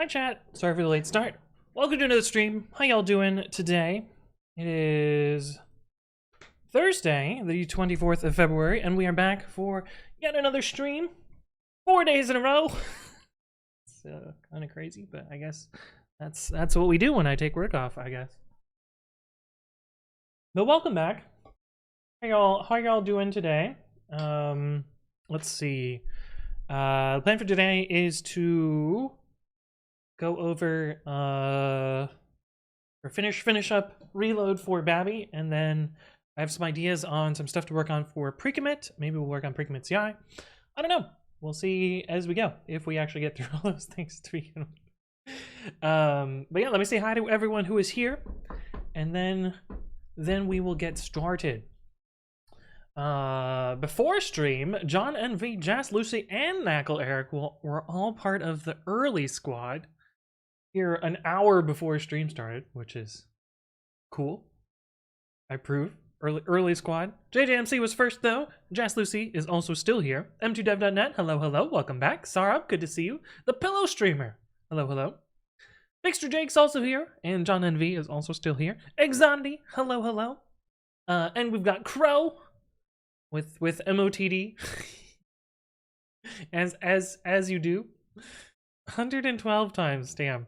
Hi chat, sorry for the late start. Welcome to another stream. How y'all doing today? It is Thursday, the 24th of February, and we are back for yet another stream. 4 days in a row. It's kind of crazy, but I guess that's what we do when I take work off, I guess. But welcome back. How y'all doing today? Let's see. The plan for today is to go over or finish up reload for babi, and then I have some ideas on some stuff to work on for pre-commit. Maybe we'll work on pre-commit CI. I don't know. We'll see as we go if we actually get through all those things to begin with. But yeah, let me say hi to everyone who is here, and then we will get started. Before stream, John, NV, Jas, Lucy, and Knackle Eric were all part of the early squad here an hour before stream started, which is cool. I approve. Early squad. JJMC was first though. Jas Lucy is also still here. M2dev.net, hello, welcome back. Sarah, good to see you. The Pillow Streamer, hello. Bigster Jake's also here, and John NV is also still here. Exandi, hello. And we've got Crow with MOTD. as you do. 112 times, damn.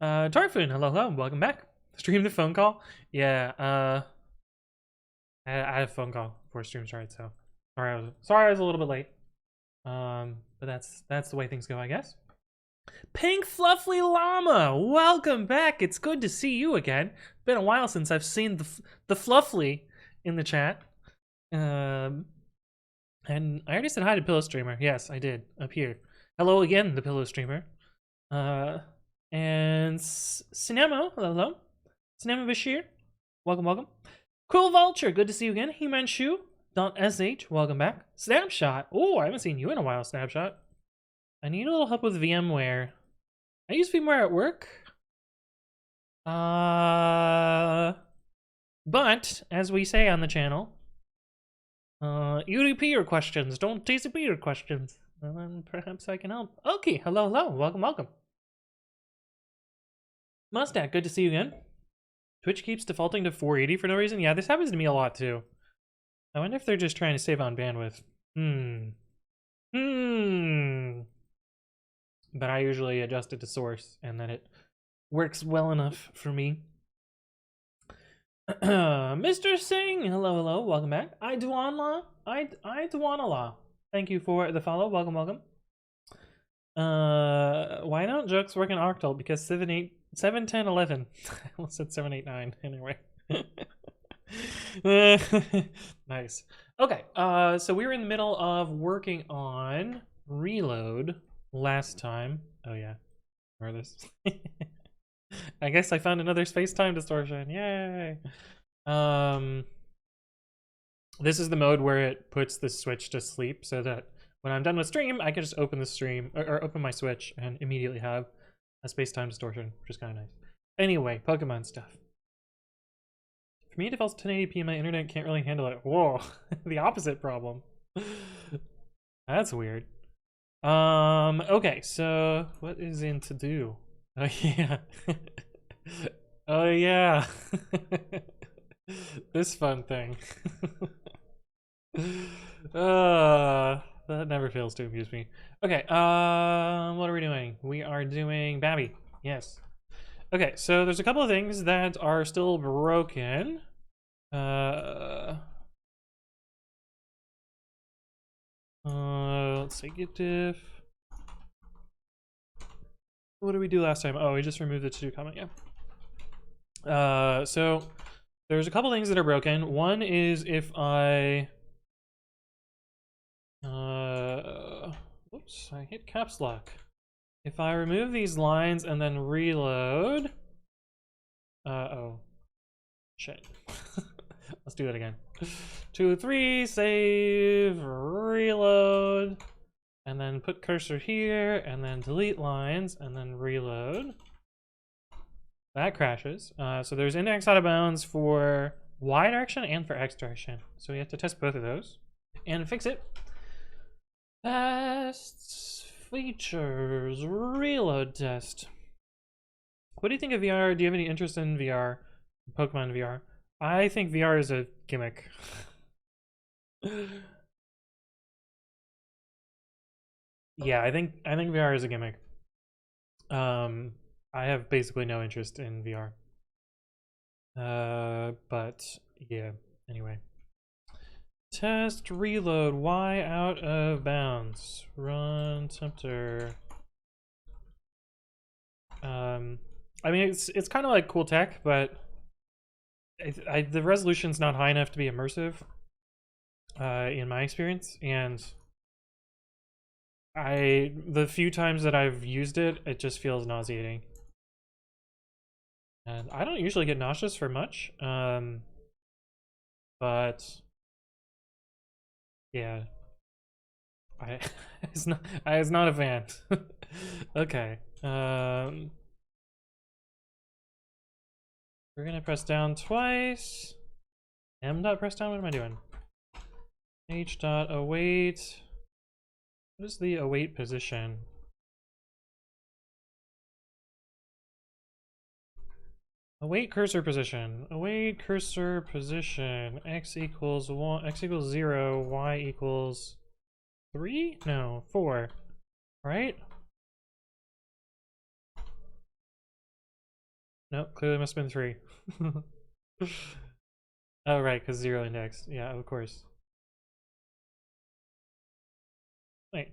Tarfun, hello, welcome back. Stream the phone call. Yeah, I had a phone call before stream started, so sorry I was a little bit late. But that's the way things go, I guess. Pink Fluffy Llama, welcome back. It's good to see you again. Been a while since I've seen the Fluffly in the chat. And I already said hi to Pillow Streamer. Yes, I did up here. Hello again, the Pillow Streamer. And Cinema, hello. Cinema Bashir, welcome. Cool Vulture, good to see you again. Himanshu.sh, welcome back. Snapshot, oh, I haven't seen you in a while, Snapshot. I need a little help with VMware. I use VMware at work. But, as we say on the channel, UDP your questions, don't TCP your questions. And then perhaps I can help. Okay, hello, welcome. Mustak, good to see you again. Twitch keeps defaulting to 480 for no reason. Yeah, this happens to me a lot too. I wonder if they're just trying to save on bandwidth. But I usually adjust it to source, and then it works well enough for me. Mr. Singh, hello, welcome back. I Duanala. Thank you for the follow. Welcome. Why don't jokes work in Octal? Because 7, 10, 11. I almost said 7, 8, 9. Anyway. Nice. Okay, so we were in the middle of working on reload last time. Oh yeah, remember this? I guess I found another space-time distortion. Yay! This is the mode where it puts the switch to sleep, so that when I'm done with stream, I can just open the stream or open my switch and immediately have a space-time distortion, which is kind of nice. Anyway, Pokemon stuff. For me, it defaults 1080p and my internet can't really handle it. Whoa, the opposite problem. That's weird. Okay, so what is in to do? Oh yeah. Oh yeah. This fun thing. That never fails to amuse me. Okay, what are we doing? We are doing babi. Yes. Okay, so there's a couple of things that are still broken. Let's see, git diff. What did we do last time? Oh, we just removed the to-do comment, yeah. So there's a couple things that are broken. One is if I whoops, I hit caps lock. If I remove these lines and then reload, oh shit. Let's do that again. 2, 3, save, reload, and then put cursor here, and then delete lines, and then reload. That crashes. So there's index out of bounds for Y direction and for X direction. So we have to test both of those and fix it. Fast Features, reload test. What do you think of VR? Do you have any interest in VR? Pokemon VR? I think VR is a gimmick. Yeah, I think VR is a gimmick. I have basically no interest in VR. But yeah, anyway. Test reload, Y out of bounds. Run tempter. I mean it's kind of like cool tech, but the resolution's not high enough to be immersive, in my experience, and the few times that I've used it, it just feels nauseating. And I don't usually get nauseous for much, but yeah, I was not a fan. Okay, we're gonna press down twice. M dot press down. What am I doing? H dot await. What is the await position? Await cursor position. Await cursor position. X equals 1. X equals 0. Y equals 3? No, 4. Right? Nope, clearly must have been 3. Oh, right, because 0 index. Yeah, of course. Wait.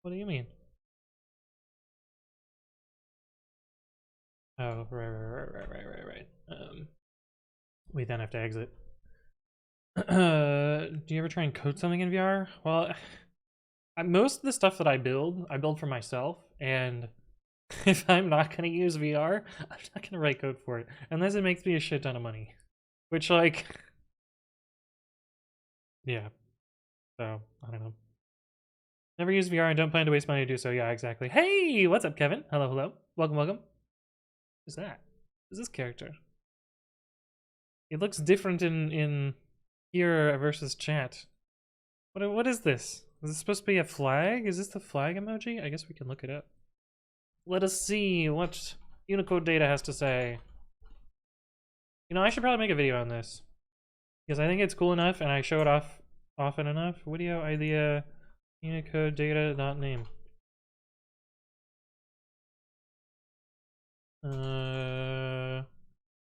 What do you mean? Oh, right. We then have to exit. Do you ever try and code something in VR? Well, most of the stuff that I build for myself, and if I'm not gonna use VR, I'm not gonna write code for it unless it makes me a shit ton of money. Which, like, yeah. So I don't know. Never use VR and don't plan to waste money to do so. Yeah, exactly. Hey, what's up, Kevin? Hello. Welcome. Who's that? Who's this character? It looks different in here versus chat. What is this? Is this supposed to be a flag? Is this the flag emoji? I guess we can look it up. Let us see what Unicode data has to say. You know, I should probably make a video on this, because I think it's cool enough and I show it off often enough. Video idea Unicode data.name.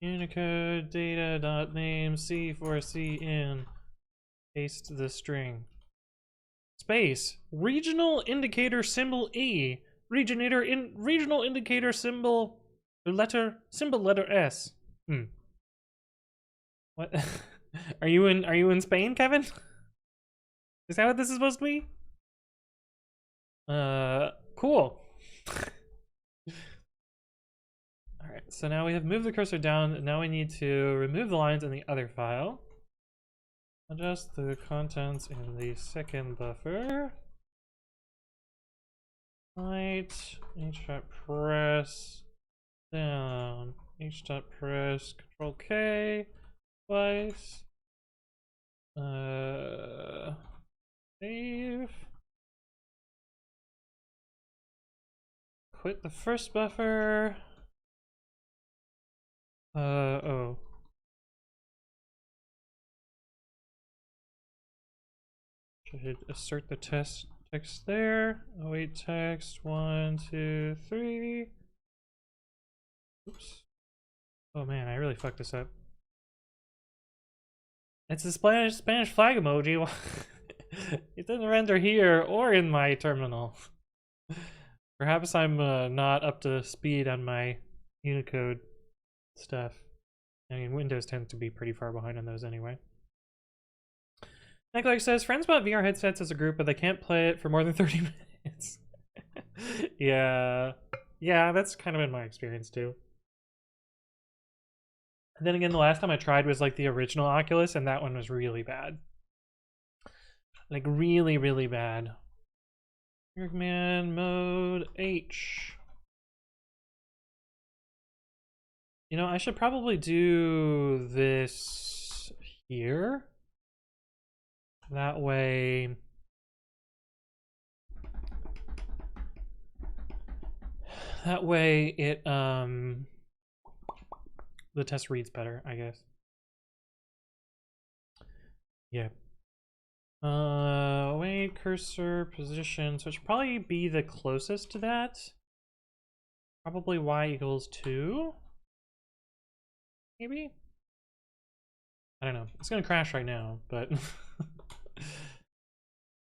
Unicode data.name C4CN. Paste the string. Space. Regional indicator symbol E. Regional indicator symbol letter S. What? Are you in Spain, Kevin? Is that what this is supposed to be? Cool. Alright, so now we have moved the cursor down. Now we need to remove the lines in the other file. Adjust the contents in the second buffer. Right, h.press down, h.press Control K twice. Save. Quit the first buffer. Oh. Should assert the text there. Await text 1, 2, 3. Oops. Oh man, I really fucked this up. It's a Spanish flag emoji. It doesn't render here or in my terminal. Perhaps I'm not up to speed on my Unicode stuff. I mean, Windows tends to be pretty far behind on those anyway. Nick says, friends bought VR headsets as a group, but they can't play it for more than 30 minutes. Yeah, that's kind of been my experience too. And then again, the last time I tried was like the original Oculus, and that one was really bad. Like really bad. Bergman mode H. You know, I should probably do this here. That way That way it the test reads better, I guess. Yeah. Wait, cursor position. So it should probably be the closest to that. Probably y equals 2. Maybe? I don't know. It's gonna crash right now, but let's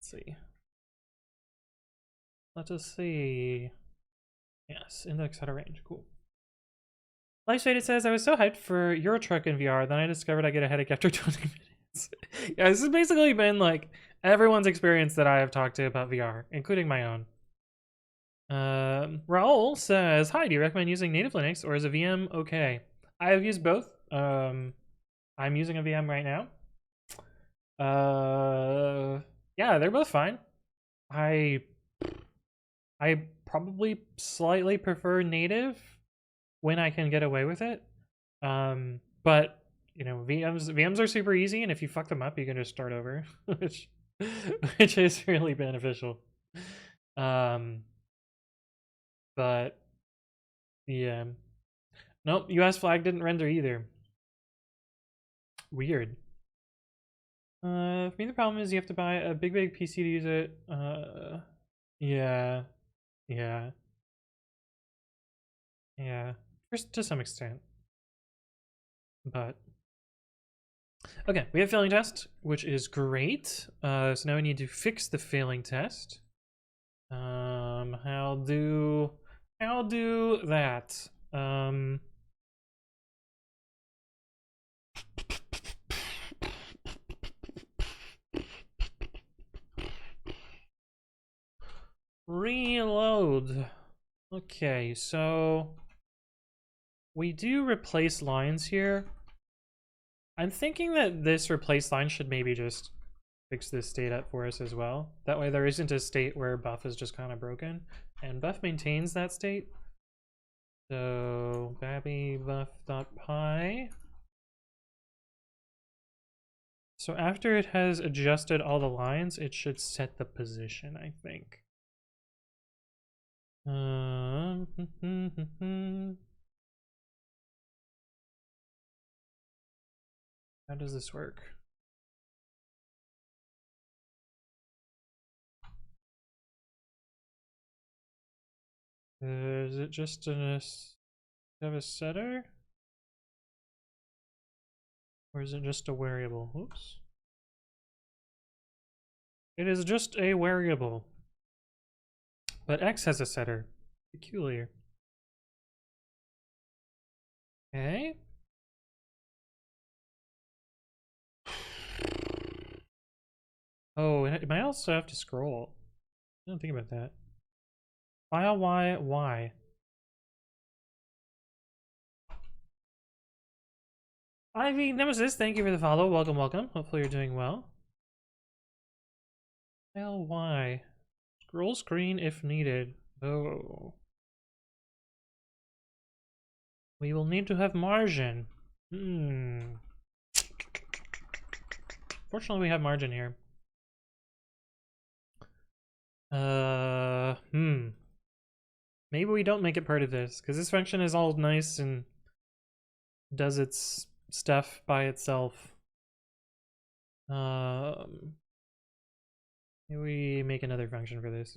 see. Let us see. Yes, index header range. Cool. Life Shaded says, I was so hyped for Euro Truck in VR, then I discovered I get a headache after 20 minutes. Yeah, this has basically been like everyone's experience that I have talked to about VR, including my own. Raul says, hi, do you recommend using native Linux or is a VM okay? I have used both. I'm using a VM right now. Yeah, they're both fine. I probably slightly prefer native when I can get away with it. But you know, VMs are super easy, and if you fuck them up, you can just start over, which is really beneficial. But yeah, nope. US flag didn't render either. Weird. For me, the problem is you have to buy a big PC to use it. Yeah, yeah, yeah. To some extent, but okay, we have failing test, which is great. So now we need to fix the failing test. How do that? Reload. Okay, so we do replace lines here. I'm thinking that this replace line should maybe just fix this state up for us as well. That way there isn't a state where buff is just kind of broken, and buff maintains that state. So babi buff.py. So after it has adjusted all the lines, it should set the position, I think. How does this work? Is it just have a setter? Or is it just a variable? Oops. It is just a variable. But X has a setter. Peculiar. Okay. Oh, it might also have to scroll. I don't think about that. File Y. Ivy Nemesis, thank you for the follow. Welcome, welcome. Hopefully you're doing well. File Y. Scroll screen if needed. Oh. We will need to have margin. Fortunately, we have margin here. Maybe we don't make it part of this, because this function is all nice and does its stuff by itself. Maybe we make another function for this.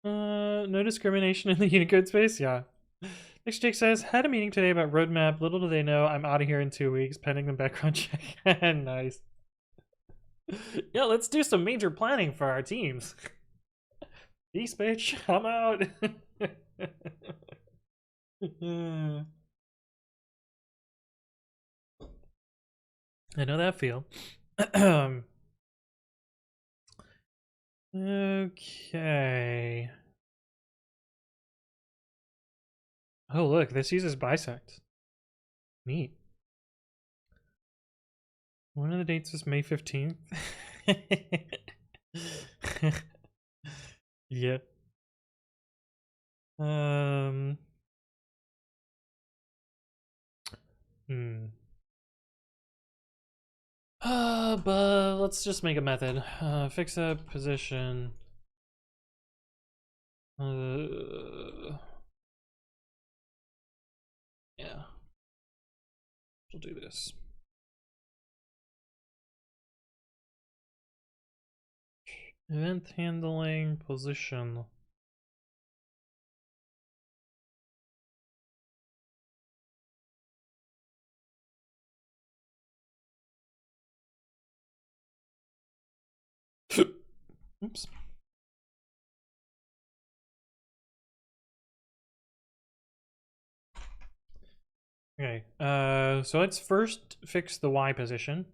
No discrimination in the Unicode space? Yeah. Next Jake says, had a meeting today about roadmap. Little do they know I'm out of here in 2 weeks, pending the background check. Nice. Yeah, let's do some major planning for our teams. Peace, bitch. I'm out. I know that feel. Okay. Oh, look, this uses bisect. Neat. One of the dates was May 15th. Yeah. But let's just make a method. Fix a position. Yeah. We'll do this. Event handling position. Oops. Okay, so let's first fix the Y position.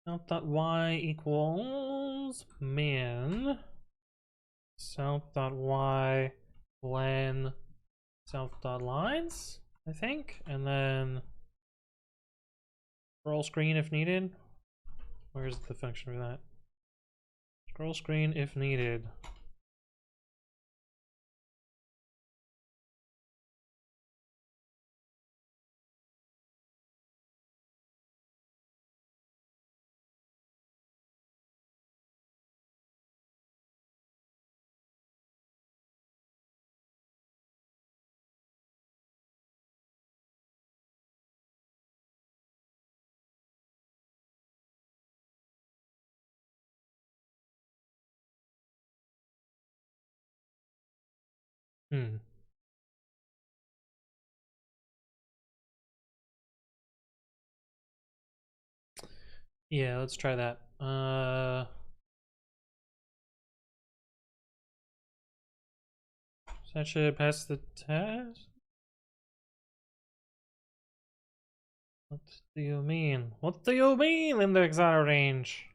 South.y equals min south.y len south.lines, I think, and then scroll screen if needed. Where's the function for that? Scroll screen if needed. Yeah, let's try that. So that should pass the test. What do you mean? What do you mean index out of range?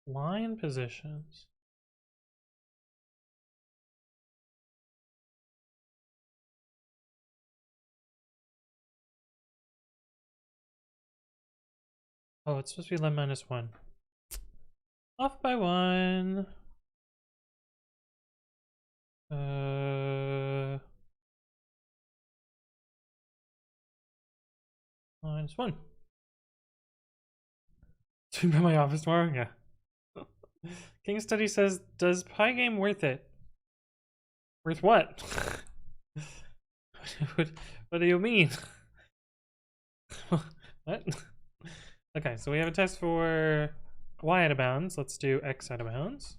Line positions. Oh, it's supposed to be len -1. Off by 1. -1. To be in my office tomorrow? Yeah. King Study says, does Pygame worth it? Worth what? what do you mean? What? Okay, so we have a test for y out of bounds. Let's do x out of bounds.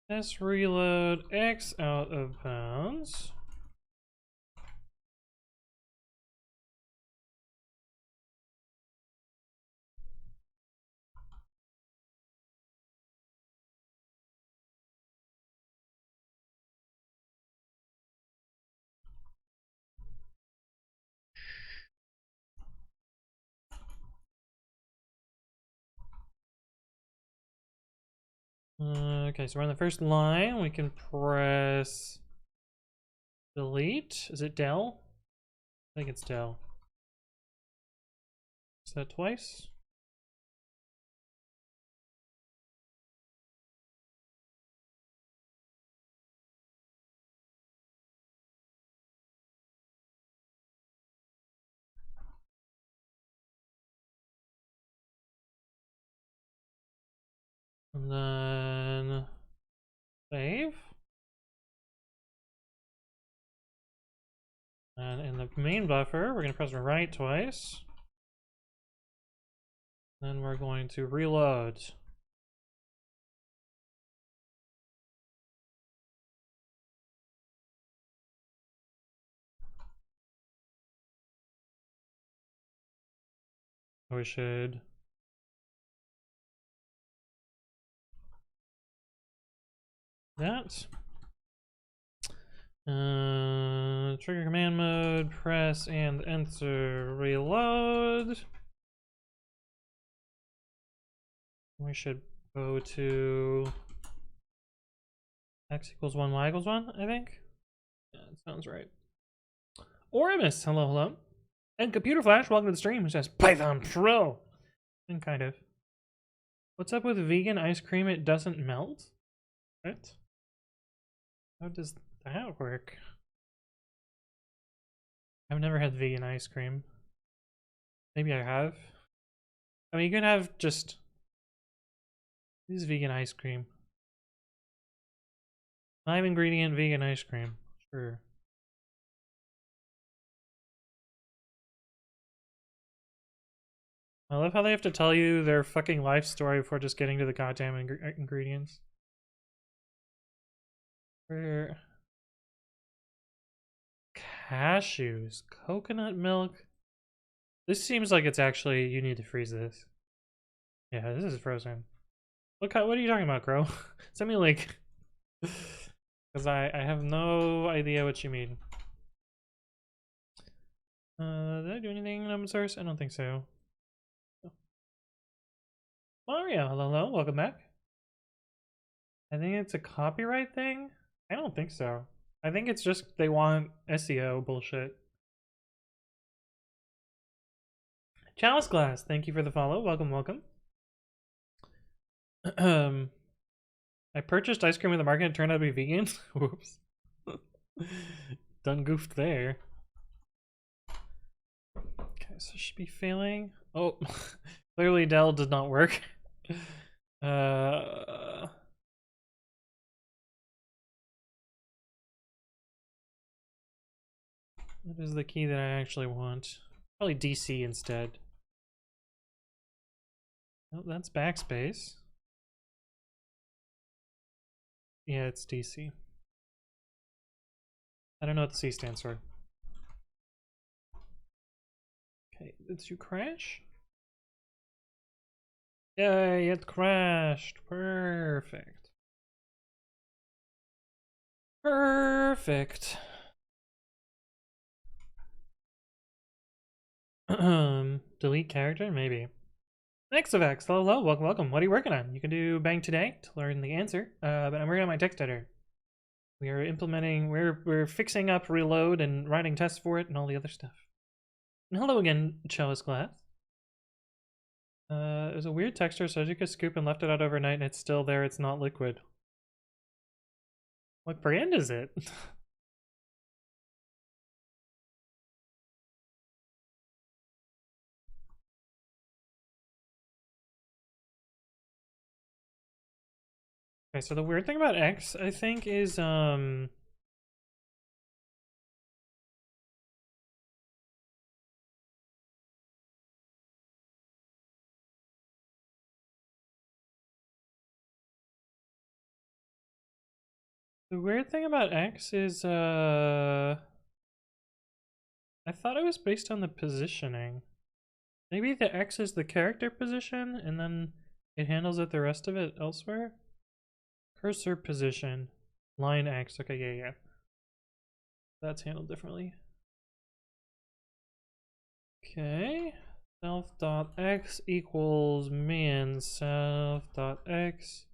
Let's reload x out of bounds. Okay, so we're on the first line. We can press delete. Is it del? I think it's del. Is that twice? And then save. And in the main buffer, we're going to press write twice. Then we're going to reload. We should that. Trigger command mode, press and enter reload. We should go to x equals 1, y equals 1, I think. Yeah, that sounds right. Oramus, hello, hello. And Computer Flash, welcome to the stream. It says Python Pro. And kind of. What's up with vegan ice cream? It doesn't melt? What? How does that work? I've never had vegan ice cream. Maybe I have. I mean, you can have just this is vegan ice cream. 5-ingredient vegan ice cream. Sure. I love how they have to tell you their fucking life story before just getting to the goddamn ingredients. Where cashews, coconut milk. This seems like it's actually you need to freeze this. Yeah, this is frozen. What are you talking about, Crow? Send me a link. Because I have no idea what you mean. Did I do anything in open source? I don't think so. Mario, hello, welcome back. I think it's a copyright thing. I don't think so. I think it's just they want SEO bullshit. Chalice Glass, thank you for the follow. Welcome, welcome. I purchased ice cream at the market and it turned out to be vegan. Whoops. Done goofed there. Okay, so it should be failing. Oh, clearly Dell did not work. What is the key that I actually want? Probably DC instead. Oh, that's backspace. Yeah, it's DC. I don't know what the C stands for. Okay, did you crash? Yay, it crashed. Perfect. Perfect. Delete character? Maybe. Xavax, hello, welcome, welcome. What are you working on? You can do bang today to learn the answer, but I'm working on my text editor. We are implementing, we're fixing up reload and writing tests for it and all the other stuff. And hello again, Chalice Glass. It was a weird texture, so I took a scoop and left it out overnight and it's still there, it's not liquid. What brand is it? Okay, so the weird thing about X, I think, is the weird thing about X is I thought it was based on the positioning. Maybe the X is the character position and then it handles it the rest of it elsewhere? Cursor position. Line X. Okay, yeah. That's handled differently. Okay. Self.x equals min self.x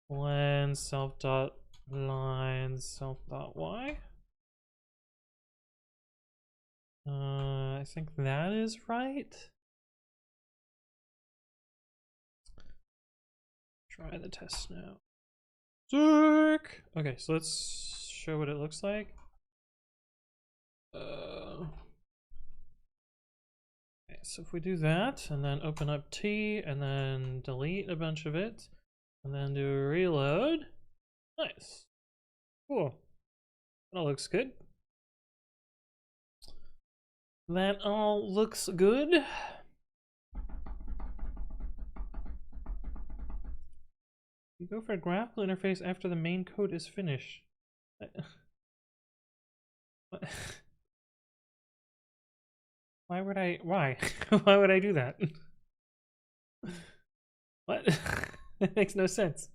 when self.line self.y. I think that is right. Try the test now. Sick! Okay, so let's show what it looks like. Okay, so if we do that, and then open up T, and then delete a bunch of it, and then do a reload. Nice. Cool. That all looks good. That all looks good. You go for a graphical interface after the main code is finished. What? Why would I? Why? Why would I do that? What? It makes no sense.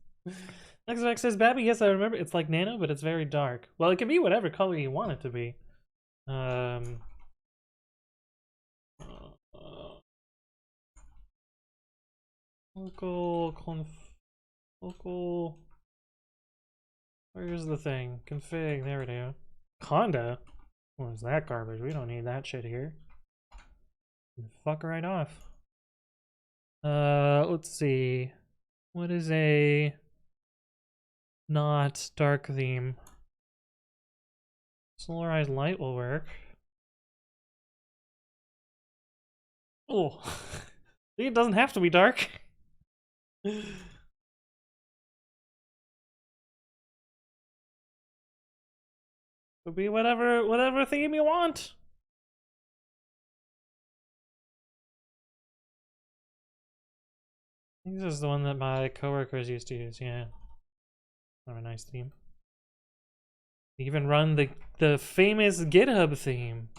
Xbox says, Babby, yes, I remember. It's like nano, but it's very dark. Well, it can be whatever color you want it to be. Local. Where's the thing? Config. There we go. Conda. What is that garbage? We don't need that shit here. Fuck right off. Let's see. What is a not dark theme? Solarized light will work. Oh, it doesn't have to be dark. Could be whatever theme you want. I think this is the one that my coworkers used to use. Yeah, not a nice theme. They even run the famous GitHub theme.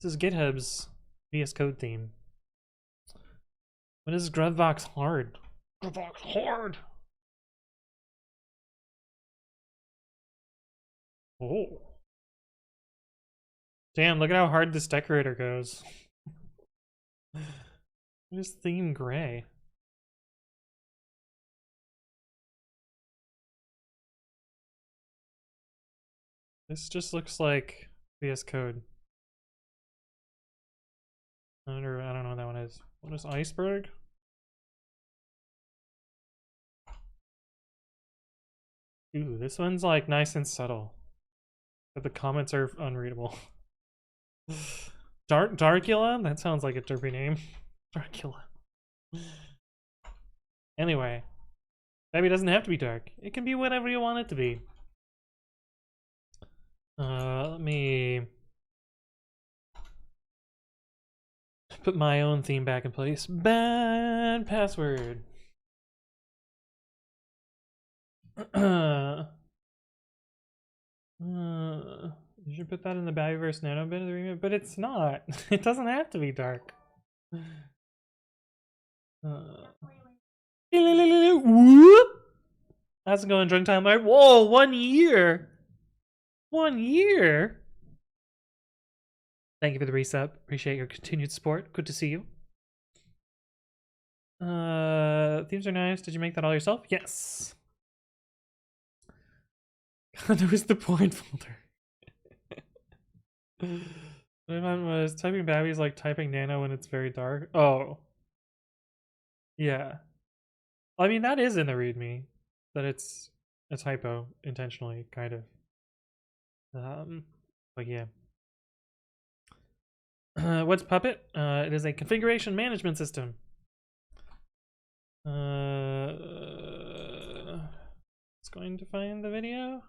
This is GitHub's VS Code theme. What is Devops hard? Devops hard. Oh. Damn, look at how hard this decorator goes. Just theme gray. This just looks like VS Code. I don't know what that one is. What is iceberg? Ooh, this one's like nice and subtle. But the comments are unreadable. Darkula? That sounds like a derpy name. Darkula. Anyway, maybe it doesn't have to be dark. It can be whatever you want it to be. Let me put my own theme back in place. Bad password. You should put that in the Babiverse nano bit of the remake, but it's not. It doesn't have to be dark. Whoop! How's it going, Drunk Time Live? Whoa, 1 year! 1 year! Thank you for the resub. Appreciate your continued support. Good to see you. Themes are nice. Did you make that all yourself? Yes. That was the point folder. What I meant was typing Babby is like typing Nano when it's very dark. Oh. Yeah. I mean, that is in the README. That it's a typo intentionally, kind of. But yeah. What's Puppet? It is a configuration management system. It's going to find the video.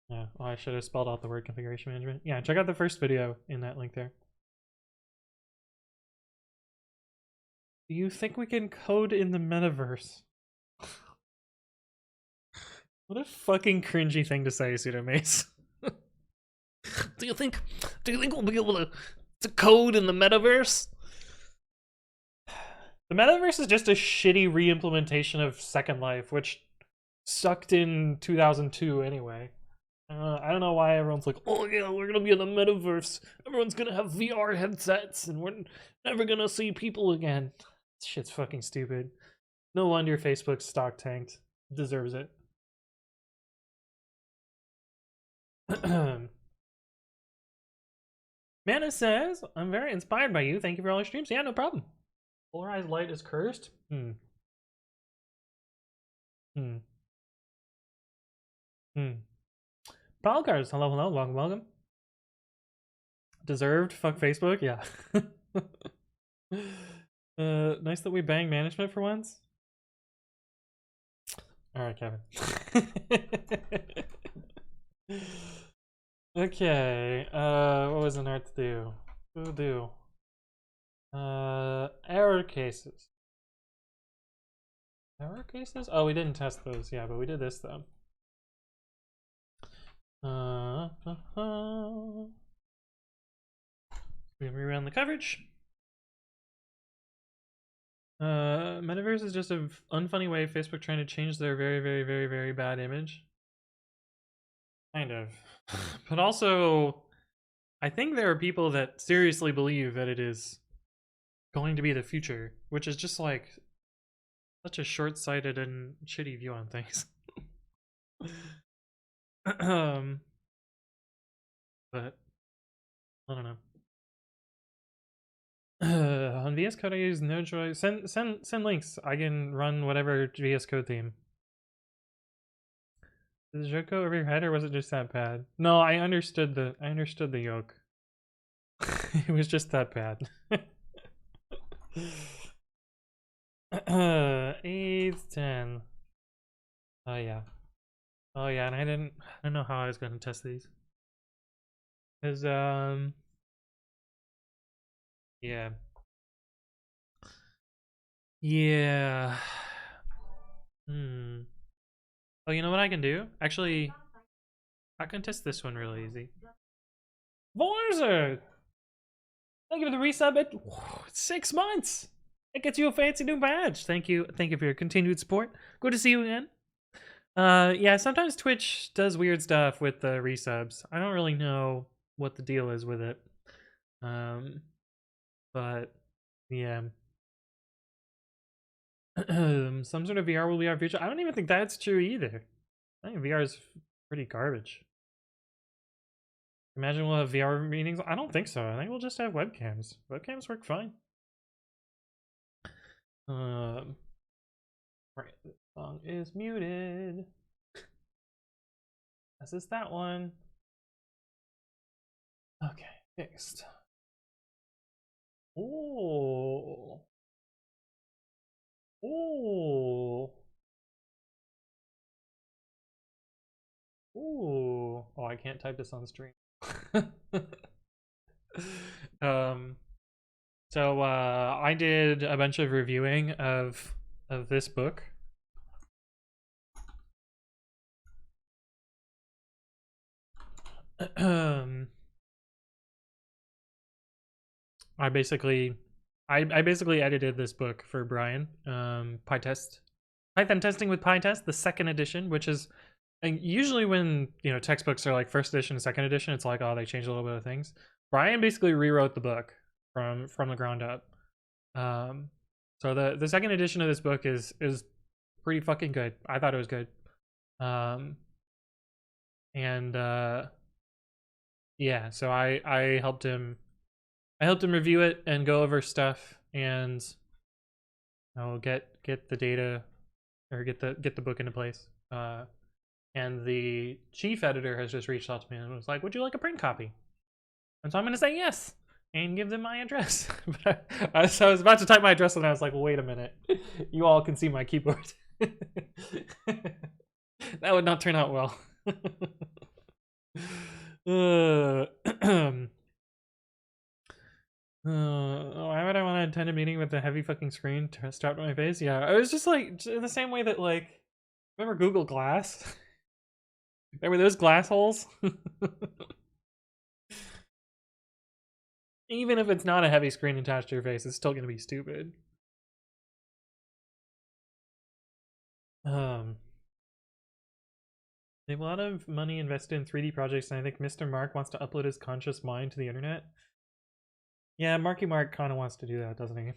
Yeah, well, I should have spelled out the word configuration management. Yeah, check out the first video in that link there. Do you think we can code in the metaverse? What a fucking cringy thing to say, Pseudomace. Do you think we'll be able to code in the metaverse? The metaverse is just a shitty re-implementation of Second Life, which sucked in 2002 anyway. I don't know why everyone's like, oh yeah, we're gonna be in the metaverse. Everyone's gonna have VR headsets and we're never gonna see people again. This shit's fucking stupid. No wonder Facebook's stock tanked. Deserves it. Mana says, I'm very inspired by you. Thank you for all your streams. Yeah, no problem. Polarized light is cursed? Palcars, hello, welcome. Deserved, fuck Facebook, yeah. Nice that we bang management for once. Alright, Kevin. Okay, what was an art to do? What do? Error cases. Error cases? Oh, we didn't test those, yeah, but we did this though. We rerun the coverage. Metaverse is just an unfunny way of Facebook trying to change their very bad image. Kind of. But also, I think there are people that seriously believe that it is going to be the future, which is just like such a short-sighted and shitty view on things. But I don't know. On VS Code, I use no choice. Send links. I can run whatever VS Code theme. Did the joke go over your head, or was it just that bad? No, I understood the yoke. It was just that bad. 8, 10. Oh yeah. Oh yeah, and I don't know how I was gonna test these. Cause yeah. Yeah. Oh, you know what I can do? Actually, I can test this one really easy. Vorzer! Thank you for the resub at 6 months! It gets you a fancy new badge. Thank you for your continued support. Good to see you again. Yeah, sometimes Twitch does weird stuff with the resubs. I don't really know what the deal is with it. But yeah. Some sort of VR will be our future. I don't even think that's true either. I think VR is pretty garbage. Imagine we'll have VR meetings. I don't think so. I think we'll just have webcams. Webcams work fine. Right, the song is muted. This is that one. Okay, fixed. Oh. Oh. Ooh. Oh, I can't type this on stream. So I did a bunch of reviewing of this book. I basically edited this book for Brian. Python testing with PyTest, the second edition, which is, and usually when textbooks are like first edition and second edition, it's like, oh, they changed a little bit of things. Brian basically rewrote the book from the ground up. So the second edition of this book is pretty fucking good. I thought it was good. Yeah, so I helped him review it and go over stuff, and I'll get the data, or get the book into place. And the chief editor has just reached out to me and was like, would you like a print copy? And so I'm gonna say yes and give them my address. So I was about to type my address and I was like, well, wait a minute, you all can see my keyboard. That would not turn out well. Why would I want to attend a meeting with a heavy fucking screen strapped to my face? Yeah, I was just like, in the same way that, like, remember Google Glass? Remember those glass holes? Even if it's not a heavy screen attached to your face, it's still gonna be stupid. They have a lot of money invested in 3D projects, and I think Mr. Mark wants to upload his conscious mind to the internet. Yeah, Marky Mark kind of wants to do that, doesn't he?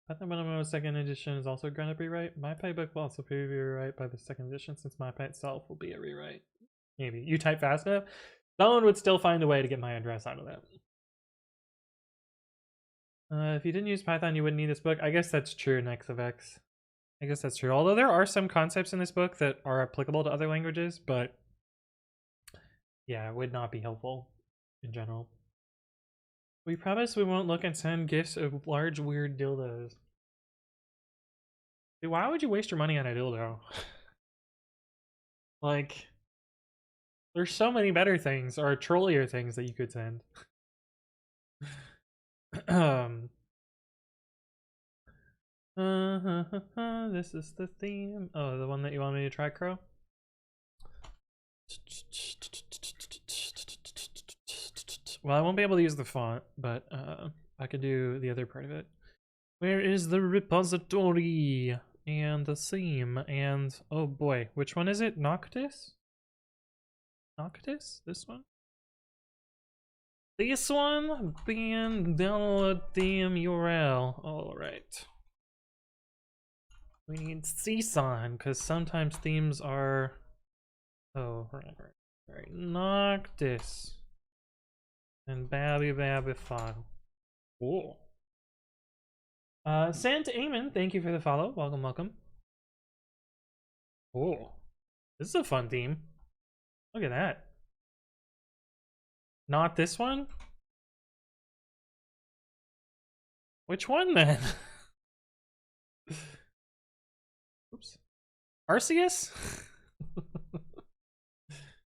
Python second edition is also a ground up rewrite. MyPy book will also be a rewrite by the second edition, since MyPy itself will be a rewrite. Maybe. You type fast enough? Someone would still find a way to get my address out of that. If you didn't use Python, you wouldn't need this book. I guess that's true, NextofX. I guess that's true. Although there are some concepts in this book that are applicable to other languages, but yeah, it would not be helpful in general. We promise we won't look and send gifts of large, weird dildos. Dude, why would you waste your money on a dildo? Like, there's so many better things, or trollier things that you could send. This is the theme. Oh, the one that you want me to try, Crow? Well, I won't be able to use the font, but I could do the other part of it. Where is the repository and the theme? And oh boy, which one is it? Noctis? Noctis? This one? This one? Being download theme URL. Alright. We need CSON, because sometimes themes are... Oh, right. Noctis. And babi fun. Cool. Santa Amen, thank you for the follow. Welcome. Oh, this is a fun theme. Look at that. Not this one? Which one then? Oops. Arceus?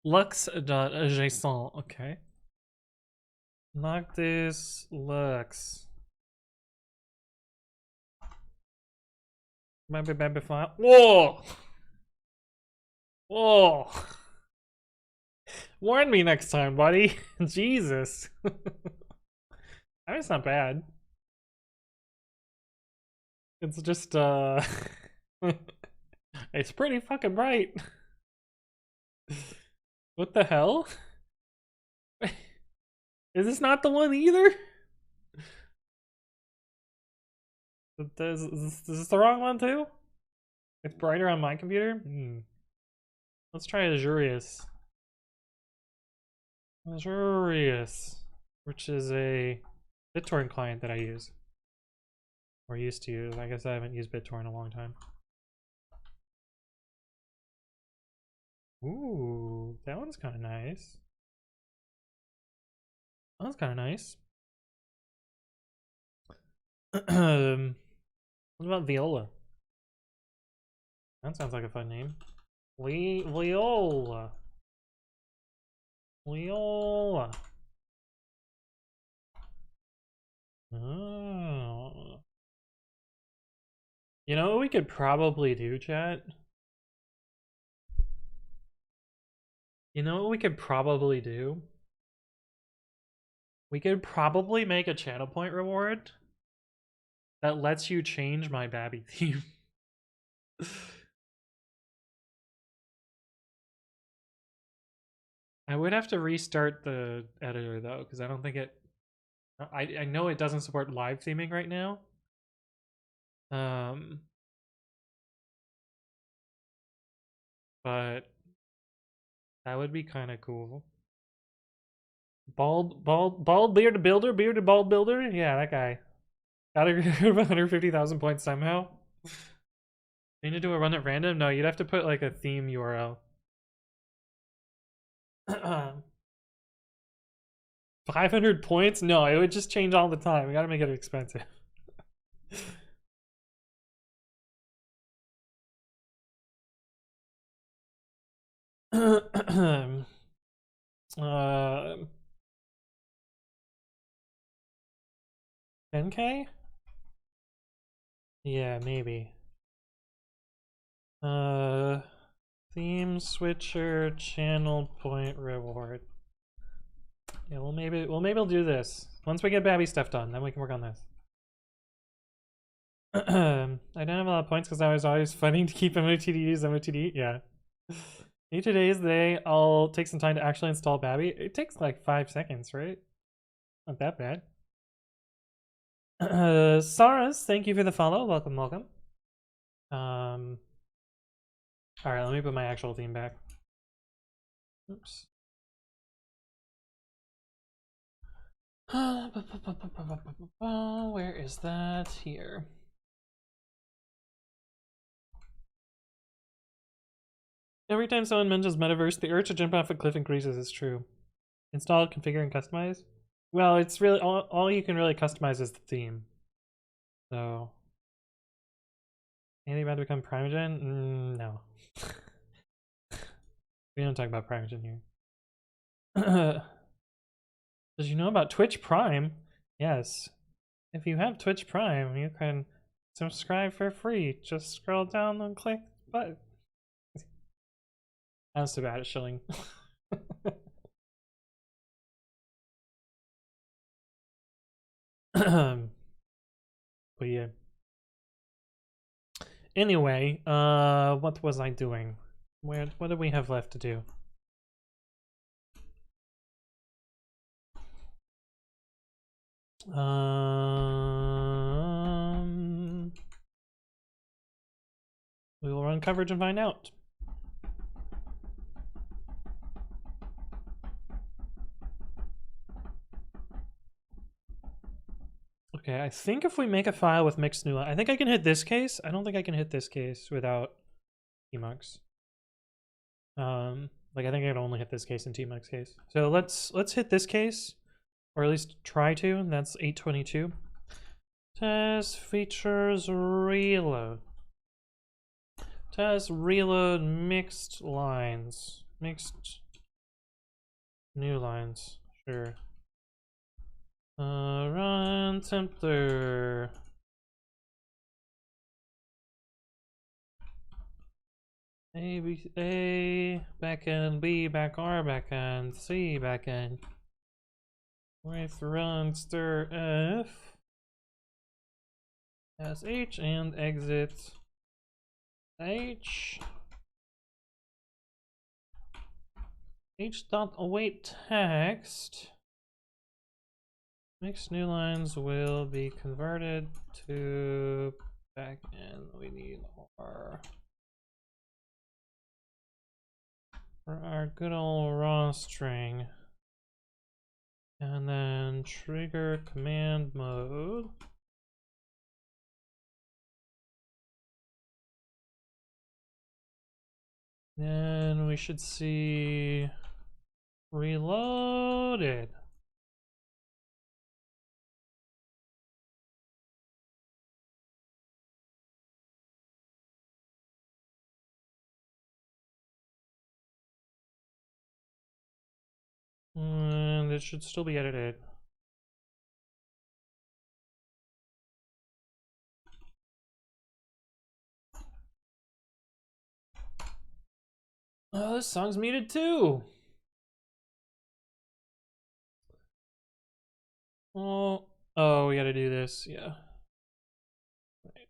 Lux.adjacent. Okay. Noctis Lux. Baby file. Whoa! Whoa! Warn me next time, buddy. Jesus. I mean, it's not bad. It's just, it's pretty fucking bright. What the hell? Is this not the one either? Is this the wrong one too? It's brighter on my computer? Let's try Azurius. Azurius, which is a BitTorrent client that I use. Or used to use. I guess I haven't used BitTorrent in a long time. Ooh, that one's kind of nice. That one's kind of nice. What about Viola? That sounds like a fun name. Viola. Viola. Oh. You know what we could probably do, chat? You know what we could probably do? We could probably make a channel point reward that lets you change my Babby theme. I would have to restart the editor though, because I don't think it... I know it doesn't support live theming right now. But that would be kind of cool. Bald bearded builder, bearded bald builder? Yeah, that guy. Gotta get 150,000 points somehow. Need to do a run at random? No, you'd have to put like a theme URL. 500 points? No, it would just change all the time. We gotta make it expensive. uh, 10K? Yeah, maybe. Theme switcher channel point reward. Yeah, maybe we'll do this. Once we get Babby stuff done, then we can work on this. I don't have a lot of points because I was always fighting to keep MOTD. Yeah. Each of today's day, I'll take some time to actually install Babby. It takes like 5 seconds, right? Not that bad. Saras, thank you for the follow. Welcome. Alright, let me put my actual theme back. Oops. Where is that? Here. Every time someone mentions metaverse, the urge to jump off a cliff increases. It's true. Install, configure, and customize. Well, it's really all you can really customize is the theme. So, anything about to become Primogen? No. We don't talk about Primogen here. Did you know about Twitch Prime? Yes. If you have Twitch Prime, you can subscribe for free. Just scroll down and click the button. That's too bad at shilling. But yeah. Anyway, what was I doing? What do we have left to do? We will run coverage and find out. Okay, I think if we make a file with mixed new, I think I can hit this case. I don't think I can hit this case without emux. Like I think I'd only hit this case and tmux case. So let's hit this case, or at least try to, and that's 822. Test features reload. Test reload mixed lines. Mixed new lines. Sure. Run tempter. A backend, B back R backend, C backend. With run stir F. SH and exit H. H dot await text. Mixed new lines will be converted to backend. We need R for our good old raw string. And then trigger command mode. Then we should see reloaded. And it should still be edited. Oh, this song's muted too. Oh, we gotta do this, yeah. Right.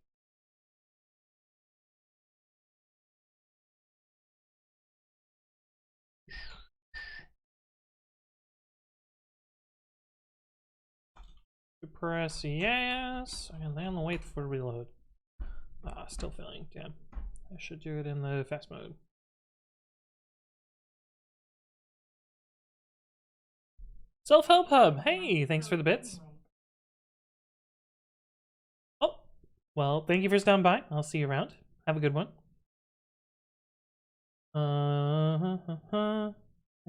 Press yes, and then wait for reload. Still failing, damn. I should do it in the fast mode. Self-help hub, hey, thanks for the bits. Oh, well, thank you for stopping by. I'll see you around. Have a good one. The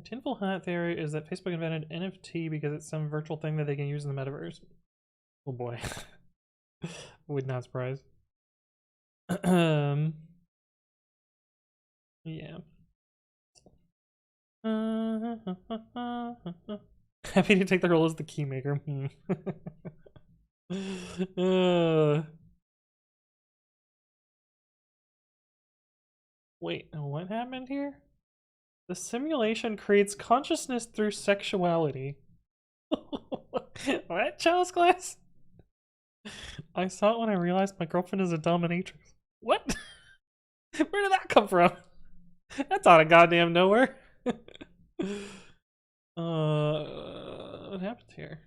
tinfoil hat theory is that Facebook invented NFT because it's some virtual thing that they can use in the metaverse. Oh boy. Would not surprise. Yeah. Happy to take the role as the keymaker. Wait, what happened here? The simulation creates consciousness through sexuality. What, child's class? I saw it when I realized my girlfriend is a dominatrix. What? Where did that come from? That's out of goddamn nowhere. What happened here?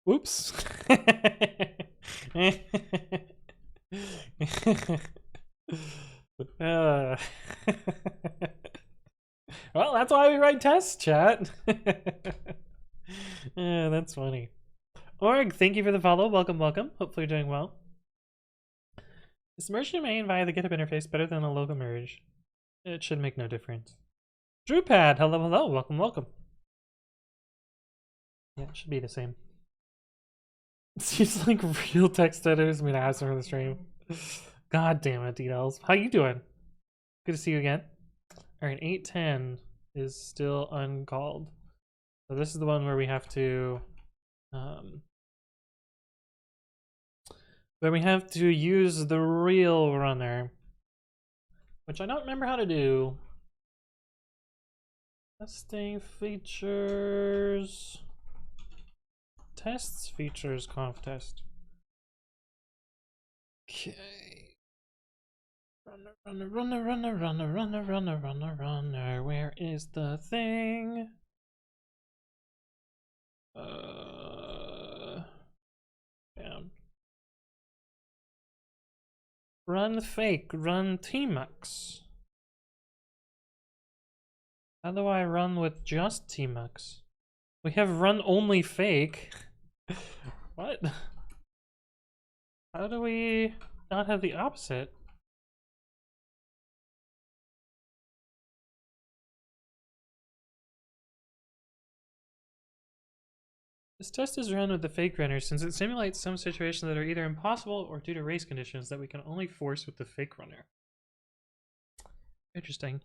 Whoops. Well, that's why we write tests, chat. Yeah, that's funny. Org, thank you for the follow. Welcome, welcome. Hopefully you're doing well. Is merge your main via the GitHub interface better than a logo merge? It should make no difference. Drewpad, hello, hello. Welcome, welcome. Yeah, it should be the same. It seems like real text editors mean ask for the stream. God damn it, details. How you doing? Good to see you again. Alright, 810 is still uncalled. So this is the one where we have to use the real runner, which I don't remember how to do. Testing features. Tests features conf test. Okay. Runner. Where is the thing? Damn. Run fake, run tmux. How do I run with just tmux? We have run only fake. What? How do we not have the opposite? This test is run with the fake runner since it simulates some situations that are either impossible or due to race conditions that we can only force with the fake runner. Interesting.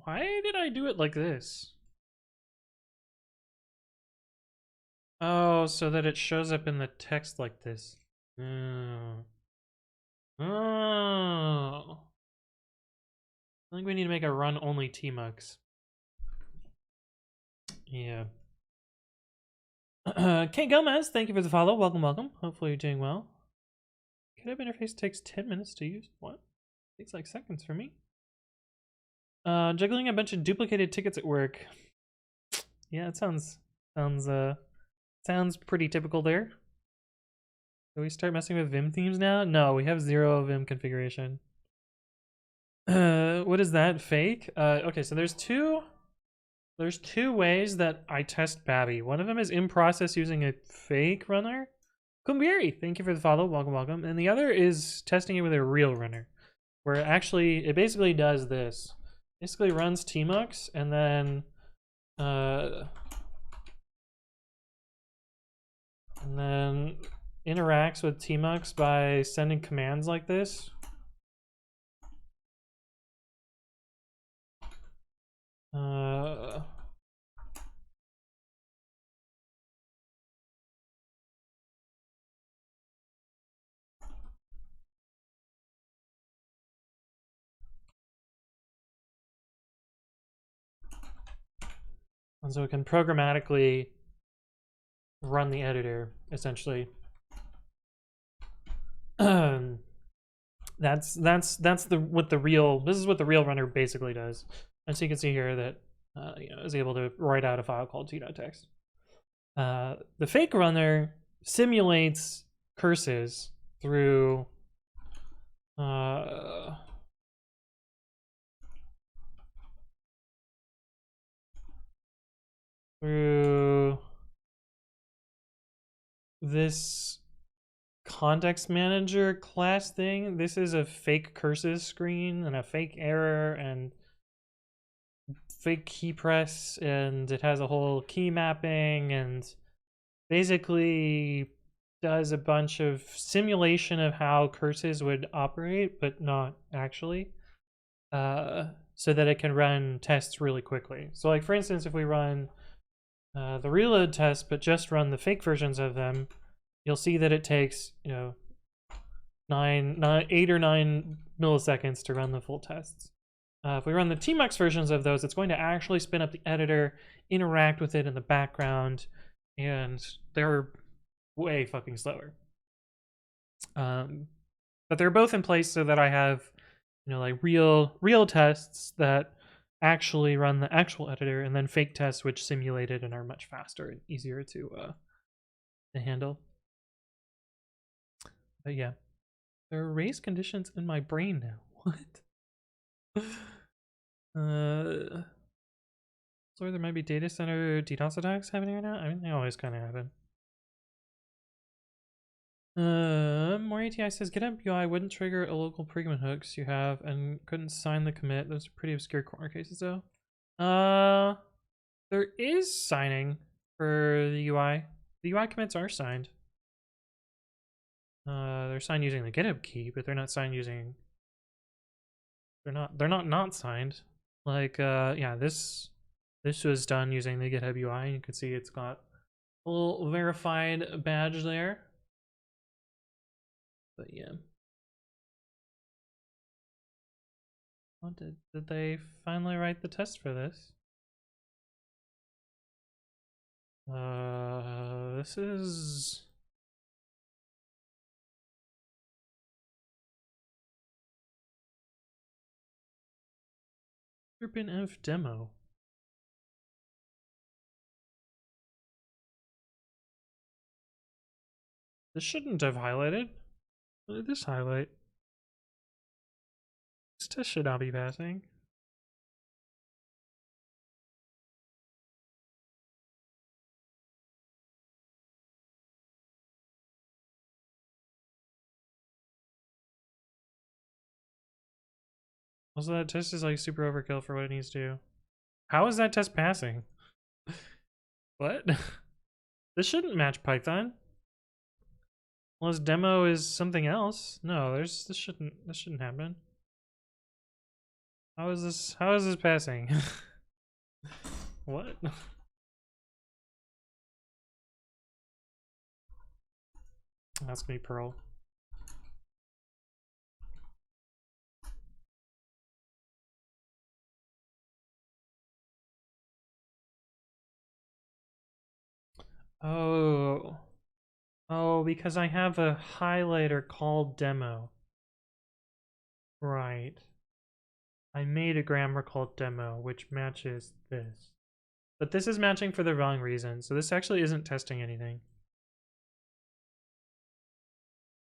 Why did I do it like this? Oh, so that it shows up in the text like this. Oh. Oh. I think we need to make a run only tmux. Yeah. Kate Gomez, thank you for the follow. Welcome, welcome. Hopefully you're doing well. GitHub interface takes 10 minutes to use. What? Takes like seconds for me. Juggling a bunch of duplicated tickets at work. Yeah, it sounds pretty typical there. Do we start messing with Vim themes now? No, we have 0 Vim configuration. What is that? Fake? Okay, so there's two ways that I test Babi. One of them is in process using a fake runner. Kumbiri, thank you for the follow. Welcome, welcome. And the other is testing it with a real runner, where it basically does this. Basically runs tmux and then interacts with tmux by sending commands like this. And so it can programmatically run the editor, essentially. This is what the real runner basically does. And so you can see here that is able to write out a file called t.text. The fake runner simulates curses through this context manager class thing. This is a fake curses screen and a fake error and fake key press, and it has a whole key mapping and basically does a bunch of simulation of how curses would operate, but not actually, so that it can run tests really quickly. So like for instance, if we run the reload test but just run the fake versions of them, you'll see that it takes 8 or 9 milliseconds to run the full tests. If we run the tmux versions of those, it's going to actually spin up the editor, interact with it in the background, and they're way fucking slower. But they're both in place so that I have like real tests that actually run the actual editor, and then fake tests which simulate it and are much faster and easier to handle. But yeah, there are race conditions in my brain now. What? So there might be data center DDoS attacks happening right now. I mean, they always kind of happen. More ATI says GitHub UI wouldn't trigger a local pre-commit hooks you have and couldn't sign the commit. Those are pretty obscure corner cases though. There is signing for the UI. The UI commits are signed. They're signed using the GitHub key, but they're not signed using. They're not signed. Like yeah, this was done using the GitHub UI. You can see it's got a little verified badge there. But yeah. Oh, did they finally write the test for this? This is OpenF demo. This shouldn't have highlighted. What did this highlight? This test should not be passing. Also, that test is like super overkill for what it needs to do. How is that test passing? What? This shouldn't match Python. Unless demo is something else. No, this shouldn't happen. How is this passing? What? That's gonna be Pearl. Oh. Oh, because I have a highlighter called demo. Right. I made a grammar called demo, which matches this. But this is matching for the wrong reason, so this actually isn't testing anything.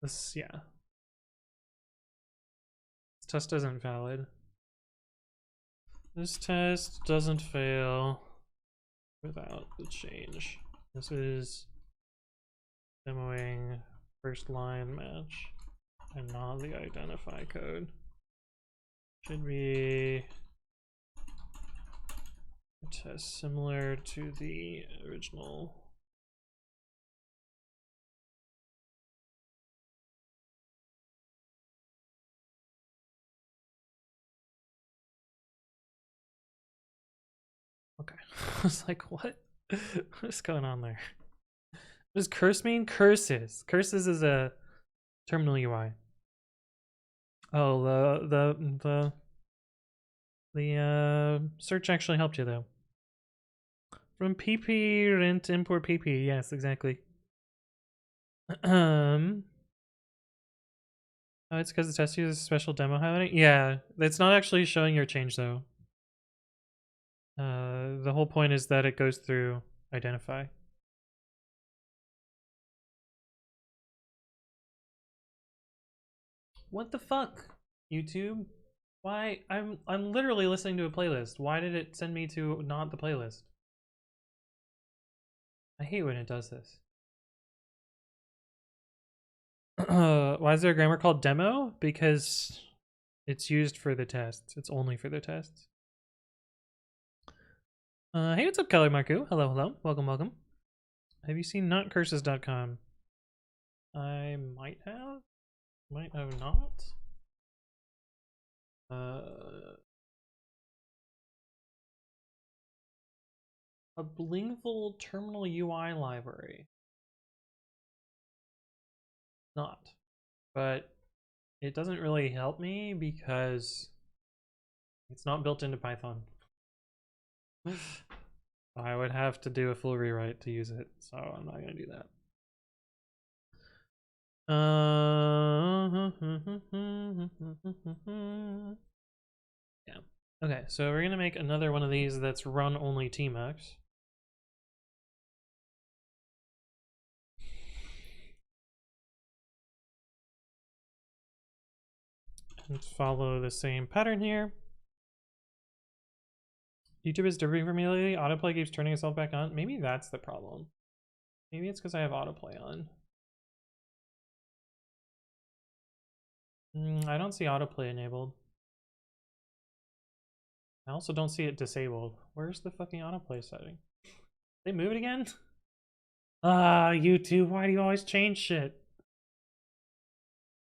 This, yeah. This test isn't valid. This test doesn't fail without the change. This is demoing first line match and not the identify code. Should be a test similar to the original. Okay. I was like, what? What's going on there? What does curse mean? Curses. Curses is a terminal UI. Oh, the search actually helped you though. From pp rent import pp. Yes, exactly. Oh, it's because the test uses special demo highlighting. Yeah, it's not actually showing your change though. The whole point is that it goes through identify. What the fuck, YouTube? Why? I'm literally listening to a playlist. Why did it send me to not the playlist? I hate when it does this. Why is there a grammar called demo? Because it's used for the tests. It's only for the tests. Hey, what's up, Kelly Marku? Hello, hello. Welcome, welcome. Have you seen notcurses.com? I might have not. A Blingful terminal UI library. Not. But it doesn't really help me because it's not built into Python. I would have to do a full rewrite to use it, so I'm not going to do that. Yeah. Okay, so we're going to make another one of these that's run only tmux. And follow the same pattern here. YouTube is differing from me lately. Autoplay keeps turning itself back on. Maybe that's the problem. Maybe it's because I have autoplay on. I don't see autoplay enabled. I also don't see it disabled. Where's the fucking autoplay setting? They move it again? Ah, YouTube, why do you always change shit?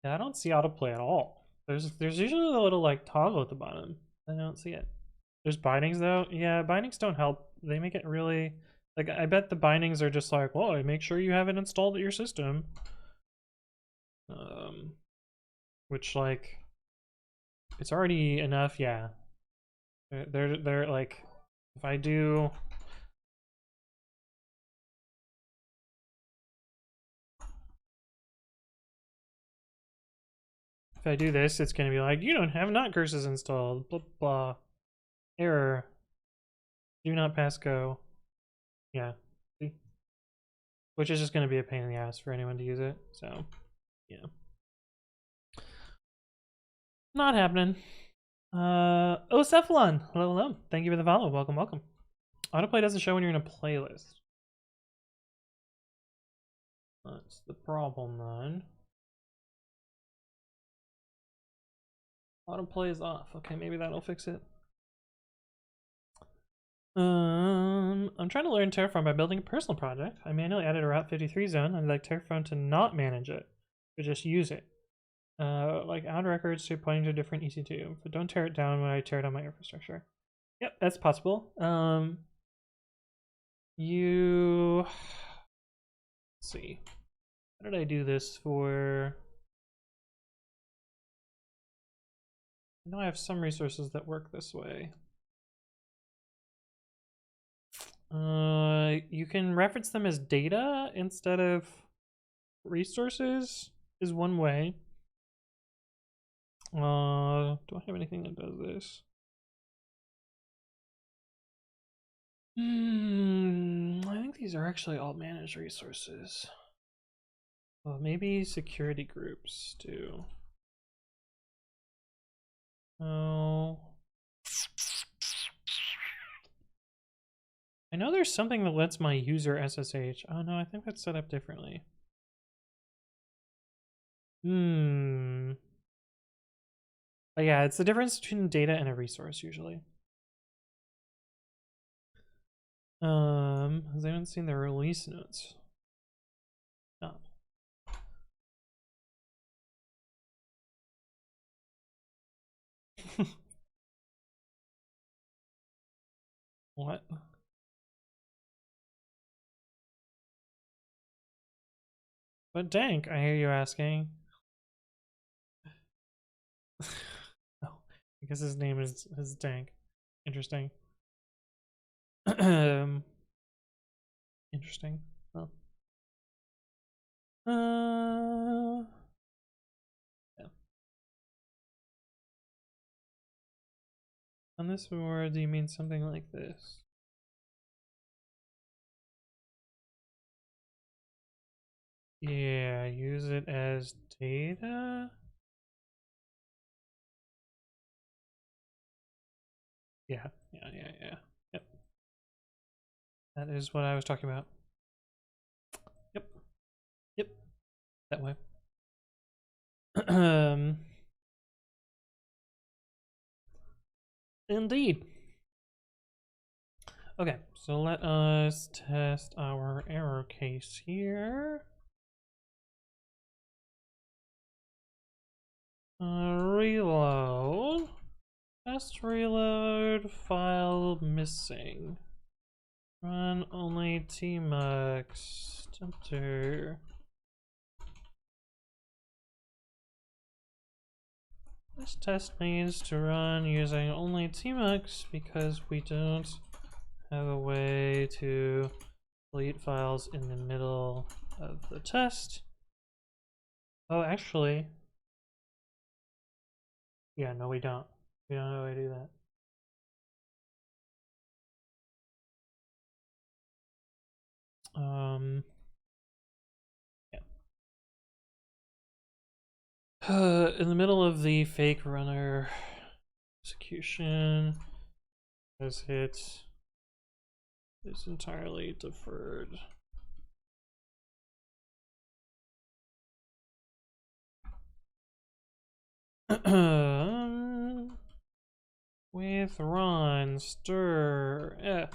Yeah, I don't see autoplay at all. There's usually a little like toggle at the bottom. I don't see it. There's bindings though. Yeah, bindings don't help. They make it really like I bet the bindings are just like, well, make sure you have it installed at your system. Which like it's already enough, yeah. They're like if I do this, it's gonna be like, you don't have not curses installed, blah blah. Error. Do not pass go. Yeah. See? which is just going to be a pain in the ass for anyone to use it. So, yeah. Not happening. Cephalon. Hello, hello. Thank you for the follow. Welcome, welcome. Autoplay doesn't show when you're in a playlist. That's the problem then. Autoplay is off. Okay, maybe that'll fix it. I'm trying to learn Terraform by building a personal project. I manually added a Route 53 zone. I'd like Terraform to not manage it, but just use it. Like add records to pointing to different EC2, but don't tear it down when I tear down my infrastructure. Yep, that's possible. Let's see. How did I do this for? I know I have some resources that work this way. You can reference them as data instead of resources is one way. Do I have anything that does this? I think these are actually all managed resources. Well, maybe security groups too. Oh. I know there's something that lets my user SSH. Oh no, I think that's set up differently. But yeah, it's the difference between data and a resource usually. Has anyone seen the release notes? No. What? But Dank, I hear you asking. Oh, because his name is Dank. Interesting. Interesting. Well. Yeah. On this word, do you mean something like this? Yeah, use it as data. Yeah. Yep. That is what I was talking about. Yep. That way. Indeed. Okay, so let us test our error case here. Reload. Test reload, file missing. Run only tmux. Enter. This test needs to run using only tmux because we don't have a way to delete files in the middle of the test. Oh, actually, yeah, no, we don't. We don't know how to do that. In the middle of the fake runner execution, this hit is entirely deferred. With run stir F,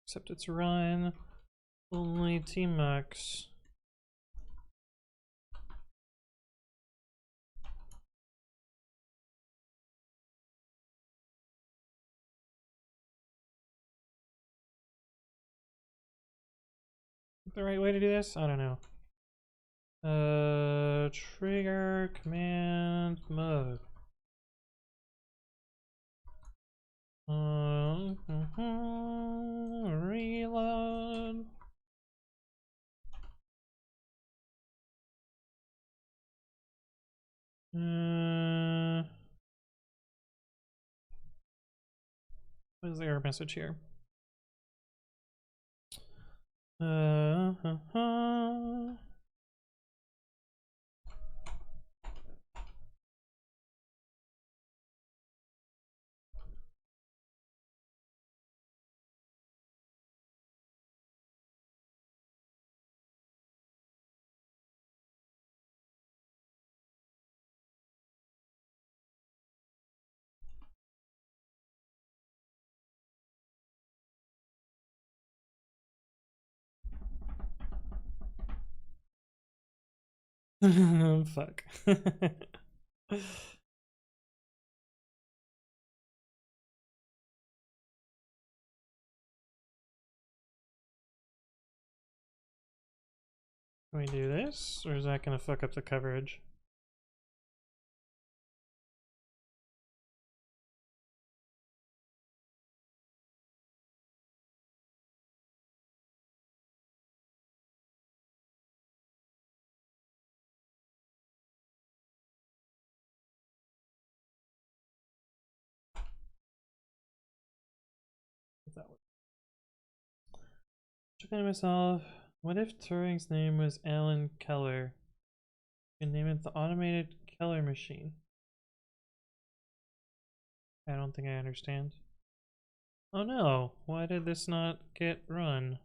except it's run only tmux. The right way to do this? I don't know. Trigger command mode. Reload. What is the error message here? Fuck. Can we do this, or is that gonna fuck up the coverage? That way. Checking myself. What if Turing's name was Alan Keller? You can name it the automated Keller machine. I don't think I understand. Oh no, why did this not get run?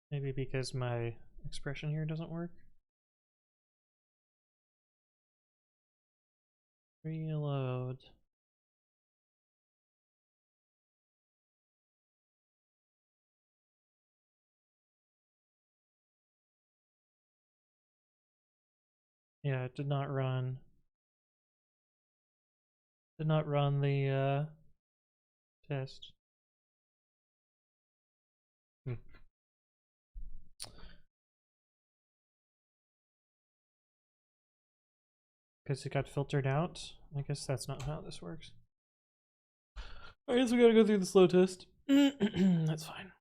Maybe because my expression here doesn't work? Reload. Yeah, it did not run. Did not run the test. Because it got filtered out? I guess that's not how this works. I guess we gotta go through the slow test. That's fine.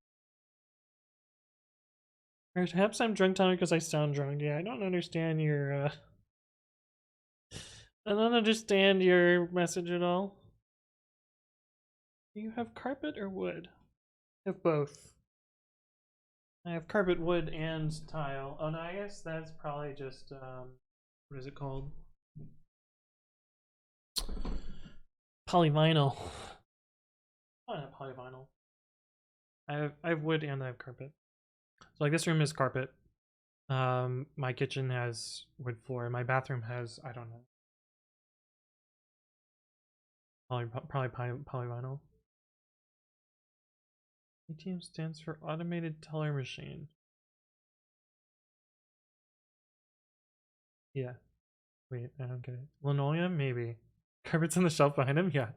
Perhaps I'm drunk time because I sound drunk. Yeah, I don't understand your I don't understand your message at all. Do you have carpet or wood? I have both. I have carpet, wood, and tile. Oh no, I guess that's probably just what is it called? Polyvinyl. Oh, I have polyvinyl. I have wood and I have carpet. So like this room is carpet. My kitchen has wood floor. My bathroom has, I don't know, probably polyvinyl. ATM stands for automated teller machine. Yeah. Wait, I don't get it. Linoleum, maybe. Carpet's on the shelf behind him. Yeah.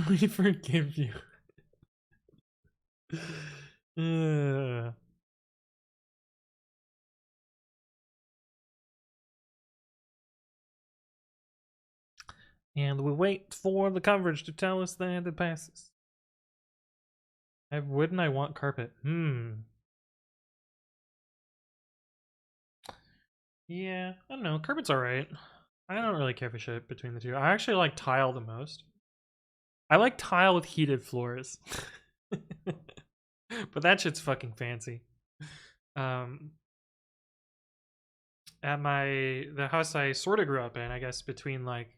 We forgive you. And we wait for the coverage to tell us that it passes. I have wood and I want carpet. Yeah, I don't know. Carpet's alright. I don't really care for shit between the two. I actually like tile the most. I like tile with heated floors. But that shit's fucking fancy. At the house I sort of grew up in, I guess between like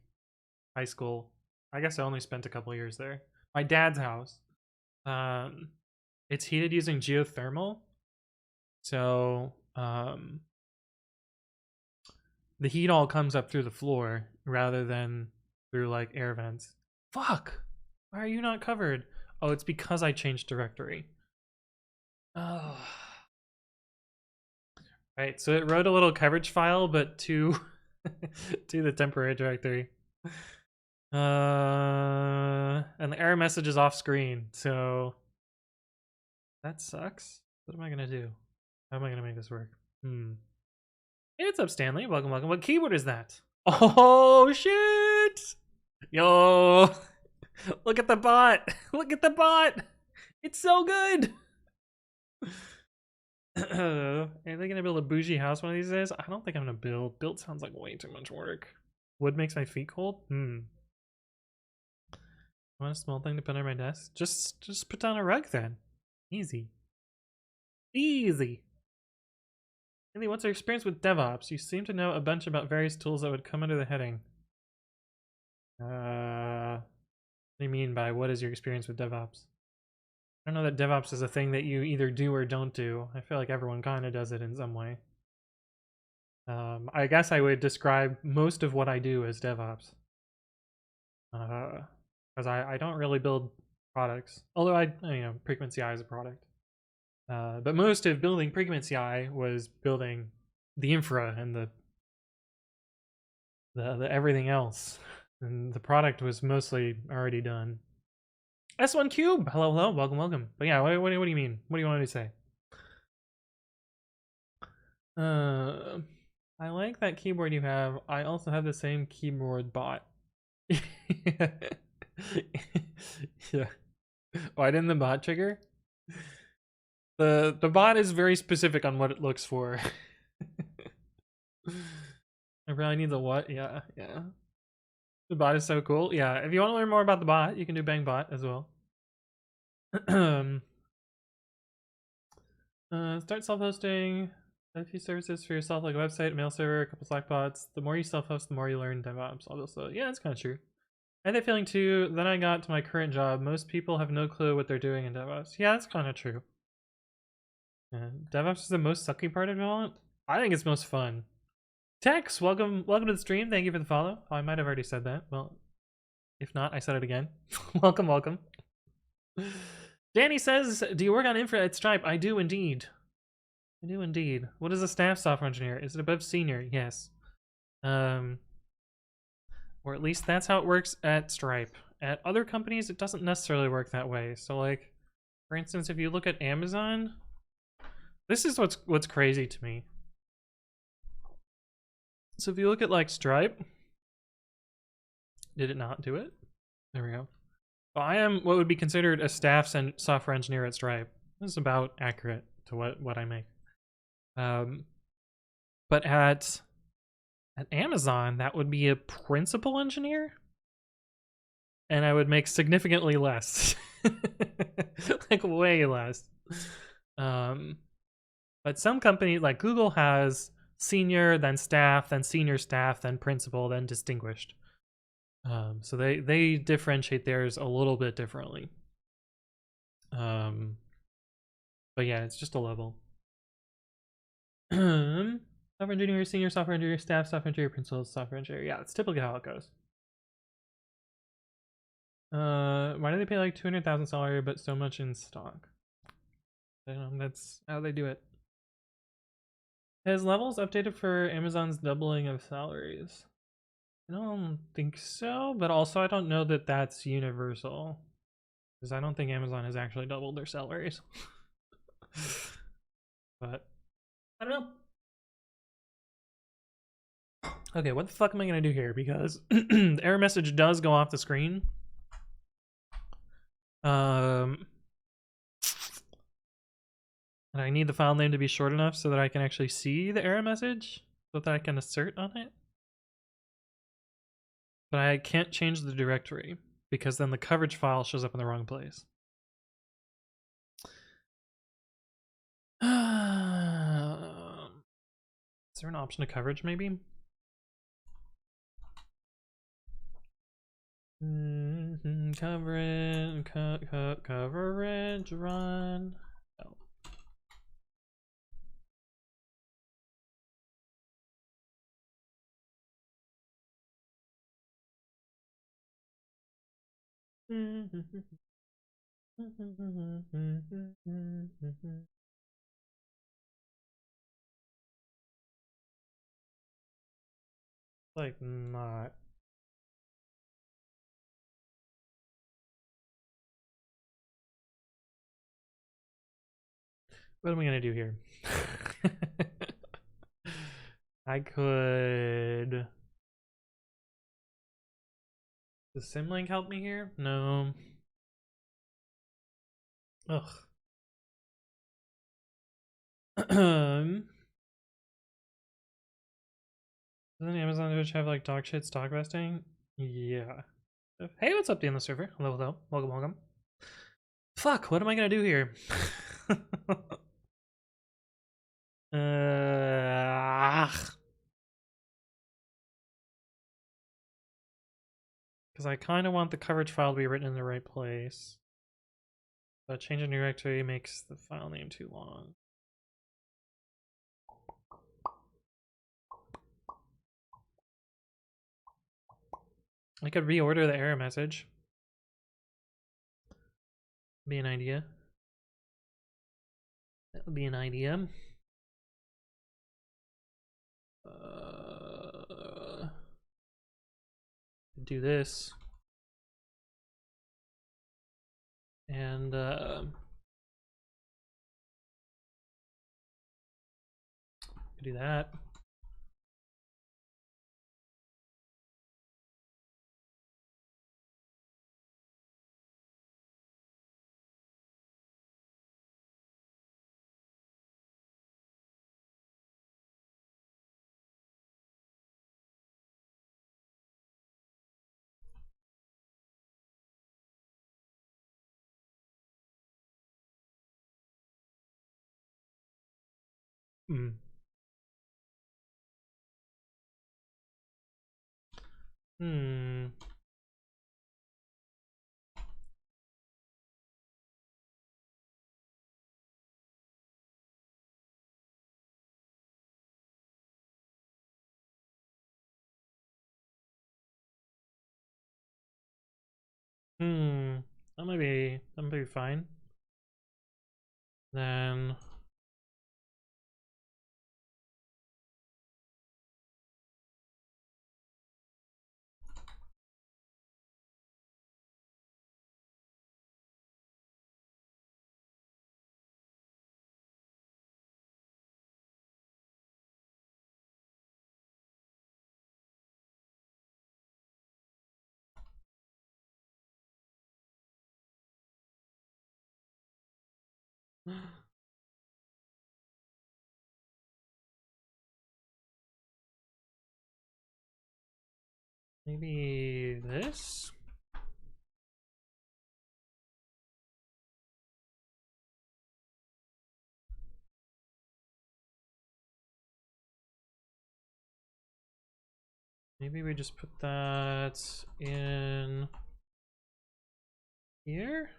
high school, I guess I only spent a couple years there. My dad's house, it's heated using geothermal, so the heat all comes up through the floor rather than through like air vents. Fuck! Why are you not covered? Oh, it's because I changed directory. Oh. Right, so it wrote a little coverage file, but to to the temporary directory. And the error message is off screen, so that sucks. What am I gonna do? How am I gonna make this work? Hey, what's up, Stanley? Welcome, welcome. What keyboard is that? Oh shit! Yo, look at the bot! Look at the bot! It's so good! Are they gonna build a bougie house one of these days? I don't think I'm gonna build. Build sounds like way too much work. Wood makes my feet cold? I want a small thing to put on my desk? Just put down a rug then. Easy. Easy. Andy, what's your experience with DevOps? You seem to know a bunch about various tools that would come under the heading. What do you mean by what is your experience with DevOps? I don't know that DevOps is a thing that you either do or don't do. I feel like everyone kind of does it in some way. I guess I would describe most of what I do as DevOps. Because I don't really build products. Although Frequency CI is a product. But most of building Frequency CI was building the infra and the everything else. And the product was mostly already done. S1 Cube! Hello, hello, welcome, welcome. But yeah, what do you mean? What do you want me to say? I like that keyboard you have. I also have the same keyboard bot. Yeah. Why didn't the bot trigger? The bot is very specific on what it looks for. I probably need the what? Yeah. The bot is so cool. Yeah, if you want to learn more about the bot, you can do Bang Bot as well. Start self-hosting a few services for yourself, like a website, mail server, a couple Slack bots. The more you self-host, the more you learn DevOps. Also, yeah, that's kind of true. I had that feeling too. Then I got to my current job. Most people have no clue what they're doing in DevOps. Yeah, that's kind of true. DevOps is the most sucky part of development. I think it's most fun. Tex, welcome to the stream. Thank you for the follow. Oh, I might have already said that. Well, if not, I said it again. welcome. Danny says, do you work on infra at Stripe? I do indeed. What is a staff software engineer? Is it above senior? Yes. Or at least that's how it works at Stripe. At other companies, it doesn't necessarily work that way. So like, for instance, if you look at Amazon, this is what's crazy to me. So if you look at like Stripe, did it not do it? There we go. Well, I am what would be considered a staff software engineer at Stripe. This is about accurate to what I make. But at Amazon, that would be a principal engineer, and I would make significantly less, like way less. But some companies like Google has senior, then staff, then senior staff, then principal, then distinguished. So they differentiate theirs a little bit differently. But yeah, it's just a level. Software engineer, senior software engineer, staff software engineer, principal software engineer. Yeah, it's typically how it goes. Why do they pay like 200,000 salary but so much in stock? I don't know, that's how they do it. Has levels updated for Amazon's doubling of salaries? I don't think so, but also I don't know that that's universal, because I don't think Amazon has actually doubled their salaries. But I don't know. Okay, what the fuck am I gonna do here? Because the error message does go off the screen. And I need the file name to be short enough so that I can actually see the error message, so that I can assert on it. But I can't change the directory, because then the coverage file shows up in the wrong place. Is there an option to coverage, maybe? Coverage run. Oh. Like not. What am I gonna do here? I could. Does Symlink help me here? No. Ugh. Doesn't Amazon Twitch have like dog shit stock vesting? Yeah. Hey, what's up, the endless server? Hello, hello. Welcome, welcome. Fuck, what am I gonna do here? Because I kind of want the coverage file to be written in the right place. But changing directory makes the file name too long. I could reorder the error message. Be an idea. That would be an idea. Do this. And do that. Hmm. Hmm. Hmm. That might be fine. Then maybe this? Maybe we just put that in here?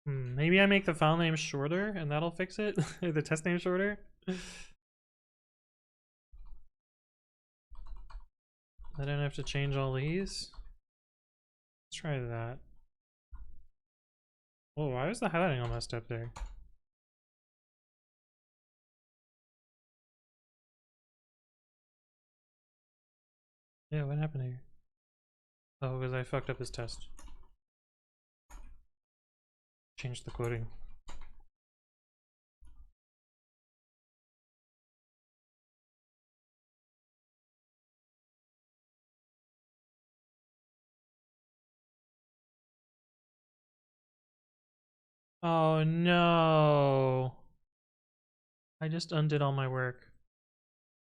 Maybe I make the file name shorter and that'll fix it? The test name shorter? I don't have to change all these. Let's try that. Oh, why was the highlighting all messed up there? Yeah, what happened here? Oh, because I fucked up this test. Changed the coding. Oh no! I just undid all my work.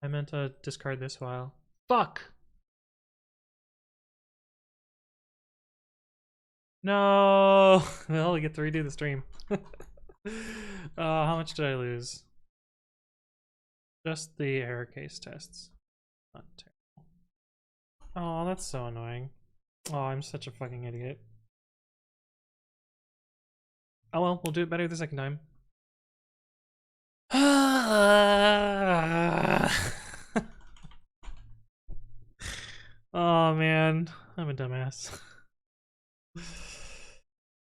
I meant to discard this file. Fuck! No! Well, I get to redo the stream. How much did I lose? Just the error case tests. Not terrible. Oh, that's so annoying. Oh, I'm such a fucking idiot. Oh well, we'll do it better the second time. Oh man, I'm a dumbass.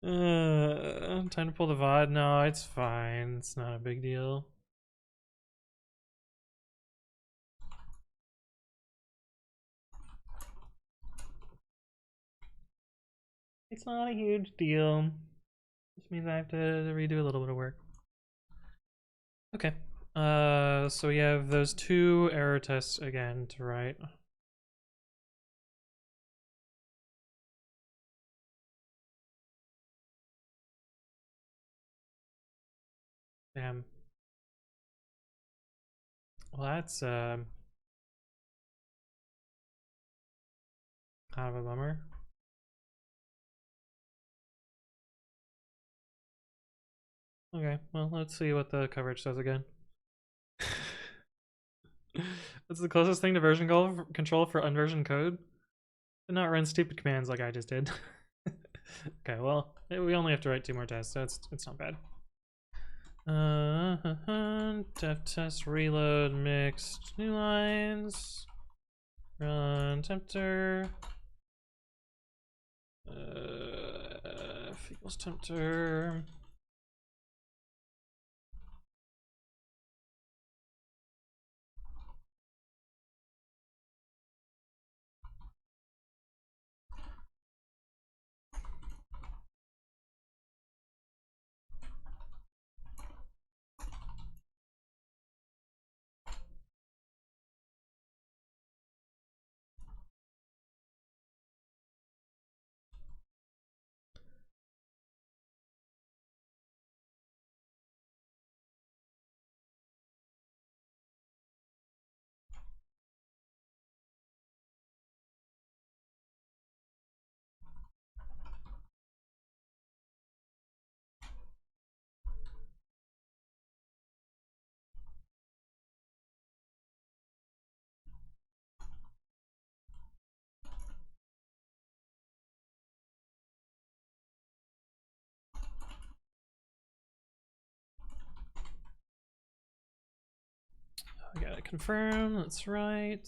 Time to pull the VOD. No, it's fine. It's not a big deal. It's not a huge deal. Just means I have to redo a little bit of work. Okay. So we have those 2 error tests again to write. Damn. Well, that's kind of a bummer. Okay, well, let's see what the coverage says again. That's the closest thing to version control for unversioned code. Do not run stupid commands like I just did. Okay, well, we only have to write 2 more tests, so it's not bad. Def test reload mixed new lines. Run tempter. F equals tempter. I gotta confirm, that's right.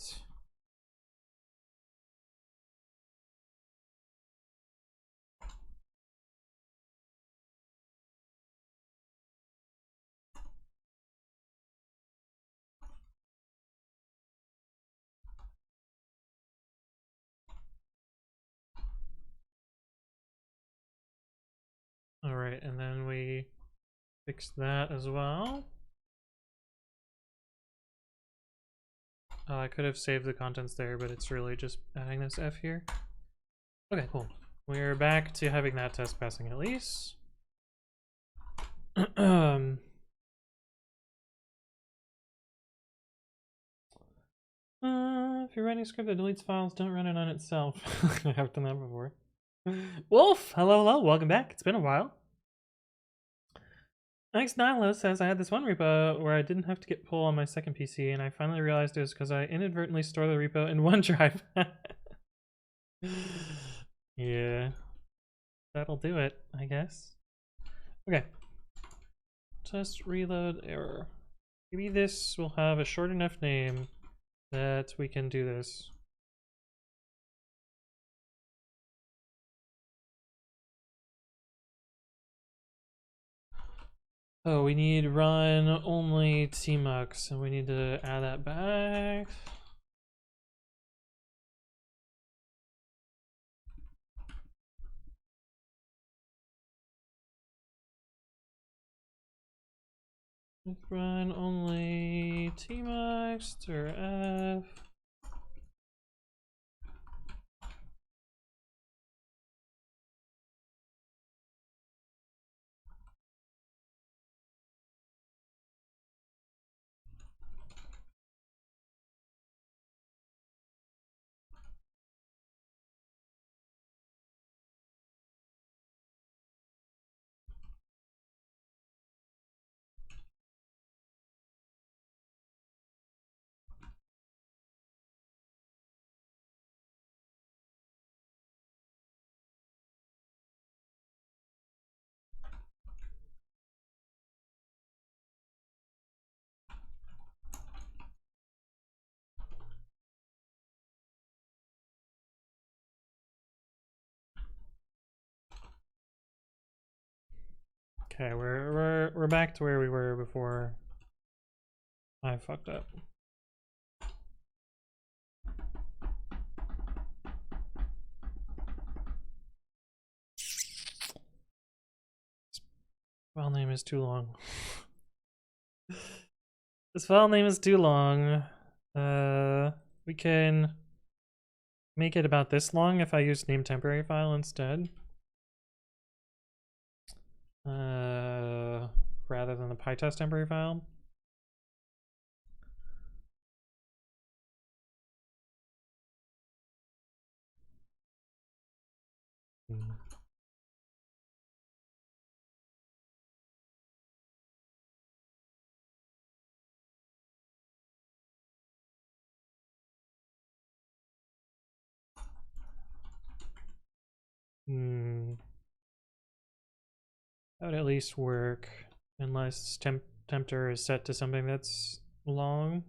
Alright, and then we fix that as well. I could have saved the contents there, but it's really just adding this F here. Okay, cool. We're back to having that test passing at least. If you're writing a script that deletes files, don't run it on itself. I have done that before. Wolf! Hello, welcome back. It's been a while. Next, Nilo says, I had this one repo where I didn't have to get pull on my second PC, and I finally realized it was because I inadvertently stored the repo in OneDrive. Yeah. That'll do it, I guess. Okay. Test reload error. Maybe this will have a short enough name that we can do this. Oh, we need run only tmux, so we need to add that back. Run only tmux or f. Okay, we're back to where we were before I fucked up. File name is too long. This file name is too long. We can make it about this long if I use name temporary file instead. Rather than the PyTest temporary file. That would at least work, unless tempter is set to something that's long.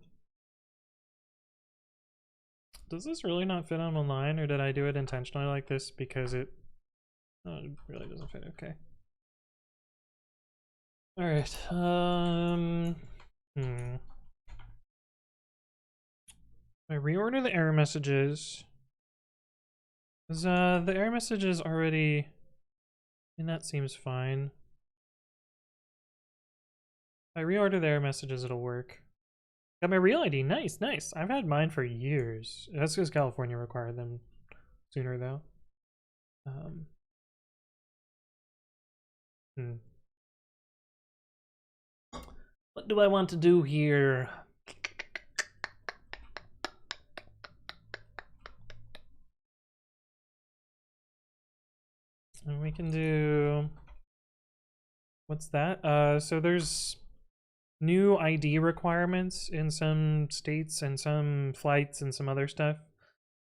Does this really not fit on a line, or did I do it intentionally like this because it... Oh, it really doesn't fit. Okay. All right. I reorder the error messages. Cause the error messages already, and that seems fine. If I reorder the error messages, it'll work. Got my real ID. Nice, nice. I've had mine for years. That's because California required them sooner, though. What do I want to do here? And we can do... What's that? So there's new ID requirements in some states and some flights and some other stuff.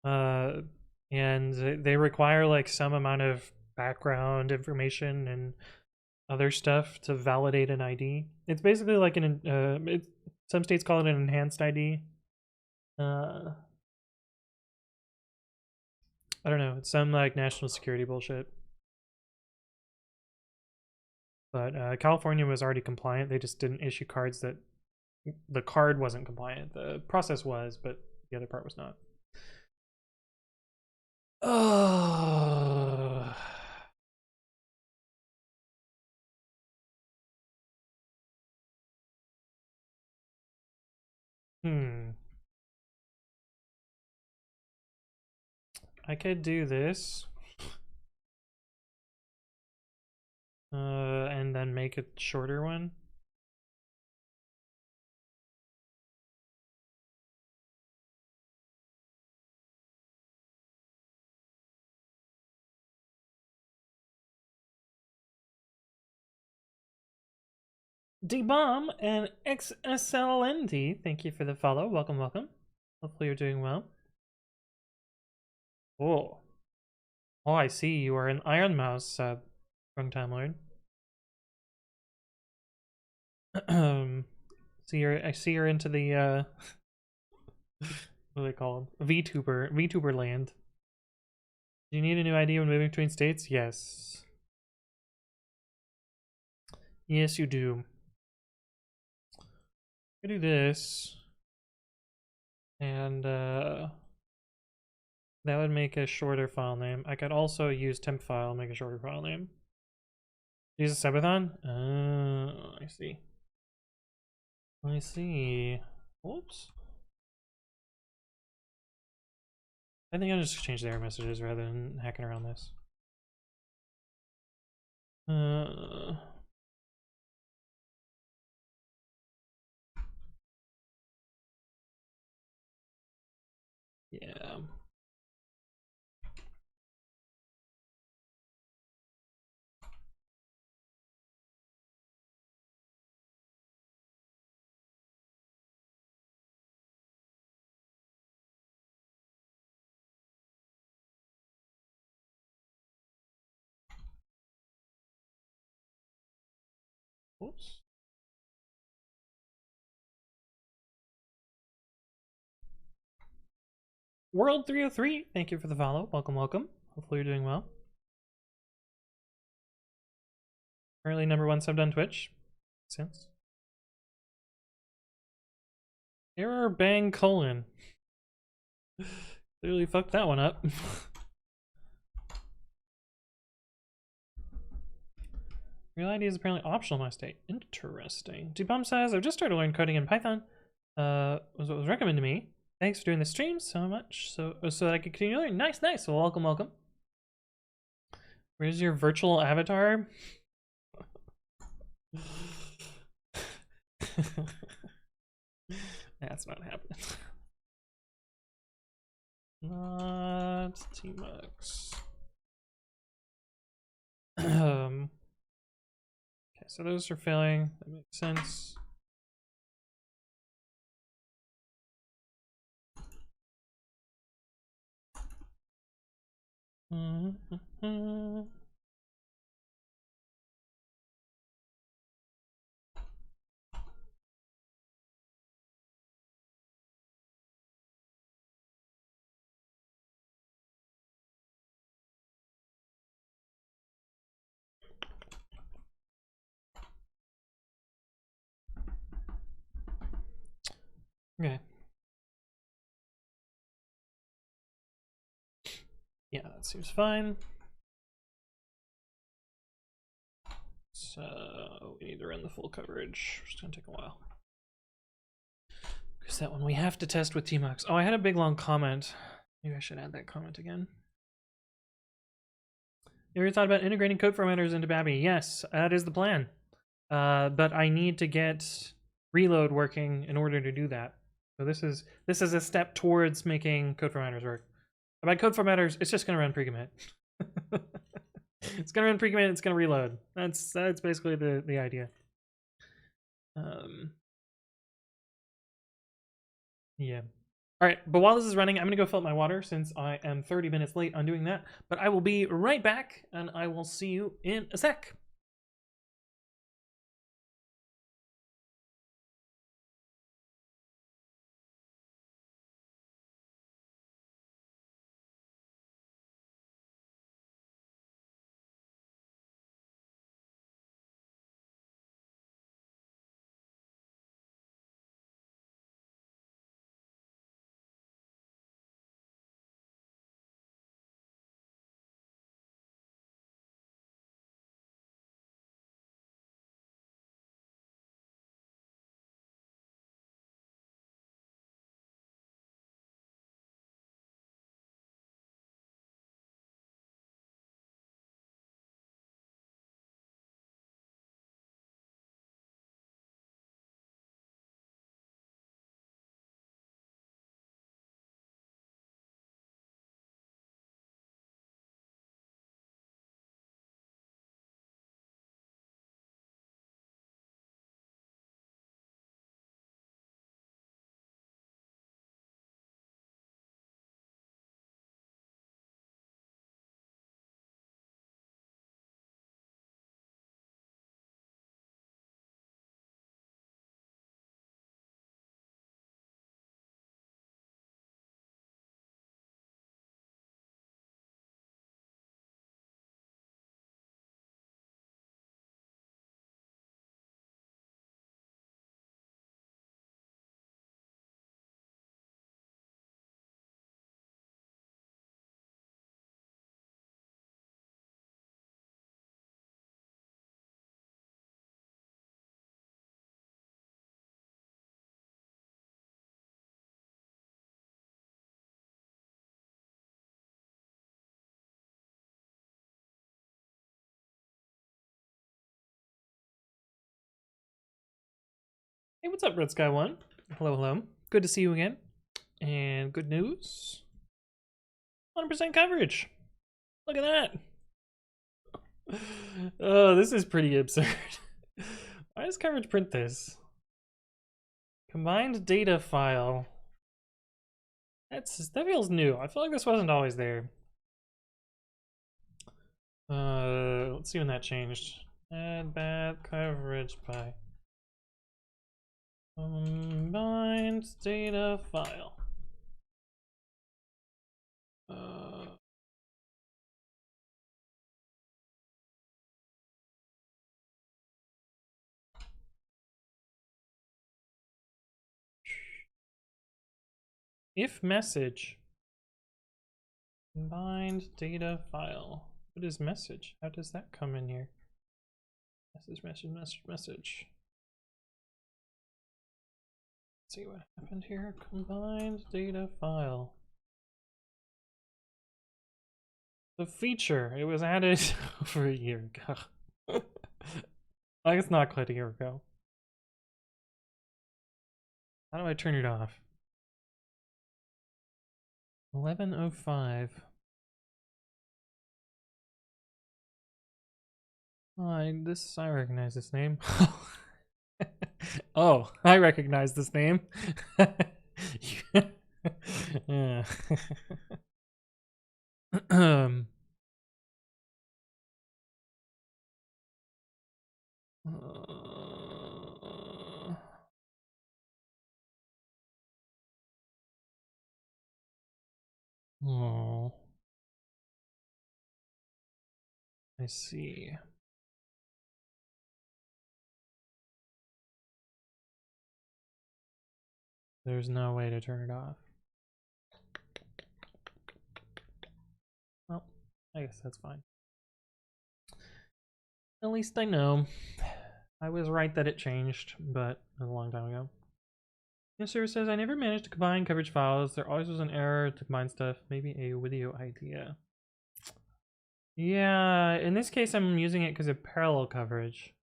And they require like some amount of background information and other stuff to validate an ID. It's basically like an some states call it an enhanced ID. I don't know. It's some like national security bullshit. But California was already compliant. They just didn't issue cards that the card wasn't compliant. The process was, but the other part was not. I could do this. And then make a shorter one. D-Bomb and XSLND, thank you for the follow. Welcome, welcome. Hopefully you're doing well. Oh. Oh, I see. You are an Iron Mouse, Wrong Time Lord. I see you're into the, what do they call them? VTuber land. Do you need a new ID when moving between states? Yes. Yes, you do. I do this. And, that would make a shorter file name. I could also use temp file and make a shorter file name. Use a subathon? Oh, I see. I see. Whoops. I think I'll just change the error messages rather than hacking around this. Yeah. Oops. World 303, thank you for the follow. Welcome, welcome. Hopefully you're doing well. Currently #1 subbed on Twitch. Since. Error bang colon. Clearly fucked that one up. Real ID is apparently optional in my state. Interesting. Debum says, I've just started learning coding in Python. Was what was recommended to me. Thanks for doing the stream so much, so that I can continue learning. Nice, nice. Well, welcome, welcome. Where's your virtual avatar? That's not happening. Not T-Mux. Okay, so those are failing. That makes sense. Okay. Yeah, that seems fine. So we need to run the full coverage. It's gonna take a while. Because that one we have to test with Tmux. Oh, I had a big long comment. Maybe I should add that comment again. You ever thought about integrating code formatters into babi? Yes, that is the plan. But I need to get reload working in order to do that. So this is a step towards making code formatters work. By code formatters, it's just gonna run pre-commit. It's gonna run pre-commit, it's gonna reload. That's basically the idea. Yeah. All right, but while this is running, I'm gonna go fill up my water since I am 30 minutes late on doing that. But I will be right back, and I will see you in a sec. Hey, what's up, Red Sky One? Hello, hello. Good to see you again. And good news, 100% coverage. Look at that. Oh, this is pretty absurd. Why does coverage print this? Combined data file. That feels new. I feel like this wasn't always there. Let's see when that changed. Add bad coverage by combined data file. If message combined data file. What is message? How does that come in here? Message. Let's see what happened here. Combined data file. The feature, it was added over a year ago. I guess not quite a year ago. How do I turn it off? 11:05. I recognize this name. Oh, I recognize this name. Yeah. Oh, I see. There's no way to turn it off. Well, I guess that's fine. At least I know. I was right that it changed, but a long time ago. Yes, says, I never managed to combine coverage files. There always was an error to combine stuff. Maybe a video idea. Yeah, in this case, I'm using it because of parallel coverage.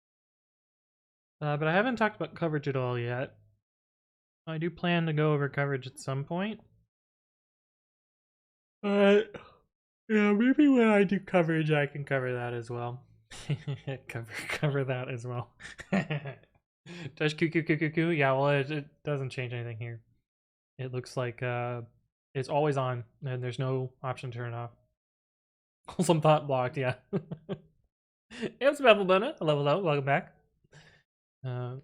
But I haven't talked about coverage at all yet. I do plan to go over coverage at some point. But yeah, maybe when I do coverage, I can cover that as well. cover that as well. Touch Q. Yeah, well, it doesn't change anything here. It looks like it's always on, and there's no option to turn it off. Some thought blocked, yeah. It's Bevelbona. Hello, welcome back.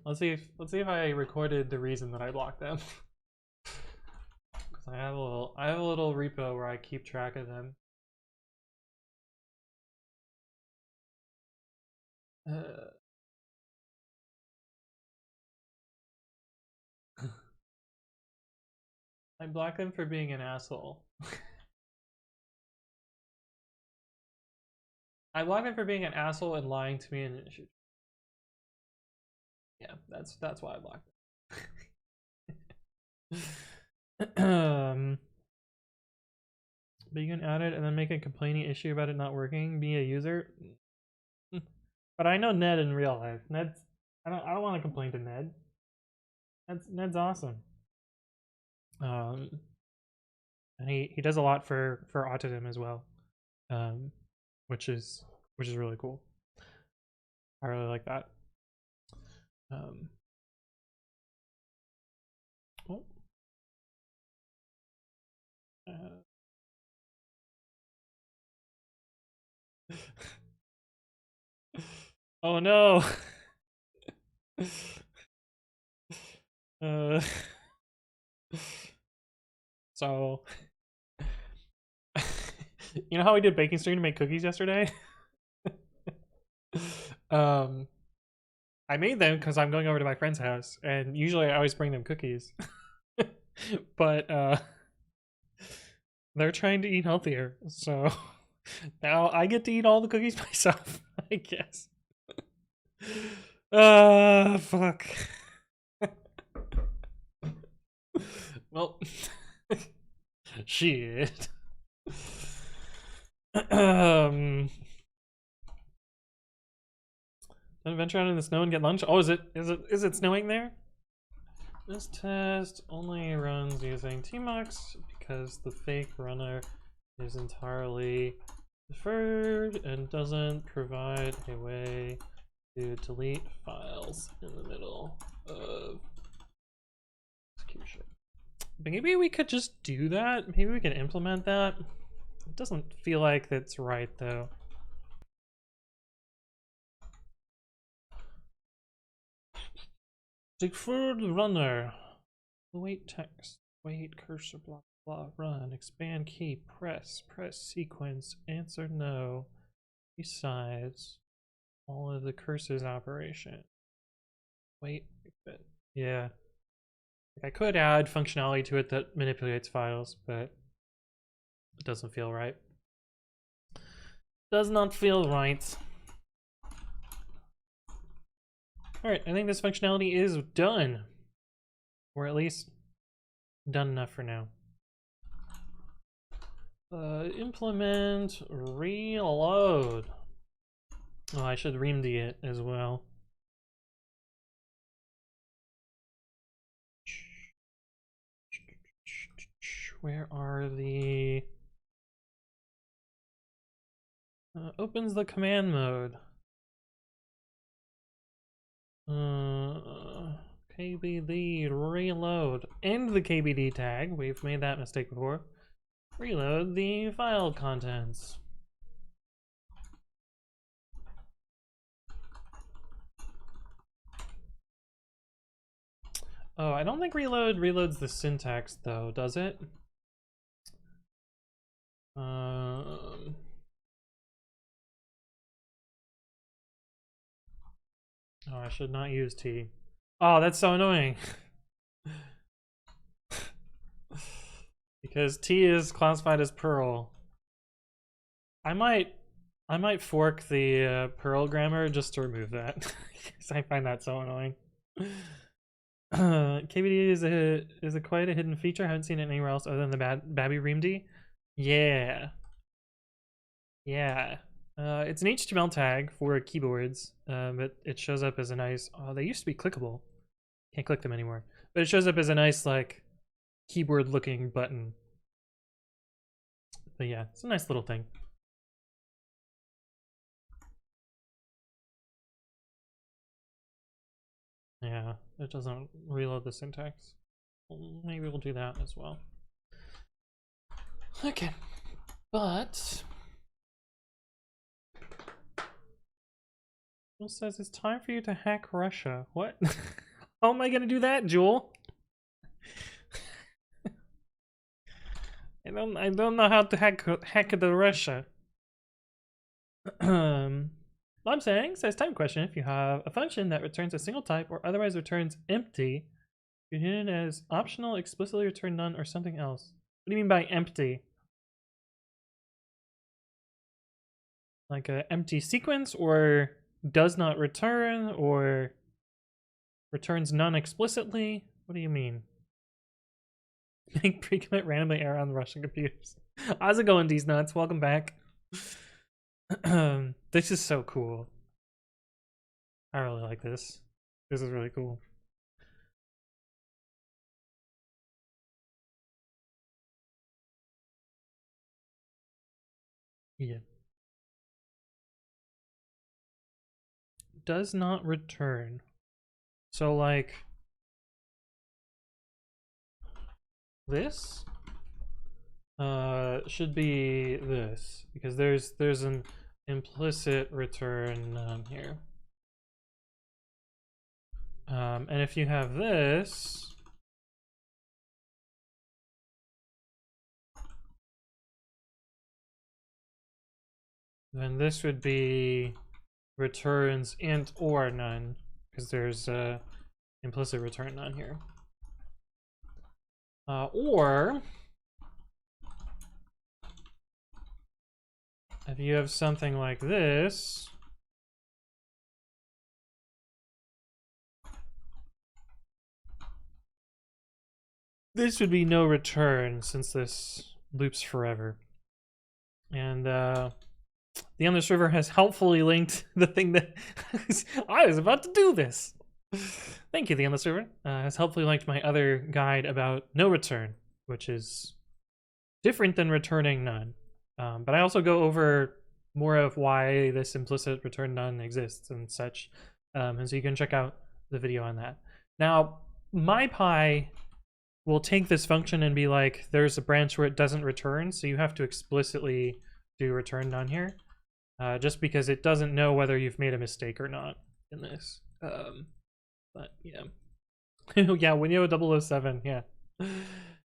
Let's see if I recorded the reason that I blocked them. Because I have a little repo where I keep track of them. I blocked them for being an asshole. I blocked him for being an asshole and lying to me in an issue. Yeah, that's why I blocked him. But you can add it and then make a complaining issue about it not working. Be a user. But I know Ned in real life. I don't want to complain to Ned. Ned's awesome. And he does a lot for autism as well. Which is really cool. I really like that. Oh no. So you know how we did baking stream to make cookies yesterday? I made them because I'm going over to my friend's house, and usually I always bring them cookies. But they're trying to eat healthier, so now I get to eat all the cookies myself, I guess. Fuck. Well, shit. Don't venture out in the snow and get lunch. Oh, is it snowing there? This test only runs using tmux because the fake runner is entirely deferred and doesn't provide a way to delete files in the middle of execution. Maybe we could just do that. Maybe we can implement that. It doesn't feel like that's right though. Deferred runner. Wait text. Wait cursor blah blah run. Expand key. Press sequence. Answer no. Besides all of the cursors operation. Wait. Yeah. I could add functionality to it that manipulates files, but it doesn't feel right. Does not feel right. Alright, I think this functionality is done. Or at least done enough for now. Implement reload. Oh, I should reamd it as well. Where are the... opens the command mode. KBD reload. End the KBD tag. We've made that mistake before. Reload the file contents. Oh, I don't think reload reloads the syntax though, does it? Oh, I should not use T. Oh, that's so annoying. Because T is classified as Perl. I might fork the Perl grammar just to remove that, because I find that so annoying. KBD is a quite a hidden feature. I haven't seen it anywhere else other than the babi reamd. Yeah. Yeah. It's an HTML tag for keyboards, but it shows up as a nice... Oh, they used to be clickable. Can't click them anymore. But it shows up as a nice, like, keyboard-looking button. But yeah, it's a nice little thing. Yeah, it doesn't reload the syntax. Maybe we'll do that as well. Okay, but... Jewel says it's time for you to hack Russia. What? How am I gonna do that, Jewel? I don't know how to hack the Russia. I'm saying, says time question, if you have a function that returns a single type or otherwise returns empty, you hit it as optional, explicitly return none, or something else. What do you mean by empty? Like an empty sequence, or does not return, or returns none explicitly? What do you mean? Make pre-commit randomly error on the Russian computers. How's it going, D's Nuts? Welcome back. This is so cool. I really like this. This is really cool. Yeah. Does not return. So like this should be this, because there's an implicit return here. And if you have this, then this would be returns int or none, because there's implicit return none here. Or if you have something like this, this would be no return, since this loops forever. And the Endless River has helpfully linked the thing that I was about to do this. Thank you, the Endless River. Has helpfully linked my other guide about no return, which is different than returning none. But I also go over more of why this implicit return none exists and such. And so you can check out the video on that. Now, MyPy will take this function and be like, there's a branch where it doesn't return, so you have to explicitly do return none here. Just because it doesn't know whether you've made a mistake or not in this. But yeah. Yeah, Winio 007, yeah. The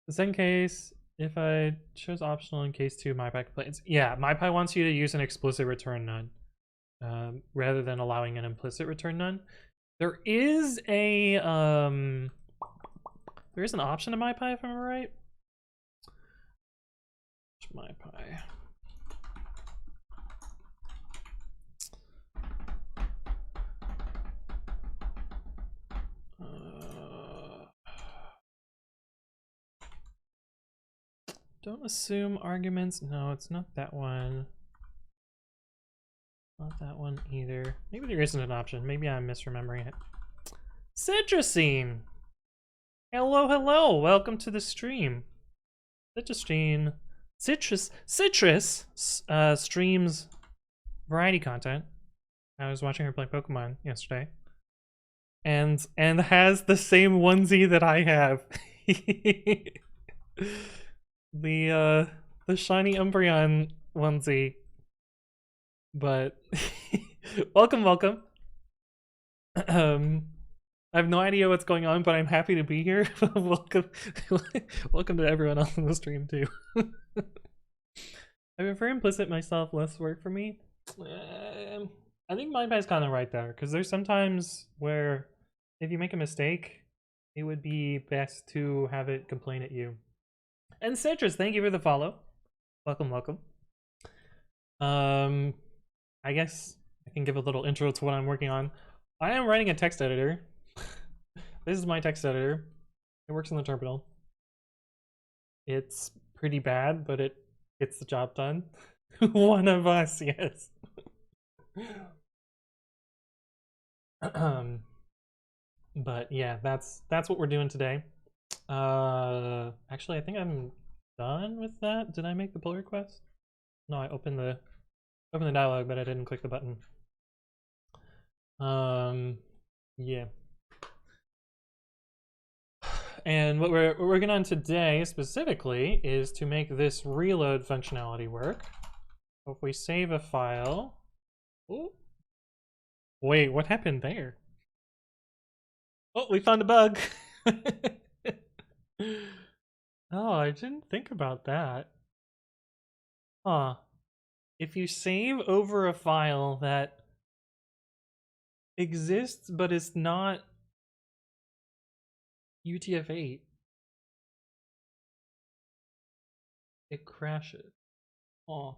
second case, if I chose optional in case 2, MyPy complains. Yeah, MyPy wants you to use an explicit return none, rather than allowing an implicit return none. There is a there is an option in MyPy, if I'm right. MyPy. Don't assume arguments. No, it's not that one. Not that one either. Maybe there isn't an option. Maybe I'm misremembering it. Citrusine! Hello, hello! Welcome to the stream. Citrusine. Citrus streams variety content. I was watching her play Pokemon yesterday. And has the same onesie that I have. The shiny Umbreon onesie. But welcome. I have no idea what's going on, but I'm happy to be here. welcome to everyone else on the stream too. I prefer implicit myself, less work for me. I think MindPie's kind of right there, because there's sometimes where if you make a mistake, it would be best to have it complain at you. And Citrus, thank you for the follow. Welcome. I guess I can give a little intro to what I'm working on. I am writing a text editor. This is my text editor. It works in the terminal. It's pretty bad, but it gets the job done. One of us, yes. But yeah, that's what we're doing today. Actually, I think I'm done with that. Did I make the pull request? No, I opened the dialog, but I didn't click the button. Yeah. And what we're working on today specifically is to make this reload functionality work. So if we save a file. Ooh. Wait, what happened there? Oh, we found a bug. Oh, I didn't think about that. Huh. If you save over a file that exists but is not UTF-8, it crashes. Oh.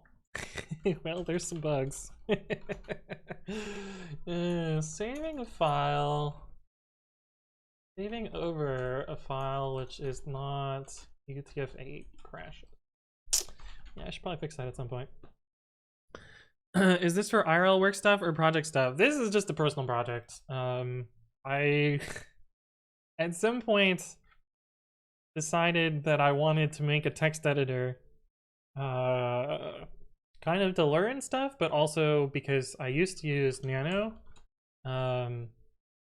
Well, there's some bugs. Saving a file. Saving over a file which is not UTF-8 crashes. Yeah, I should probably fix that at some point. Is this for IRL work stuff or project stuff? This is just a personal project. I at some point decided that I wanted to make a text editor kind of to learn stuff, but also because I used to use Nano,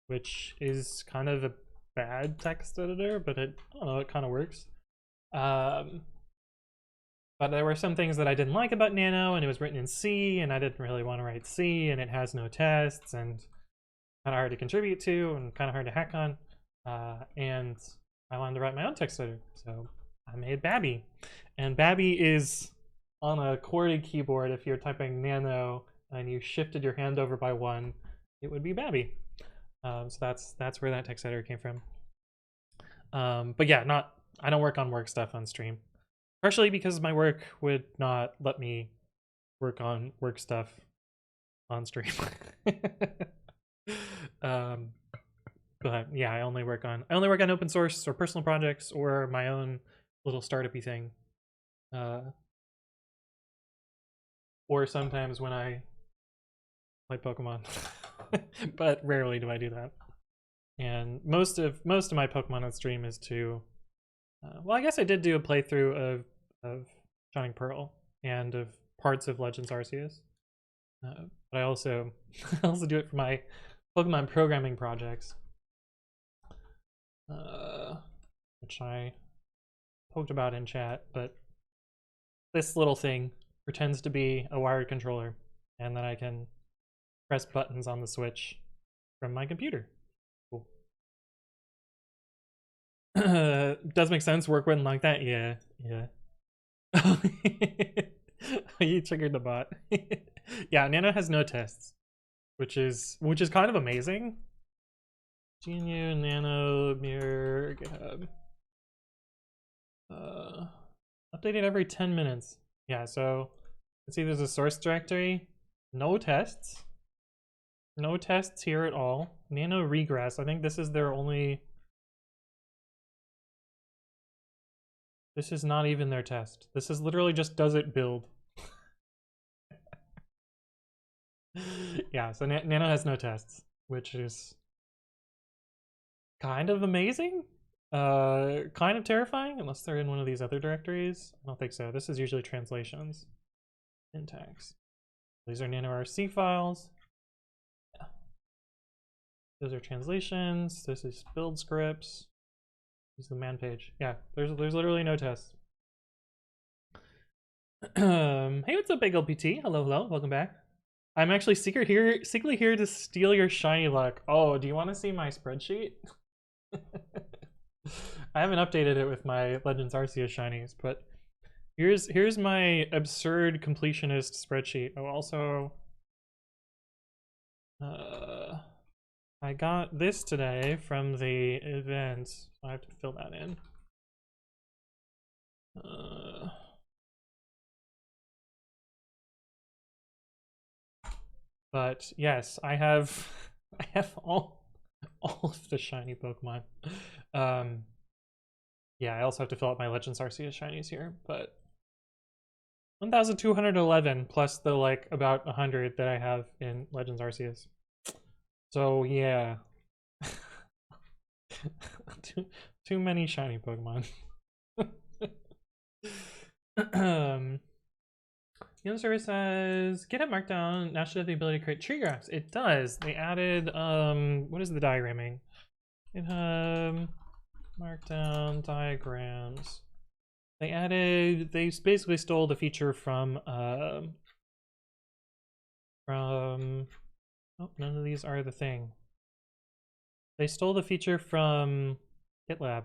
which is kind of a bad text editor, but I don't know, it kind of works. But there were some things that I didn't like about Nano, and it was written in C, and I didn't really want to write C, and it has no tests, and kind of hard to contribute to, and kind of hard to hack on. And I wanted to write my own text editor, so I made Babi. And Babi is on a QWERTY keyboard. If you're typing Nano and you shifted your hand over by one, it would be Babi. So that's where that text editor came from. But yeah, I don't work on work stuff on stream. Partially because my work would not let me work on work stuff on stream. But yeah, I only work on open source or personal projects or my own little startup-y thing. Or sometimes when I play Pokemon. But rarely do I do that. And most of my Pokemon on stream is to well, I guess I did do a playthrough of Shining Pearl and of parts of Legends Arceus. But I also do it for my Pokemon programming projects, which I poked about in chat. But this little thing pretends to be a wired controller, and then I can press buttons on the Switch from my computer. Cool. Does make sense. Work wouldn't like that. Yeah. You triggered the bot. Yeah, Nano has no tests, which is kind of amazing. GNU, Nano, Mirror, GitHub. Updated every 10 minutes. Yeah, so let's see, there's a source directory. No tests. No tests here at all. Nano regress. I think this is their only This is not even their test. This is literally just does it build. Yeah, so Nano has no tests, which is kind of amazing. Kind of terrifying, unless they're in one of these other directories. I don't think so. This is usually translations. Syntax. These are NanoRC files. Yeah. Those are translations. This is build scripts. This is the man page. Yeah, there's literally no tests. Hey, what's up, Big LPT? Hello, hello, welcome back. I'm actually secretly here to steal your shiny luck. Oh, do you want to see my spreadsheet? I haven't updated it with my Legends Arceus shinies, but here's my absurd completionist spreadsheet. Oh, also, I got this today from the event, so I have to fill that in. But yes, I have all of the shiny Pokemon. Yeah, I also have to fill out my Legends Arceus shinies here, but 1,211 plus the like about 100 that I have in Legends Arceus. So yeah, too many shiny Pokemon. The service says GitHub Markdown now should have the ability to create tree graphs. It does. They added what is the diagramming? GitHub Markdown diagrams. They basically stole the feature from oh, none of these are the thing. They stole the feature from GitLab.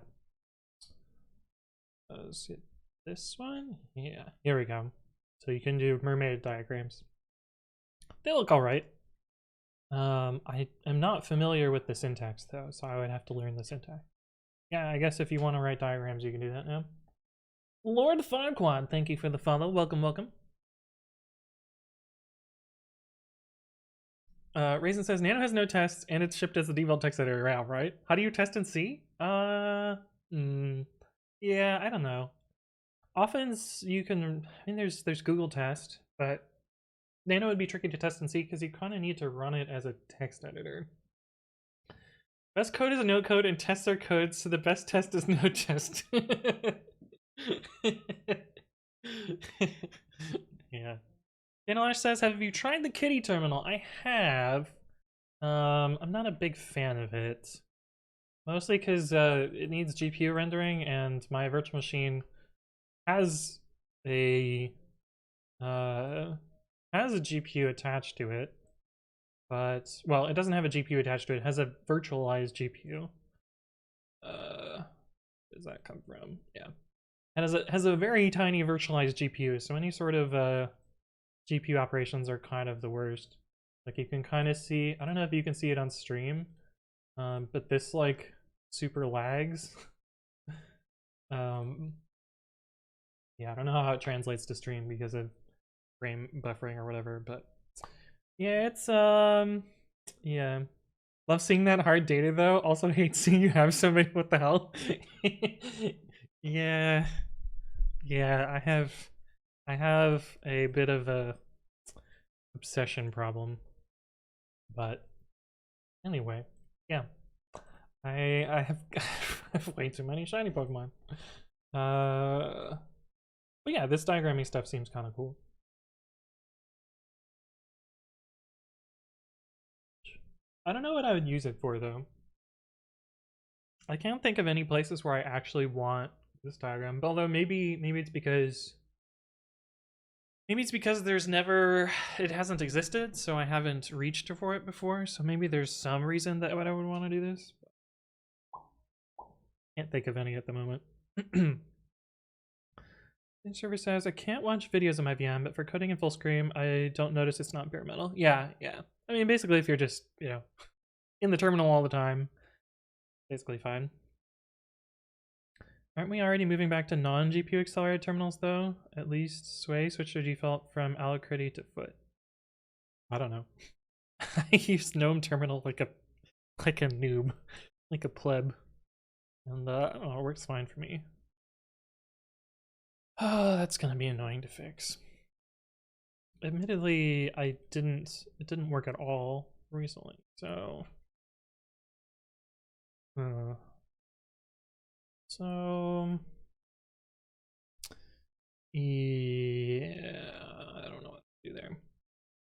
Is it this one? Yeah, here we go. So you can do mermaid diagrams. They look all right. I am not familiar with the syntax though, so I would have to learn the syntax. Yeah, I guess if you want to write diagrams, you can do that now. Lord Farquad, thank you for the follow. Welcome, welcome. Raisin says Nano has no tests and it's shipped as the default text editor around, right? How do you test in C? Yeah, I don't know. Often you can, I mean, there's Google Test, but Nano would be tricky to test in C because you kind of need to run it as a text editor. Best code is a no code and tests are codes, so the best test is no test. Yeah. Danalash says, have you tried the Kitty terminal? I have. I'm not a big fan of it. Mostly because it needs GPU rendering and my virtual machine has a GPU attached to it. But, well, it doesn't have a GPU attached to it. It has a virtualized GPU. Where does that come from? Yeah. It has a very tiny virtualized GPU, so any sort of GPU operations are kind of the worst. Like you can kind of see, I don't know if you can see it on stream, but this like super lags. Yeah, I don't know how it translates to stream because of frame buffering or whatever, but yeah, it's yeah. Love seeing that hard data though. Also hate seeing you have so many. What the hell? Yeah. Yeah, I have a bit of a obsession problem. But anyway, yeah. I have, I have way too many shiny Pokemon. But yeah, this diagramming stuff seems kind of cool. I don't know what I would use it for though. I can't think of any places where I actually want this diagram. Although maybe it's because there's never, it hasn't existed, so I haven't reached for it before. So maybe there's some reason that I would want to do this. Can't think of any at the moment. The server says I can't watch videos on my VM, but for coding in full screen, I don't notice it's not bare metal. Yeah, yeah. I mean, basically, if you're just, you know, in the terminal all the time, basically fine. Aren't we already moving back to non-GPU accelerated terminals though? At least Sway switched their default from Alacrity to Foot. I don't know. I use GNOME terminal like a noob, like a pleb, and I don't know, it works fine for me. Oh, that's gonna be annoying to fix. Admittedly, it didn't work at all recently, so uh, so yeah, I don't know what to do there.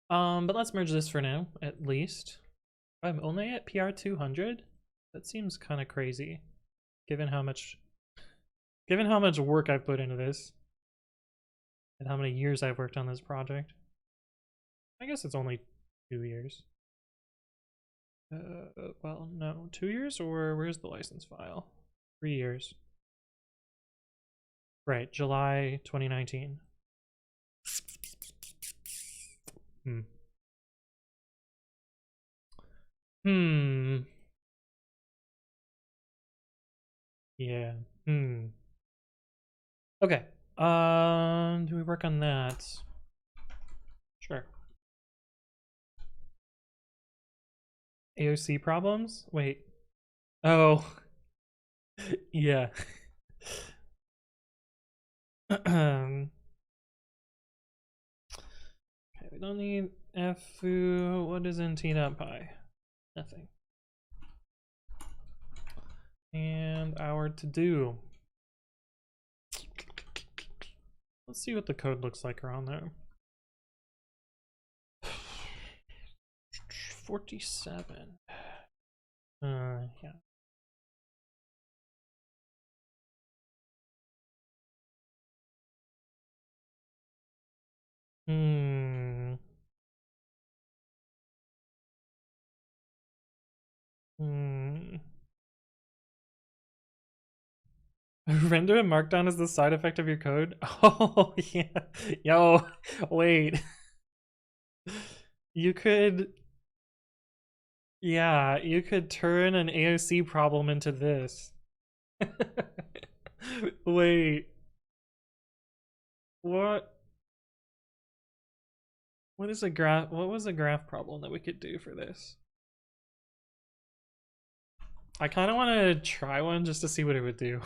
But let's merge this for now, at least. I'm only at PR 200. That seems kind of crazy, given how much work I've put into this and how many years I've worked on this project. I guess it's only 2 years. Well, no, 2 years, or where's the license file? 3 years. Right, July 2019. Hmm. Hmm. Yeah. Hmm. Okay. Do we work on that? Sure. AOC problems? Wait. Oh. Yeah. Okay, we don't need foo. What is in t.py? Nothing. And our to do. Let's see what the code looks like around there. 47. Yeah. Hmm. Hmm. Render and markdown is the side effect of your code? Oh, yeah. Yo, wait. You could, yeah, you could turn an AOC problem into this. Wait. What? What is a graph? What was a graph problem that we could do for this? I kind of want to try one just to see what it would do.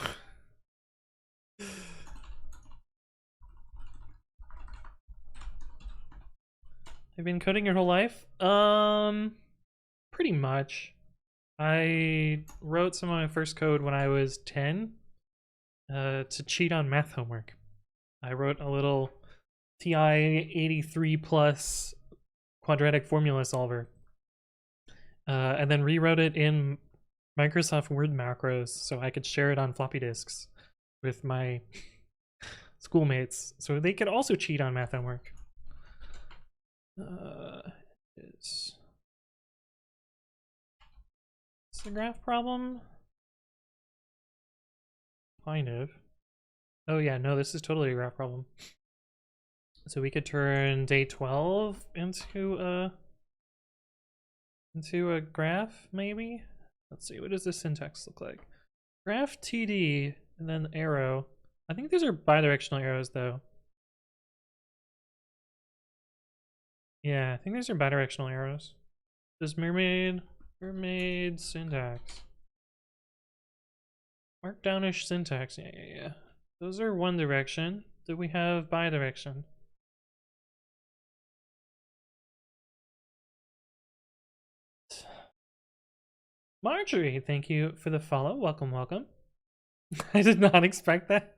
Have you been coding your whole life? Pretty much. I wrote some of my first code when I was 10 to cheat on math homework. I wrote a little TI 83 plus quadratic formula solver and then rewrote it in Microsoft Word macros so I could share it on floppy disks with my schoolmates so they could also cheat on math homework. Is this a graph problem? Kind of. Oh yeah, no, this is totally a graph problem. So we could turn day 12 into a graph, maybe? Let's see, what does the syntax look like? Graph TD and then arrow. I think these are bidirectional arrows though. Yeah, I think these are bidirectional arrows. Does mermaid syntax. Markdownish syntax. Yeah. Those are one direction. Do we have bidirection? Marjorie, thank you for the follow. Welcome, welcome. I did not expect that.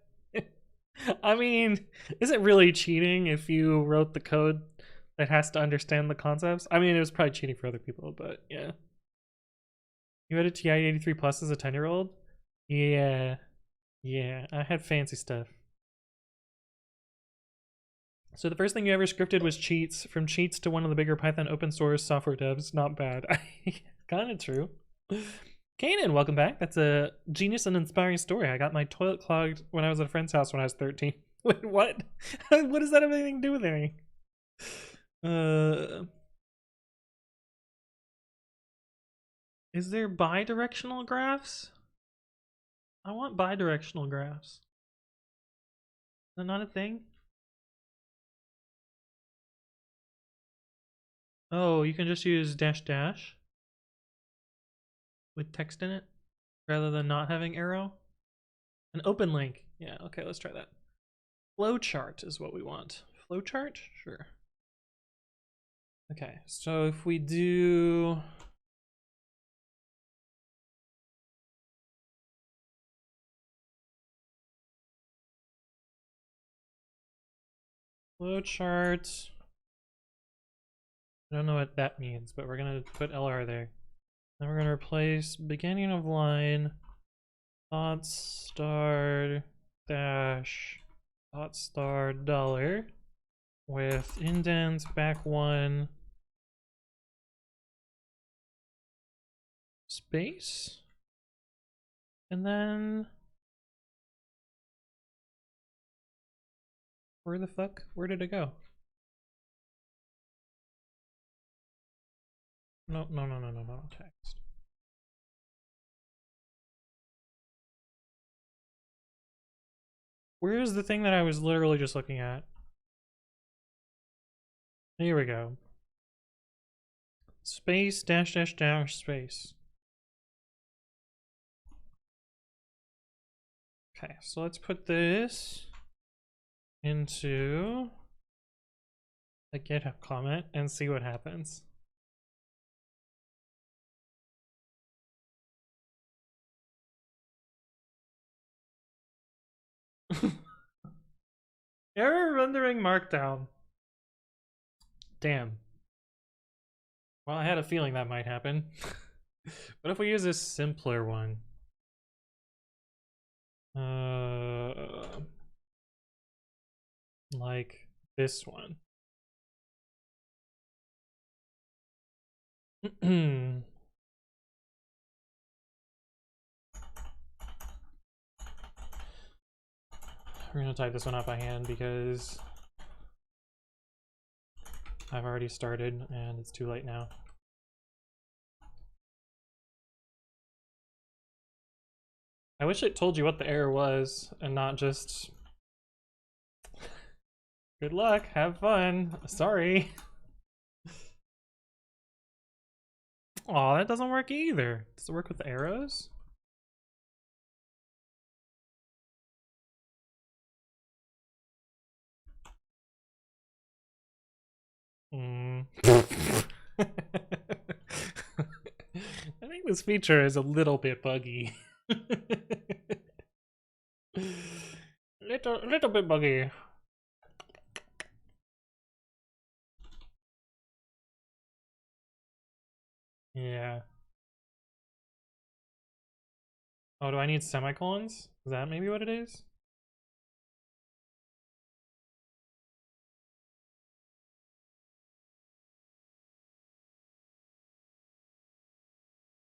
I mean, is it really cheating if you wrote the code that has to understand the concepts? I mean, it was probably cheating for other people, but yeah. You had a TI 83 Plus as a 10-year-old? Yeah. Yeah, I had fancy stuff. So the first thing you ever scripted was cheats. From cheats to one of the bigger Python open source software devs. Not bad. Kind of true. Kanan, welcome back. That's a genius and inspiring story. I got my toilet clogged when I was at a friend's house when I was 13. Wait, what? What does that have anything to do with anything? Is there bi-directional graphs? I want bi-directional graphs. Is that not a thing? Oh, you can just use dash dash with text in it rather than not having arrow. An open link. Yeah, okay, let's try that. Flowchart is what we want. Flowchart? Sure. Okay, so if we do flowchart, I don't know what that means, but we're gonna put LR there. Then we're gonna replace beginning of line dot star dash dot star dollar with indent back one space, and then where the fuck? Where did it go? No, text. Where is the thing that I was literally just looking at? Here we go. Space dash dash dash space. Okay, so let's put this into a GitHub comment and see what happens. Error rendering markdown. Damn. Well, I had a feeling that might happen. What if we use a simpler one? Like this one. We're gonna type this one out by hand because I've already started and it's too late now. I wish it told you what the error was and not just good luck, have fun, sorry. Aw, that doesn't work either. Does it work with the arrows? I think this feature is a little bit buggy. little bit buggy. Yeah. Oh, do I need semicolons? Is that maybe what it is?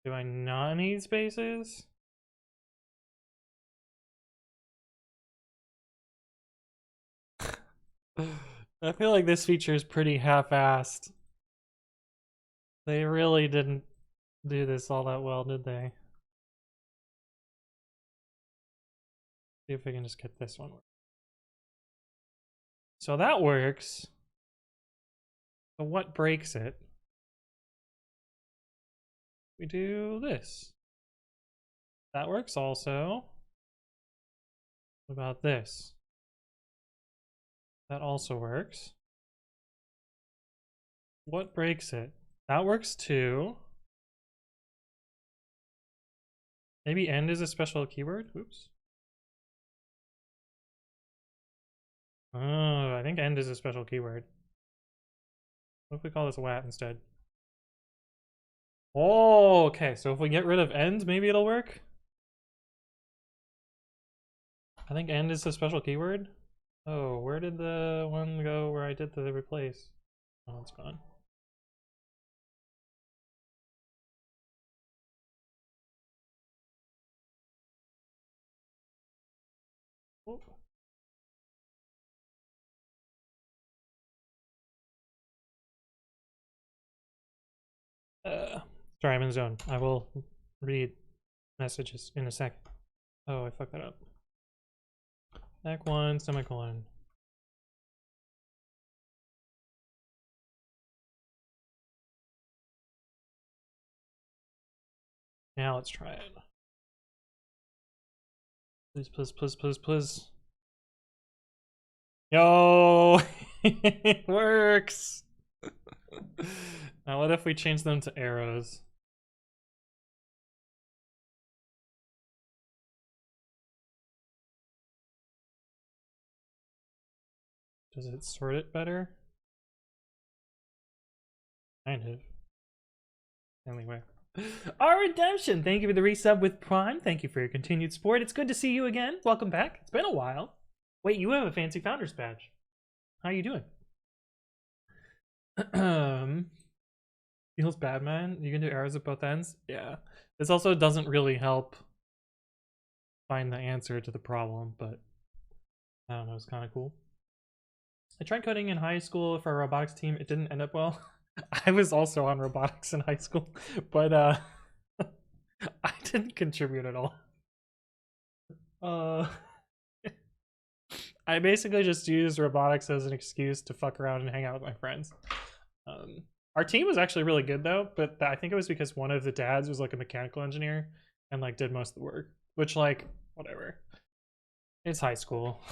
Do I not need spaces? I feel like this feature is pretty half-assed. They really didn't do this all that well, did they? See if we can just get this one. So that works. But what breaks it? We do this. That works also. What about this? That also works. What breaks it? That works too. Maybe end is a special keyword? Oops. Oh, I think end is a special keyword. What if we call this WAT instead? Oh, okay. So if we get rid of end, maybe it'll work? I think end is a special keyword. Oh, where did the one go where I did the replace? Oh, it's gone. Oh. Sorry, I'm in zone. I will read messages in a second. Oh, I fucked that up. Back one, semicolon. Now let's try it. Please, please, please, please, please. Yo, it works. Now, what if we change them to arrows? Does it sort it better? Kind of. Anyway. Our Redemption, thank you for the resub with Prime. Thank you for your continued support. It's good to see you again. Welcome back. It's been a while. Wait, you have a fancy Founders badge. How you doing? Feels bad, man. You can do arrows at both ends? Yeah. This also doesn't really help find the answer to the problem, but I don't know, it's kind of cool. I tried coding in high school for a robotics team. It didn't end up well. I was also on robotics in high school, but I didn't contribute at all. I basically just used robotics as an excuse to fuck around and hang out with my friends. Our team was actually really good though, but I think it was because one of the dads was like a mechanical engineer and like did most of the work, which like whatever. It's high school.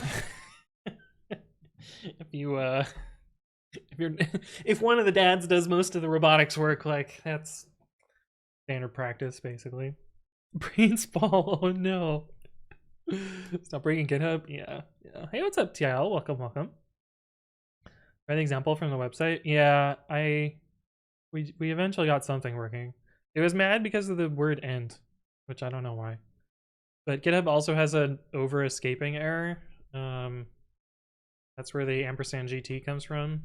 if one of the dads does most of the robotics work, like that's standard practice basically. Brains fall. Oh no. Stop breaking GitHub. Yeah. Hey, what's up, TL? Welcome. Read the example from the website. Yeah, we eventually got something working. It was mad because of the word end, which I don't know why. But GitHub also has an over escaping error. That's where the ampersand GT comes from.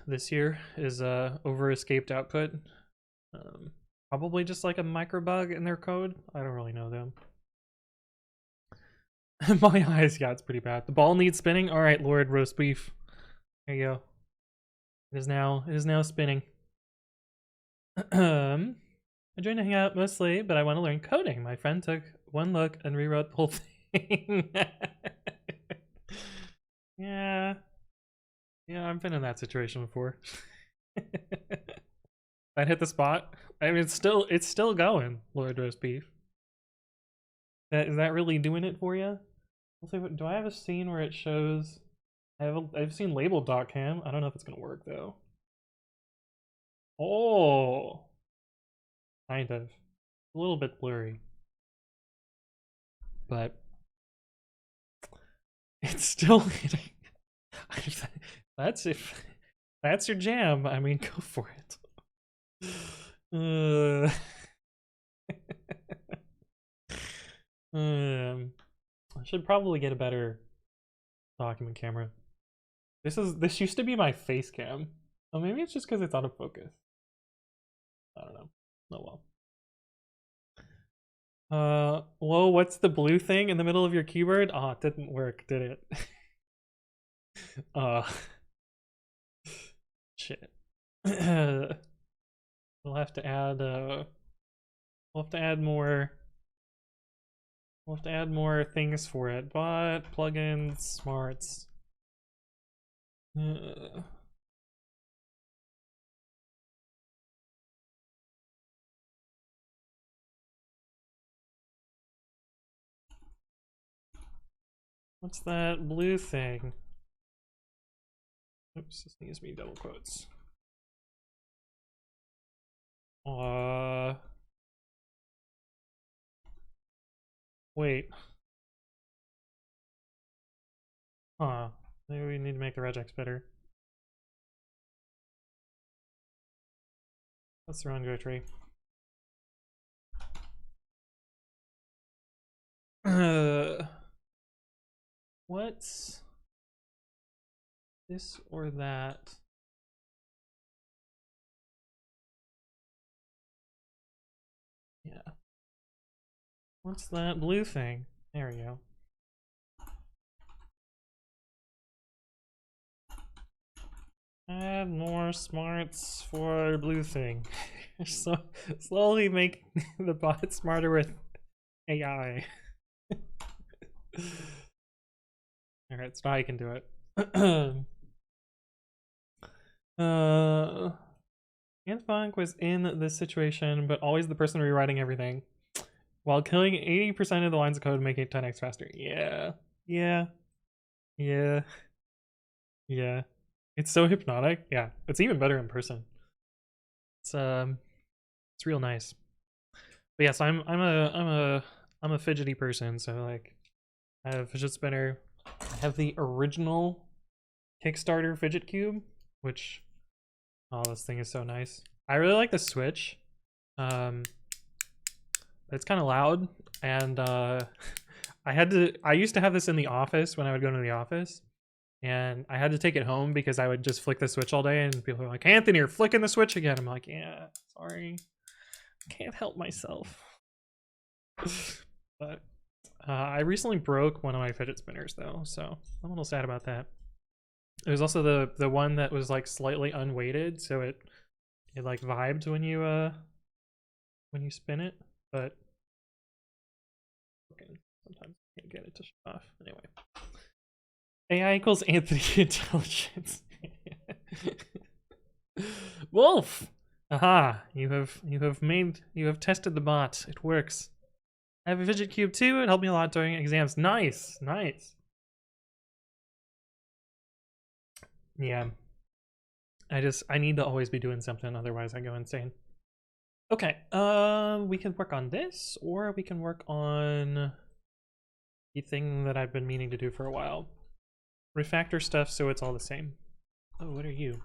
This here is over escaped output. Probably just like a micro bug in their code. I don't really know them. My eyes, yeah, it's pretty bad. The ball needs spinning. All right, Lord Roast Beef. There you go. It is now spinning. I joined to hang out mostly, but I want to learn coding. My friend took one look and rewrote the whole thing. Yeah, I've been in that situation before. That hit the spot. I mean, it's still going, Lord Roast Beef. Is that really doing it for you? Do I have a scene where it shows? I've seen labeled.cam. I don't know if it's gonna work though. Oh, kind of. A little bit blurry, but it's still hitting. That's if that's your jam. I mean, go for it. I should probably get a better document camera. This used to be my face cam. Oh, maybe it's just because it's out of focus. I don't know. Oh well. Whoa, what's the blue thing in the middle of your keyboard? Oh, it didn't work, did it? Shit. We'll have to add more things for it, but plugins, smarts. What's that blue thing? Oops, this needs me double quotes. Wait. Huh. Maybe we need to make the regex better. That's the wrong go tree. What's this or that? Yeah. What's that blue thing? There we go. Add more smarts for blue thing. So slowly make the bot smarter with AI. Alright, so now I can do it. Anthonywritescode was in this situation, but always the person rewriting everything. while killing 80% of the lines of code, making it 10x faster. Yeah. Yeah. Yeah. Yeah. It's so hypnotic. Yeah. It's even better in person. It's real nice. But yes, I'm a fidgety person, so like I have a fidget spinner. I have the original Kickstarter fidget cube, which oh, this thing is so nice. I really like the Switch. It's kind of loud, and I used to have this in the office when I would go to the office, and I had to take it home because I would just flick the Switch all day, and people were like, Anthony, you're flicking the Switch again. I'm like, yeah, sorry, can't help myself. But I recently broke one of my fidget spinners though, so I'm a little sad about that. It was also the one that was like slightly unweighted, so it like vibes when you spin it, but sometimes I can't get it to shut off. Anyway, AI equals Anthony intelligence. Wolf. Aha! You have tested the bot. It works. I have a fidget cube too. It helped me a lot during exams. Nice, nice. Yeah. I need to always be doing something, otherwise I go insane. Okay, we can work on this, or we can work on the thing that I've been meaning to do for a while. Refactor stuff so it's all the same. Oh, what are you?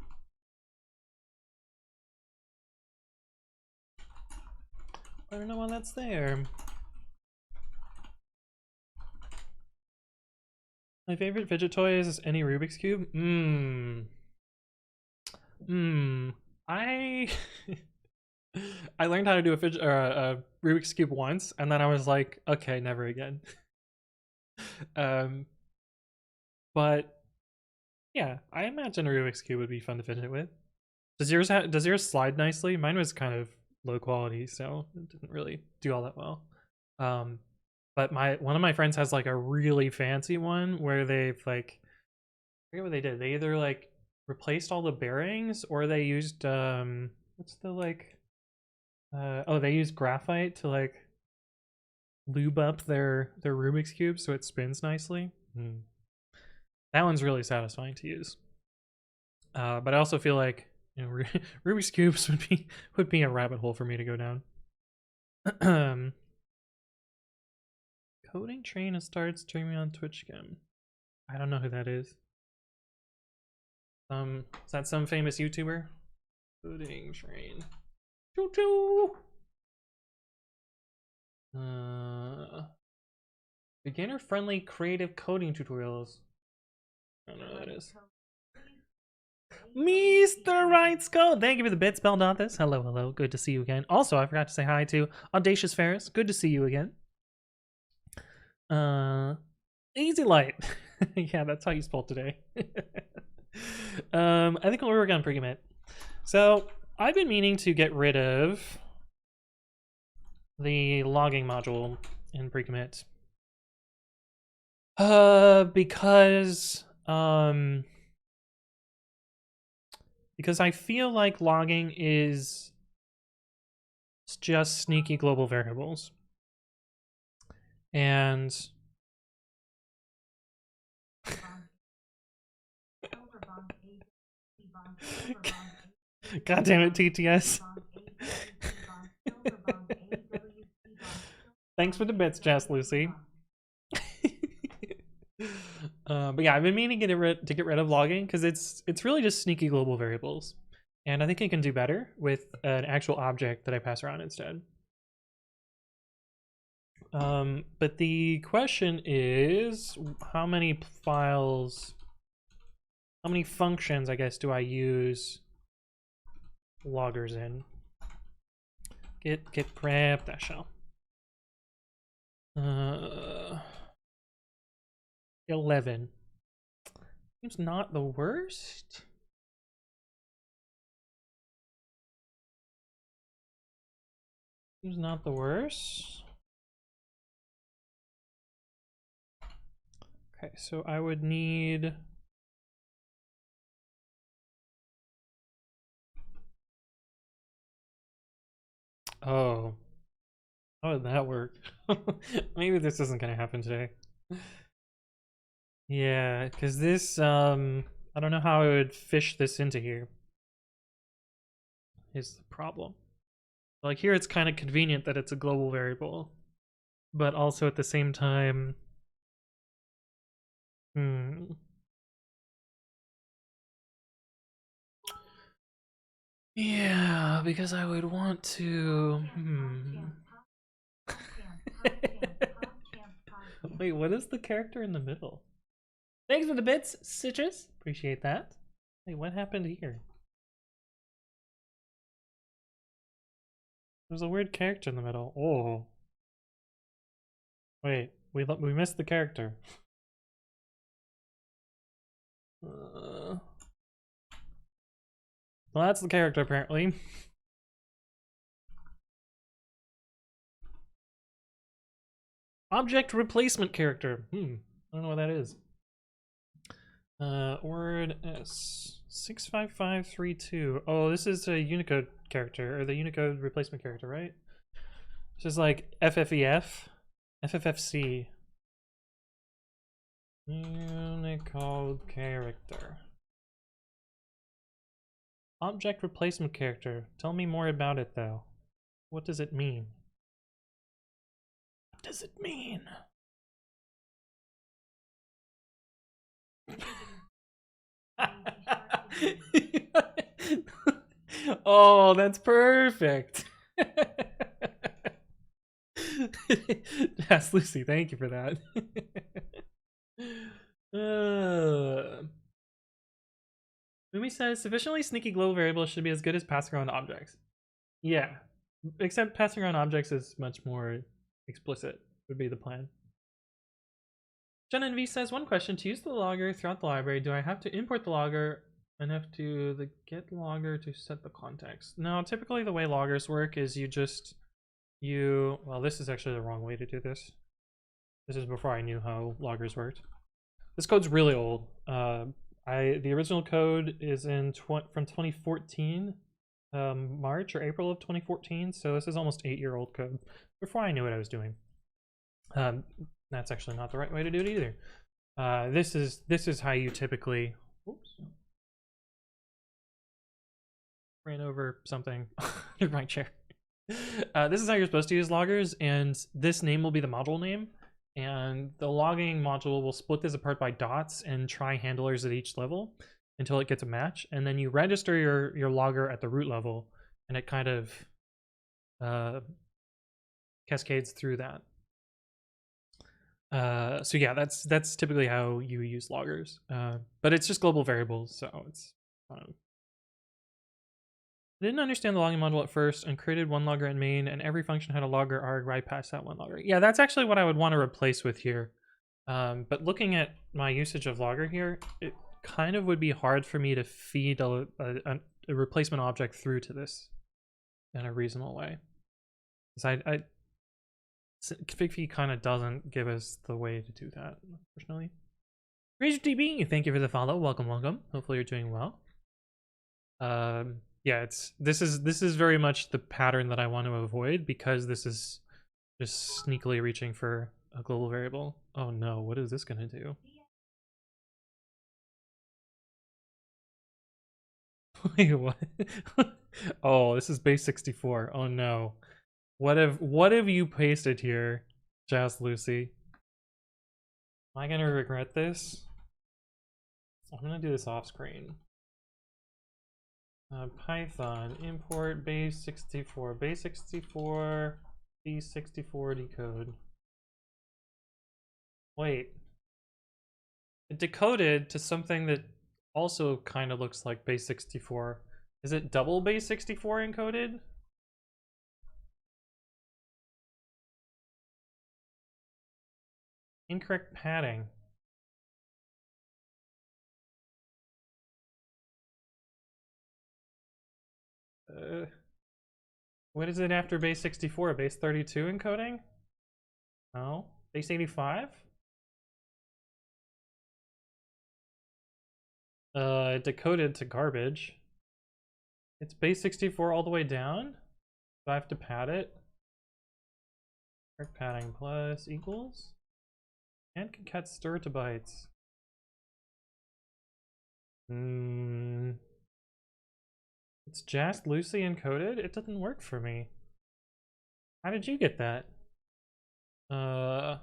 I don't know why that's there. My favorite fidget toy is any Rubik's Cube. I I learned how to do a fidget or a Rubik's Cube once, and then I was like, okay, never again. But yeah, I imagine a Rubik's Cube would be fun to fidget with. Does yours slide nicely? Mine was kind of low quality, so it didn't really do all that well. But one of my friends has like a really fancy one where they've like, I forget what they did. They either like replaced all the bearings or they used what's the like oh, they used graphite to like lube up their Rubik's Cube so it spins nicely. That one's really satisfying to use. But I also feel like, you know, Rubik's Cubes would be a rabbit hole for me to go down. Coding Train has started streaming on Twitch again. I don't know who that is. Is that some famous YouTuber? Coding Train. Choo choo. Beginner-friendly creative coding tutorials. I don't know who that is. Mr. Writes Code, thank you for the bits, Bell.this. Hello, hello, good to see you again. Also, I forgot to say hi to Audacious Ferris. Good to see you again. Easy Light. Yeah, that's how you spell today. I think we'll work on pre-commit. So I've been meaning to get rid of the logging module in pre-commit. Because I feel like logging is just sneaky global variables. And God damn it, TTS. Thanks for the bits, Jess Lucy. But yeah, I've been meaning to get rid of logging because it's really just sneaky global variables, and I think it can do better with an actual object that I pass around instead. But the question is, how many functions, I guess, do I use loggers in? Get prep that shell. 11 seems not the worst. Seems not the worst. Okay, so I would need How did that work? Maybe this isn't gonna happen today. Yeah, because this, I don't know how I would fish this into here. Is the problem. Like here it's kind of convenient that it's a global variable, but also at the same time, yeah, because I would want to, Wait, what is the character in the middle? Thanks for the bits, Citrus. Appreciate that. Wait, what happened here? There's a weird character in the middle. Oh. Wait, we missed the character. Well, that's the character apparently. Object replacement character. I don't know what that is. Word S65532. Oh, this is a Unicode character, or the Unicode replacement character, right? This is like FFEF, FFFC. Unicode character. Object replacement character. Tell me more about it, though. What does it mean? What does it mean? Oh, that's perfect. Yes, Lucy, thank you for that. Mumi says sufficiently sneaky global variables should be as good as passing around objects. Yeah, except passing around objects is much more explicit, would be the plan. Jen NV says, one question, to use the logger throughout the library, do I have to import the logger and have to the get logger to set the context? No, typically the way loggers work is well, this is actually the wrong way to do this. This is before I knew how loggers worked. This code's really old. The original code is from 2014, March or April of 2014. So this is almost 8-year-old code before I knew what I was doing. That's actually not the right way to do it either. This is how you typically. Oops. Ran over something in my chair. This is how you're supposed to use loggers, and this name will be the module name. And the logging module will split this apart by dots and try handlers at each level until it gets a match. And then you register your logger at the root level, and it kind of cascades through that. So yeah, that's typically how you use loggers. But it's just global variables, so it's I didn't understand the logging module at first and created one logger in main, and every function had a logger arg right past that one logger. Yeah, that's actually what I would want to replace with here. But looking at my usage of logger here, it kind of would be hard for me to feed a replacement object through to this in a reasonable way. Because Figfee kind of doesn't give us the way to do that, unfortunately. RageDB, thank you for the follow. Welcome, welcome. Hopefully you're doing well. Yeah, this is very much the pattern that I want to avoid, because this is just sneakily reaching for a global variable. Oh no, what is this gonna do? Wait, what? Oh, this is base 64. Oh no. What have you pasted here, Jazz Lucy? Am I gonna regret this? I'm gonna do this off screen. Python import base 64 b64 decode. Wait, it decoded to something that also kind of looks like base 64. Is it double base 64 encoded? Incorrect padding. What is it after base 64? Base 32 encoding? No. Base 85? It decoded to garbage. It's base 64 all the way down? Do I have to pad it? Correct padding plus equals. And concat stir to bytes. It's just loosely encoded? It doesn't work for me. How did you get that? Did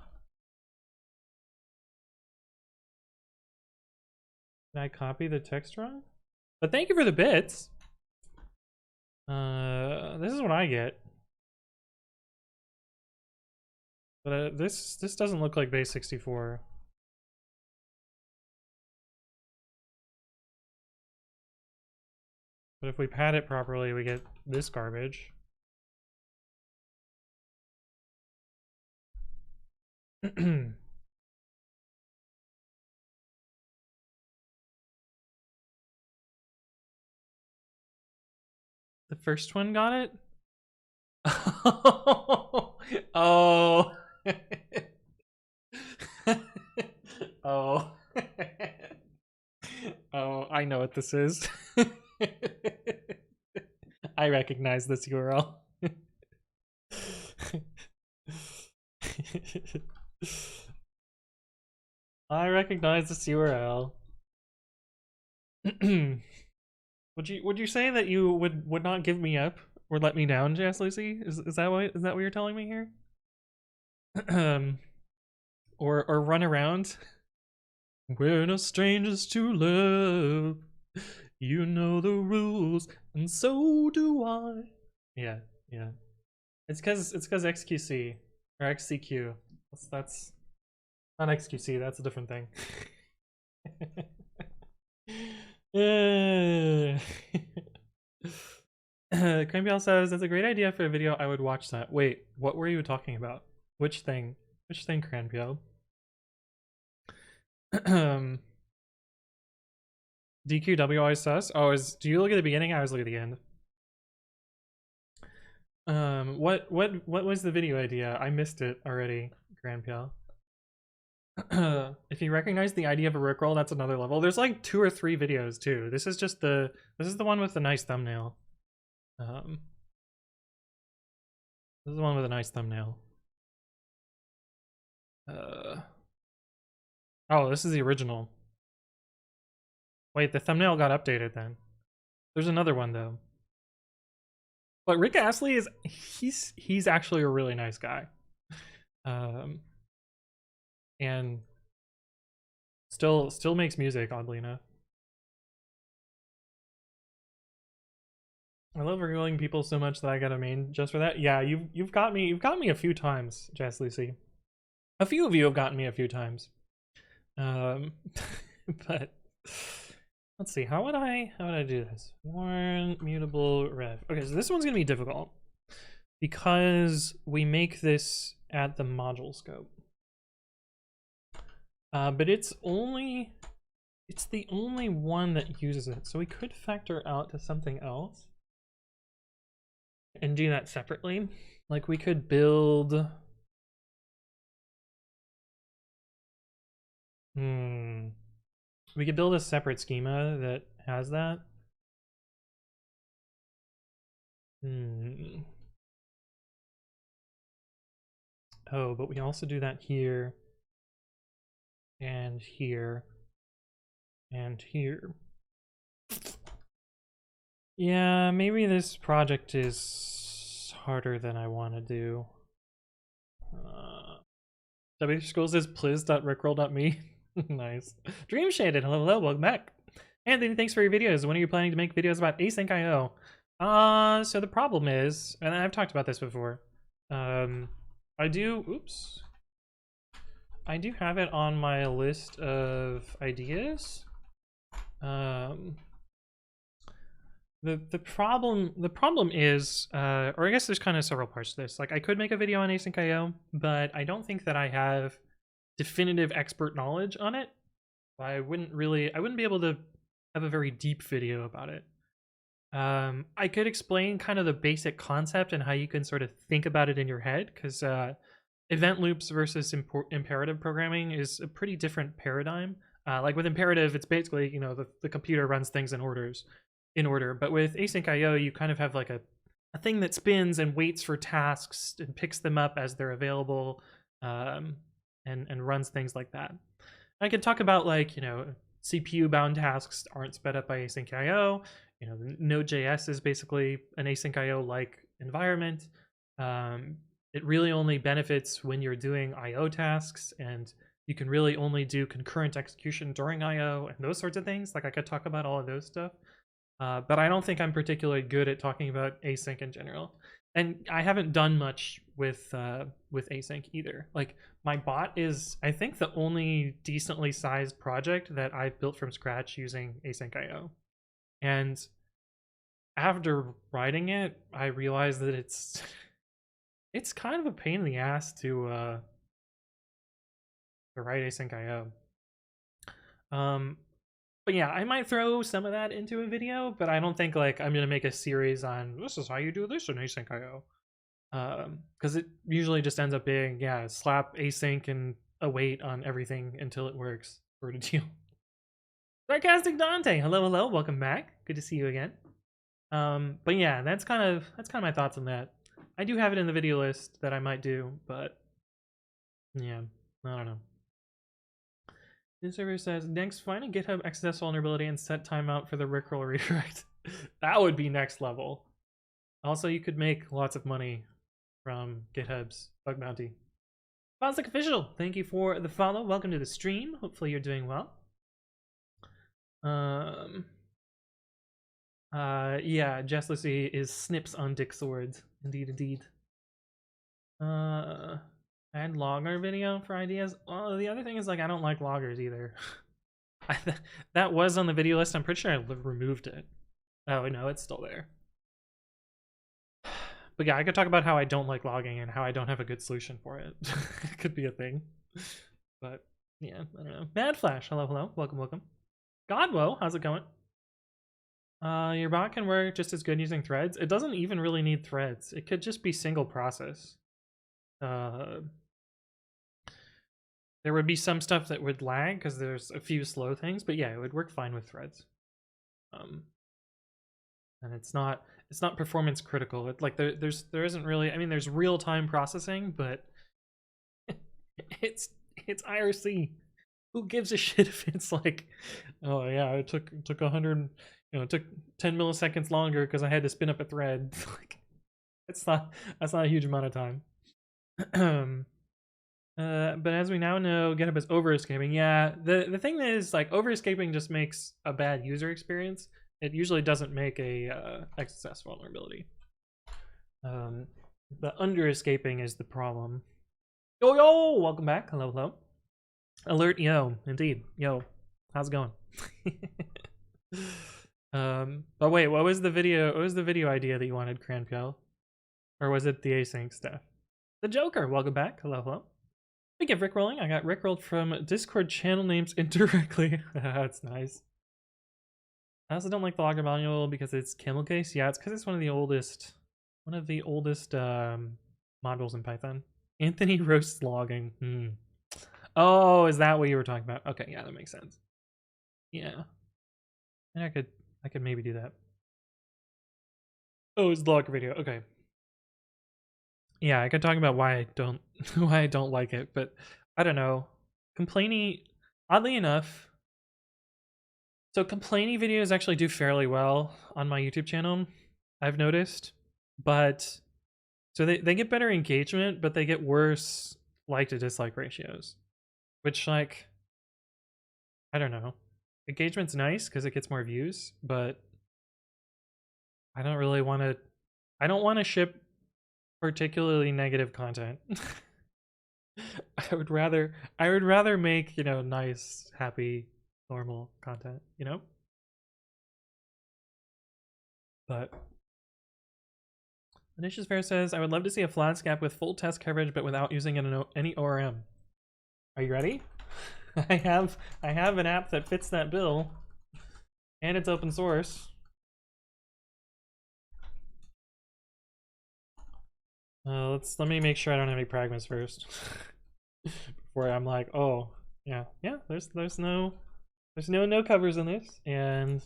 I copy the text wrong? But thank you for the bits. This is what I get. But this doesn't look like base 64. But if we pad it properly, we get this garbage. The first one got it? Oh. Oh. Oh, I know what this is. I recognize this URL. I recognize this URL. Would you say that you would not give me up or let me down, Jazz Lucy? Is that what you're telling me here? Or run around? We're no strangers to love. You know the rules, and so do I. Yeah. It's cause XQC or XCQ. That's not XQC. That's a different thing. Crampiel says that's a great idea for a video. I would watch that. Wait, what were you talking about? Which thing? Which thing, Crampiel? DQW always sus. Oh, do you look at the beginning? I always look at the end. What was the video idea? I missed it already, Crampiel. If you recognize the idea of a rickroll, that's another level. There's like 2 or 3 videos too. This is the one with the nice thumbnail. This is the one with a nice thumbnail. Oh, this is the original. Wait, the thumbnail got updated then. There's another one though. But Rick Astley is he's actually a really nice guy. And still makes music, oddly enough. I love revealing people so much that I got a main just for that. Yeah, you've got me a few times, Jess Lucy. A few of you have gotten me a few times. But let's see, how would I do this? Warn mutable rev. Okay, so this one's gonna be difficult because we make this at the module scope. But it's the only one that uses it, so we could factor out to something else and do that separately. Like we could build we could build a separate schema that has that. Oh, but we also do that here and here and here. Yeah, maybe this project is harder than I want to do. W Schools is pliz.rickroll.me. Nice. Dream Shaded, hello, welcome back. Anthony, thanks for your videos. When are you planning to make videos about async IO? So the problem is, and I've talked about this before, I do have it on my list of ideas. The problem is, or I guess there's kind of several parts to this. Like I could make a video on async IO, but I don't think that I have definitive expert knowledge on it. I wouldn't be able to have a very deep video about it. I could explain kind of the basic concept and how you can sort of think about it in your head, because event loops versus imperative programming is a pretty different paradigm. Like with imperative, it's basically, you know, the computer runs things in order, but with async IO, you kind of have like a a thing that spins and waits for tasks and picks them up as they're available, and runs things like that. I could talk about, like, you know, CPU bound tasks aren't sped up by async IO. You know, Node.js is basically an async IO like environment. It really only benefits when you're doing IO tasks, and you can really only do concurrent execution during IO and those sorts of things. Like, I could talk about all of those stuff. But I don't think I'm particularly good at talking about async in general. And I haven't done much with async either. Like, my bot is, I think, the only decently sized project that I've built from scratch using async IO. And after writing it, I realized that it's kind of a pain in the ass to write async IO. But yeah, I might throw some of that into a video, but I don't think, like, I'm gonna make a series on this is how you do this in async IO. Because it usually just ends up being, yeah, slap async and await on everything until it works sort of deal. Sarcastic Dante, hello, welcome back. Good to see you again. But yeah, that's kind of my thoughts on that. I do have it in the video list that I might do, but yeah, I don't know. This server says, next, find a GitHub XSS vulnerability and set timeout for the Rickroll redirect. That would be next level. Also, you could make lots of money from GitHub's bug bounty. Foslick Official, thank you for the follow. Welcome to the stream. Hopefully you're doing well. Yeah, Jess Lucy is snips on dick swords. Indeed. Add logger video for ideas. Oh, the other thing is, like, I don't like loggers either. That was on the video list. I'm pretty sure I removed it. Oh no, it's still there. But yeah, I could talk about how I don't like logging and how I don't have a good solution for it. It could be a thing. But yeah, I don't know. Mad Flash, hello, welcome. Godwo, how's it going? Your bot can work just as good using threads. It doesn't even really need threads. It could just be single process. There would be some stuff that would lag because there's a few slow things, but yeah, it would work fine with threads. And it's not performance critical. It, like, there isn't really, I mean, there's real-time processing, but it's IRC. Who gives a shit if it's like, oh yeah, it took 100, you know, it took 10 milliseconds longer because I had to spin up a thread. Like, that's not a huge amount of time. But as we now know, GitHub is over-escaping. Yeah, the thing is, like, over-escaping just makes a bad user experience. It usually doesn't make a XSS vulnerability. The under-escaping is the problem. Yo, welcome back. Hello. Alert, yo, indeed. Yo, how's it going? But wait, what was the video idea that you wanted, Cranfiel? Or was it the async stuff? The Joker, welcome back. Hello. Speaking of rickrolling, I got rickrolled from Discord channel names indirectly. That's nice. I also don't like the logger manual because it's camel case. Yeah, it's because it's one of the oldest modules in Python. Anthony roasts logging. Oh, is that what you were talking about? Okay, yeah, that makes sense. Yeah, and I could maybe do that. Oh, it's the logger video. Okay. Yeah, I could talk about why I don't like it, but I don't know. Complainy, oddly enough. So complainy videos actually do fairly well on my YouTube channel, I've noticed. But so they get better engagement, but they get worse like to dislike ratios. Which, like, I don't know. Engagement's nice because it gets more views, but I don't really want to. I don't want to ship particularly negative content. I would rather make, you know, nice, happy, normal content, you know? But Initia's Fair says, I would love to see a Flask app with full test coverage but without using any ORM. Are you ready? I have an app that fits that bill, and it's open source. Let me make sure I don't have any pragmas first. Before I'm like, oh yeah, there's no covers in this, and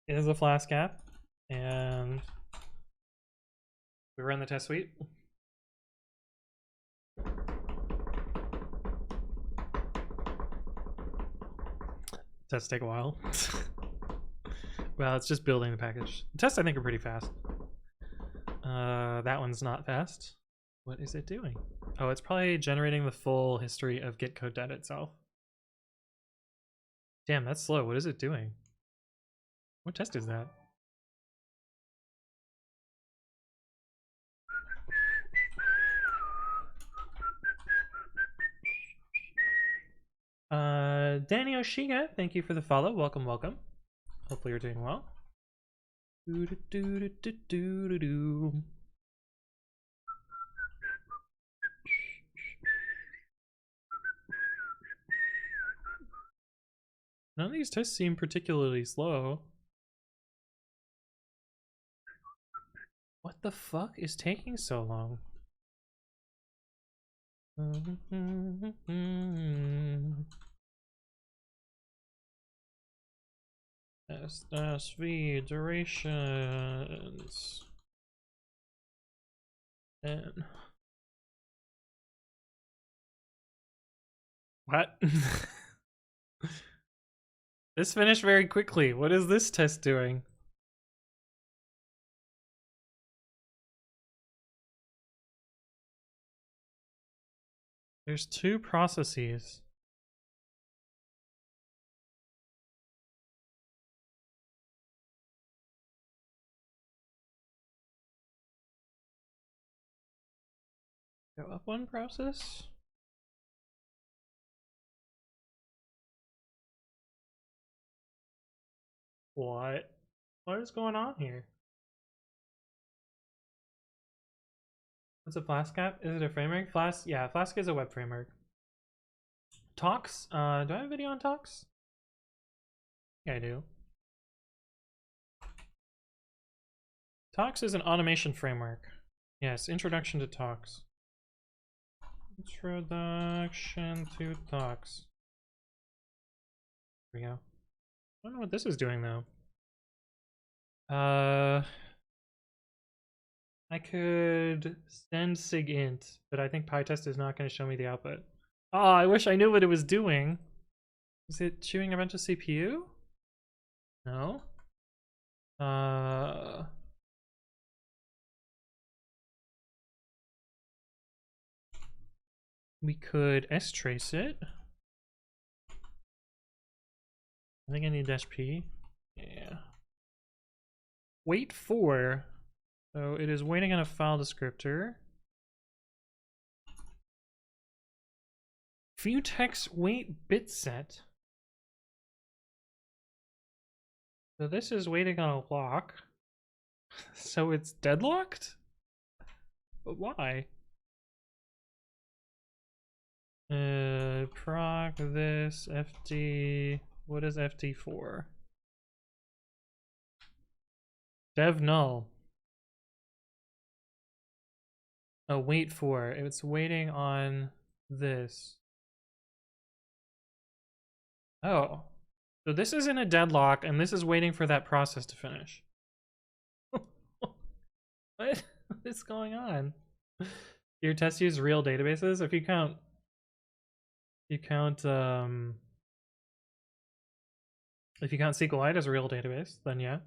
it is a Flask app, and We run the test suite. Tests take a while. Well, it's just building the package. The tests I think are pretty fast. That one's not fast. What is it doing? Oh, it's probably generating the full history of git code data itself. Damn, that's slow. What is it doing? What test is that? Danny Oshiga, thank you for the follow. Welcome, welcome. Hopefully you're doing well. None of these tests seem particularly slow. What the fuck is taking so long? SSV durations. And what? This finished very quickly. What is this test doing? There's two processes. Go up one process. What? What is going on here? What's a Flask app? Is it a framework? Flask? Yeah, Flask is a web framework. Talks? Do I have a video on Talks? Yeah, I do. Talks is an automation framework. Yes, introduction to Talks. Introduction to Talks. There we go. I don't know what this is doing though. I could send sigint, but I think PyTest is not going to show me the output. Oh, I wish I knew what it was doing. Is it chewing a bunch of CPU? No. We could strace it. I think I need -p. Yeah. Wait for. So it is waiting on a file descriptor. View text wait bit set. So this is waiting on a lock. So it's deadlocked? But why? Proc this FD. What is FD for? Dev null. Oh, wait for. It's waiting on this. Oh. So this is in a deadlock, and this is waiting for that process to finish. What is going on? Your test use real databases? If you count SQLite as a real database, then yeah.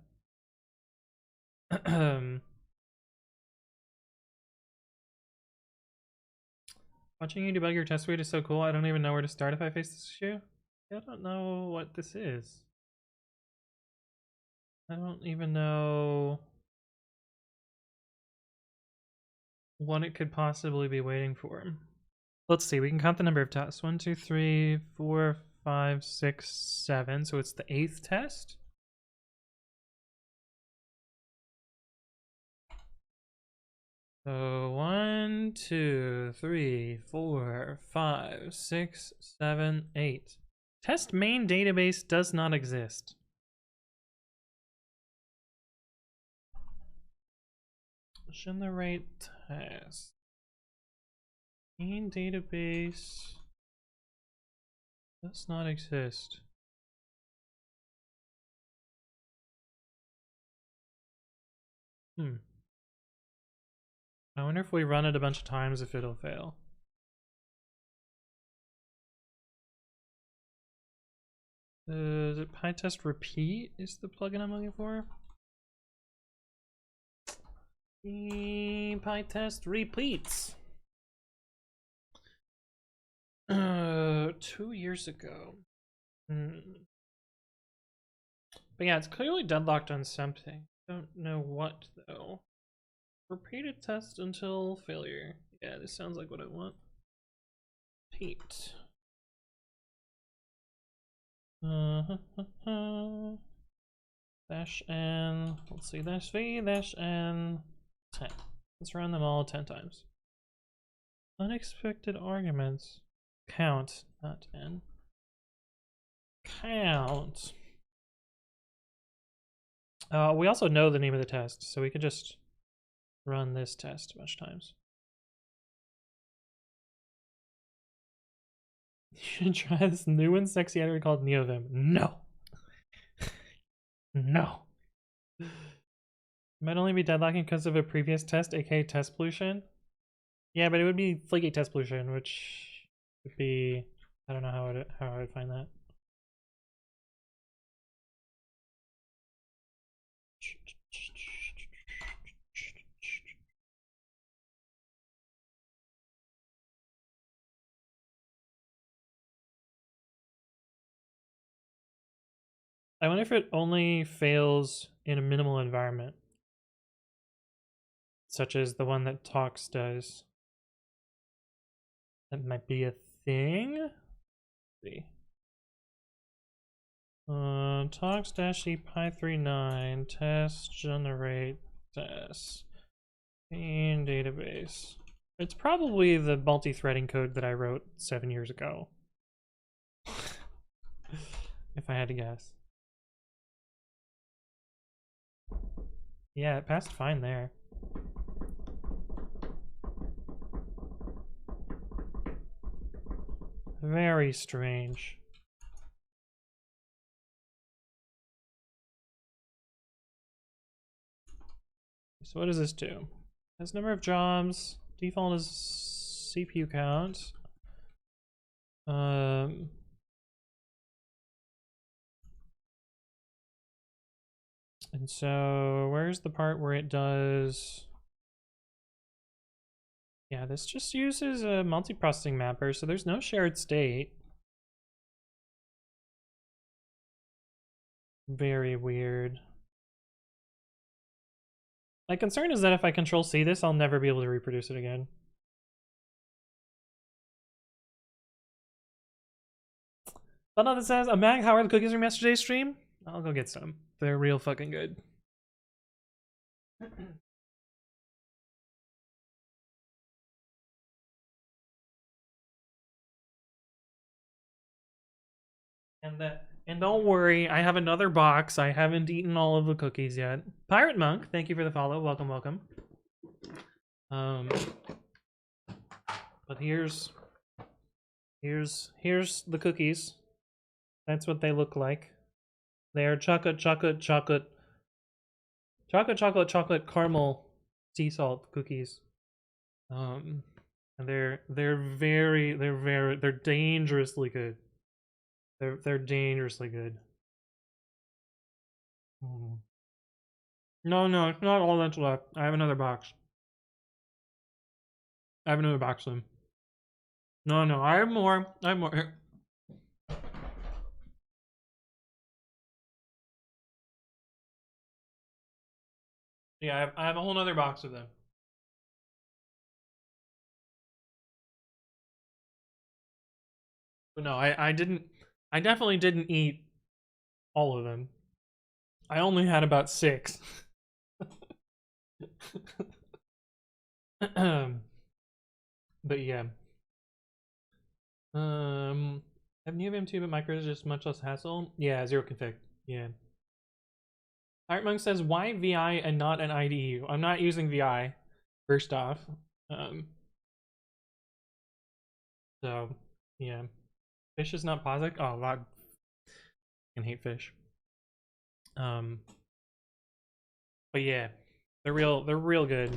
Watching you debug your test suite is so cool. I don't even know where to start if I face this issue. I don't know what this is. I don't even know what it could possibly be waiting for. Let's see, we can count the number of tests. 1, 2, 3, 4, 5, 6, 7. So it's the 8th test. So 1, 2, 3, 4, 5, 6, 7, 8. Test main database does not exist. Generate test. Main database does not exist. I wonder if we run it a bunch of times if it'll fail. Is it PyTest repeat is the plugin I'm looking for? PyTest repeats. 2 years ago. But yeah, it's clearly deadlocked on something. Don't know what though. Repeated test until failure. Yeah, this sounds like what I want. Repeat. Dash n. Let's see. Dash v. Dash n. 10. Let's run them all 10 times. Unexpected arguments. Count, not n. Count. We also know the name of the test, so we could just run this test a bunch of times. You should try this new and sexy editor called NeoVim. No. No. Might only be deadlocking because of a previous test, aka test pollution. Yeah, but it would be flaky test pollution, which would be, I don't know how I would find that. I wonder if it only fails in a minimal environment, such as the one that Talks does. That might be a thing. Let's see. Talks-e py39 test generate test in database. It's probably the multi-threading code that I wrote 7 years ago. If I had to guess. Yeah, it passed fine there. Very strange. So what does this do? Has number of jobs. Default is CPU count. And so where's the part where it does? Yeah, this just uses a multiprocessing mapper, so there's no shared state. Very weird. My concern is that if I control C this, I'll never be able to reproduce it again. But no, that says, Mag, how are the cookies from yesterday's stream? I'll go get some. They're real fucking good. And don't worry, I have another box. I haven't eaten all of the cookies yet. Pirate Monk, thank you for the follow. Welcome, welcome. But here's the cookies. That's what they look like. They are chocolate caramel sea salt cookies. And they're dangerously good. They're dangerously good. No, it's not all that's left. I have another box. I have another box of them. No, I have more. Here. Yeah, I have a whole nother box of them. But no, I definitely didn't eat all of them. I only had about 6. But yeah. Have new VM2 but micros just much less hassle? Yeah, zero config. Yeah. Art Monk says, why VI and not an IDE? I'm not using VI, first off. So yeah. Fish is not POSIX? Oh god. I can hate fish. But yeah, they're real good.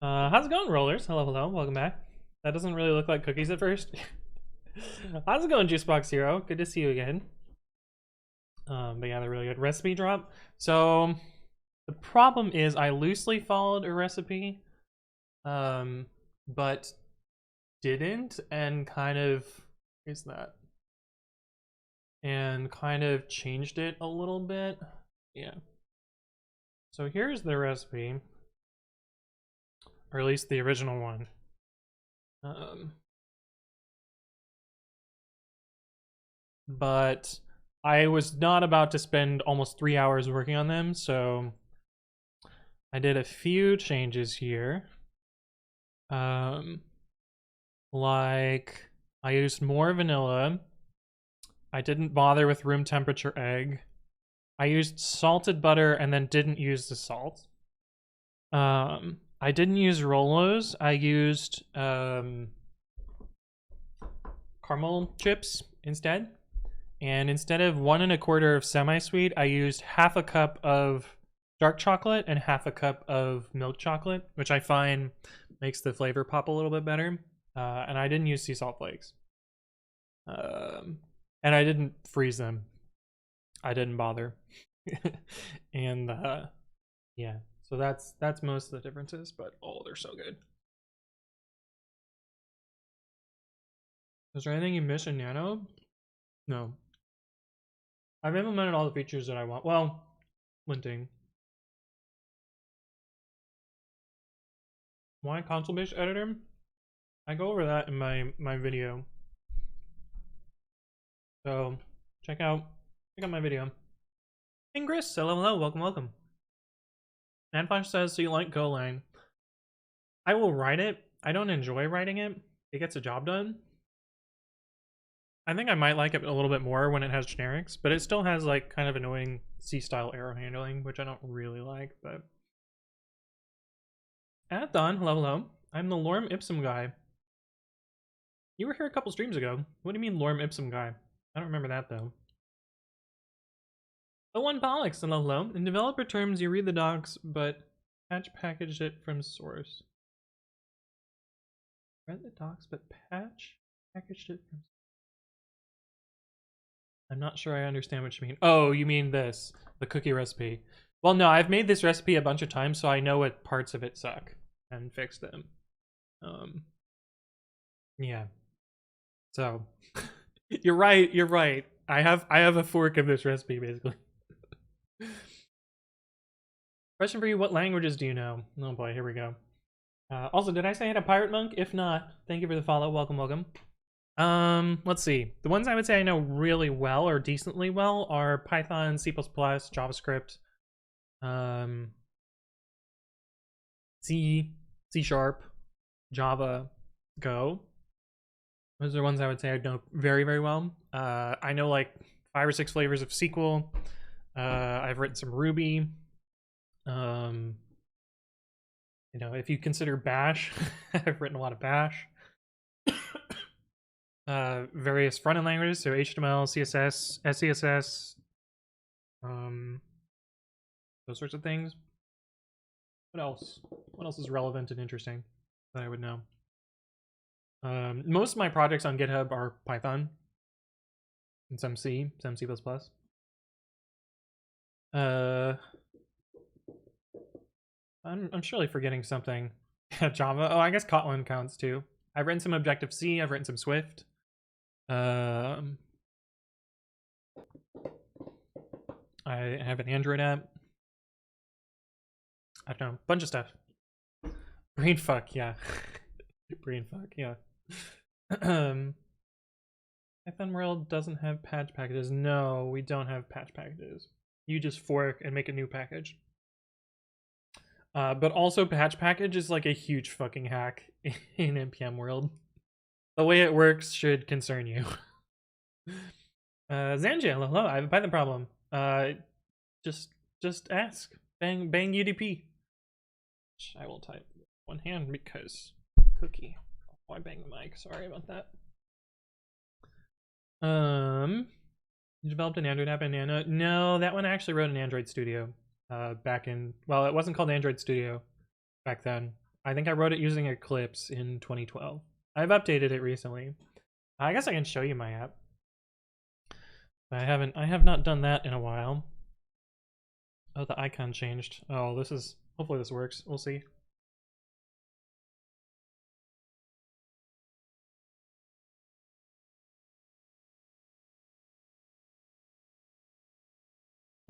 How's it going, rollers? Hello, hello, welcome back. That doesn't really look like cookies at first. How's it going, Juicebox Hero? Good to see you again. But yeah, they're really good. Recipe drop. So the problem is I loosely followed a recipe, but didn't, and kind of changed it a little bit. Yeah. So here's the recipe, or at least the original one. But I was not about to spend almost 3 hours working on them, so I did a few changes here. Like I used more vanilla. I didn't bother with room temperature egg. I used salted butter and then didn't use the salt. I didn't use Rolos. I used caramel chips instead. And instead of 1 1/4 of semi-sweet, I used half a cup of dark chocolate and half a cup of milk chocolate, which I find makes the flavor pop a little bit better. And I didn't use sea salt flakes. And I didn't freeze them. I didn't bother. And yeah, so that's most of the differences, but oh, they're so good. Is there anything you miss in Nano? No. I've implemented all the features that I want. Well, linting. Why console-based editor? I go over that in my video. So check out my video. Ingress, hello, welcome, welcome. Manflash says, so you like Golang. I will write it. I don't enjoy writing it. It gets the job done. I think I might like it a little bit more when it has generics, but it still has like kind of annoying C-style arrow handling, which I don't really like, but. Anthon, hello, hello. I'm the Lorem Ipsum guy. You were here a couple streams ago. What do you mean Lorem Ipsum guy? I don't remember that though. O1 Pollux, hello, hello. In developer terms, you read the docs, but patch packaged it from source. Read the docs, but patch packaged it from. I'm not sure I understand what you mean. Oh, you mean this, the cookie recipe. Well, no, I've made this recipe a bunch of times, so I know what parts of it suck and fix them. Yeah. So, you're right. You're right. I have a fork of this recipe basically. Question for you: what languages do you know? Oh boy, here we go. Also, did I say I had a pirate monk? If not, thank you for the follow. Welcome, welcome. Let's see. The ones I would say I know really well or decently well are Python, C++, JavaScript, C, C#, Java, Go. Those are the ones I would say I know very, very well. I know like 5 or 6 flavors of SQL. I've written some Ruby. You know, if you consider Bash, I've written a lot of Bash. Various front-end languages, so HTML, CSS, SCSS, those sorts of things. What else? What else is relevant and interesting that I would know? Most of my projects on GitHub are Python, and some C, some C++. I'm surely forgetting something. Java. Oh, I guess Kotlin counts too. I've written some Objective-C. I've written some Swift. I have an Android app. I don't know, a bunch of stuff. Brainfuck, yeah. Brainfuck, yeah. Python World doesn't have patch packages. No, we don't have patch packages. You just fork and make a new package. But also patch package is like a huge fucking hack in NPM World. The way it works should concern you. Zanjia, hello, I have a Python problem. Just ask. Bang UDP. Which I will type with one hand because cookie. Oh, I banged the mic. Sorry about that. You developed an Android app in Nano? No, that one I actually wrote in Android Studio. Back in, well, it wasn't called Android Studio back then. I think I wrote it using Eclipse in 2012. I've updated it recently. I guess I can show you my app. I have not done that in a while. Oh, the icon changed. Oh, hopefully this works. We'll see.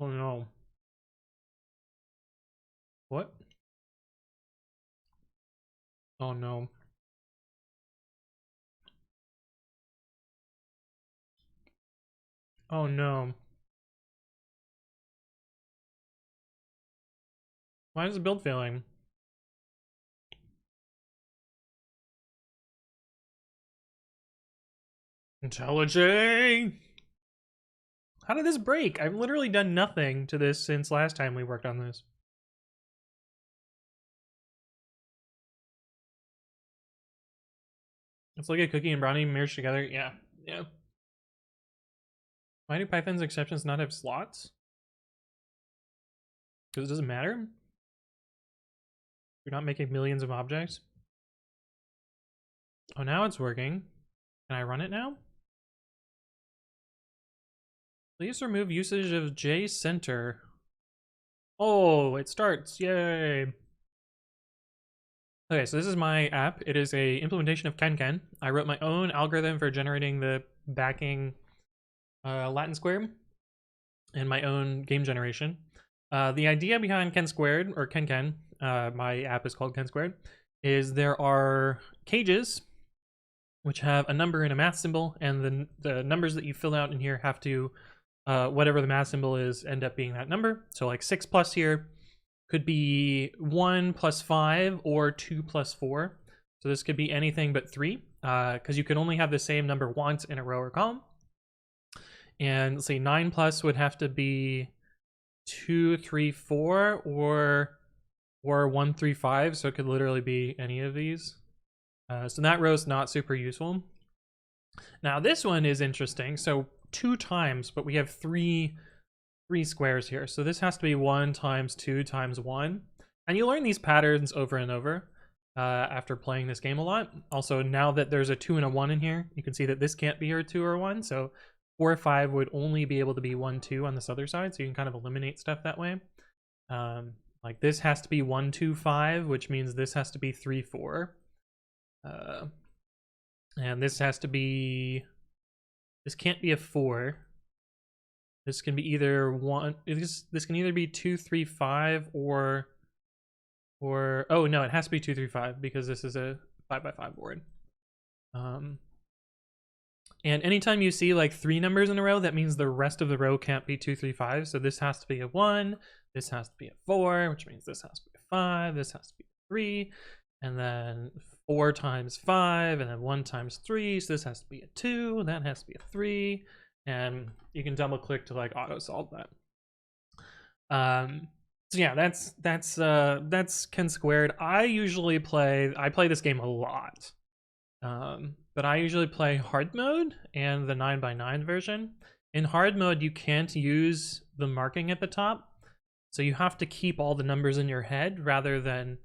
Oh no. What? Oh no. Oh no. Why is the build failing? IntelliJ! How did this break? I've literally done nothing to this since last time we worked on this. It's like a cookie and brownie merged together. Yeah. Why do Python's exceptions not have slots? Because it doesn't matter? You're not making millions of objects? Oh, now it's working. Can I run it now? Please remove usage of JCenter. Oh, it starts. Yay. Okay, so this is my app. It is a implementation of KenKen. I wrote my own algorithm for generating the backing Latin square and my own game generation. The idea behind Ken Squared, or KenKen, my app is called Ken Squared, is there are cages which have a number and a math symbol, and the numbers that you fill out in here have to, whatever the math symbol is, end up being that number. So like 6 plus here could be 1 plus 5 or 2 plus 4. So this could be anything but 3, because you can only have the same number once in a row or column. And let's say 9 plus would have to be 2, 3, 4, or 1, 3, 5. So it could literally be any of these. So that row is not super useful. Now this one is interesting. So 2 times, but we have three squares here. So this has to be 1 times 2 times 1. And you learn these patterns over and over after playing this game a lot. Also, now that there's a 2 and a 1 in here, you can see that this can't be a 2 or a 1. So 4 or 5 would only be able to be 1, 2 on this other side. So you can kind of eliminate stuff that way. Like this has to be 1, 2, 5, which means this has to be 3, 4. And this has to be, this can't be a 4. This can be either this can either be 2, 3, 5 or oh no, it has to be 2, 3, 5 because this is a 5x5 board. And anytime you see like 3 numbers in a row, that means the rest of the row can't be 2, 3, 5. So this has to be a 1, this has to be a 4, which means this has to be a 5, this has to be a 3, and then 4 times 5, and then 1 times 3. So this has to be a 2, and that has to be a 3. And you can double click to like auto solve that. So yeah, that's Ken Squared. I play this game a lot. But I usually play hard mode and the 9x9 version. In hard mode, you can't use the marking at the top. So you have to keep all the numbers in your head rather than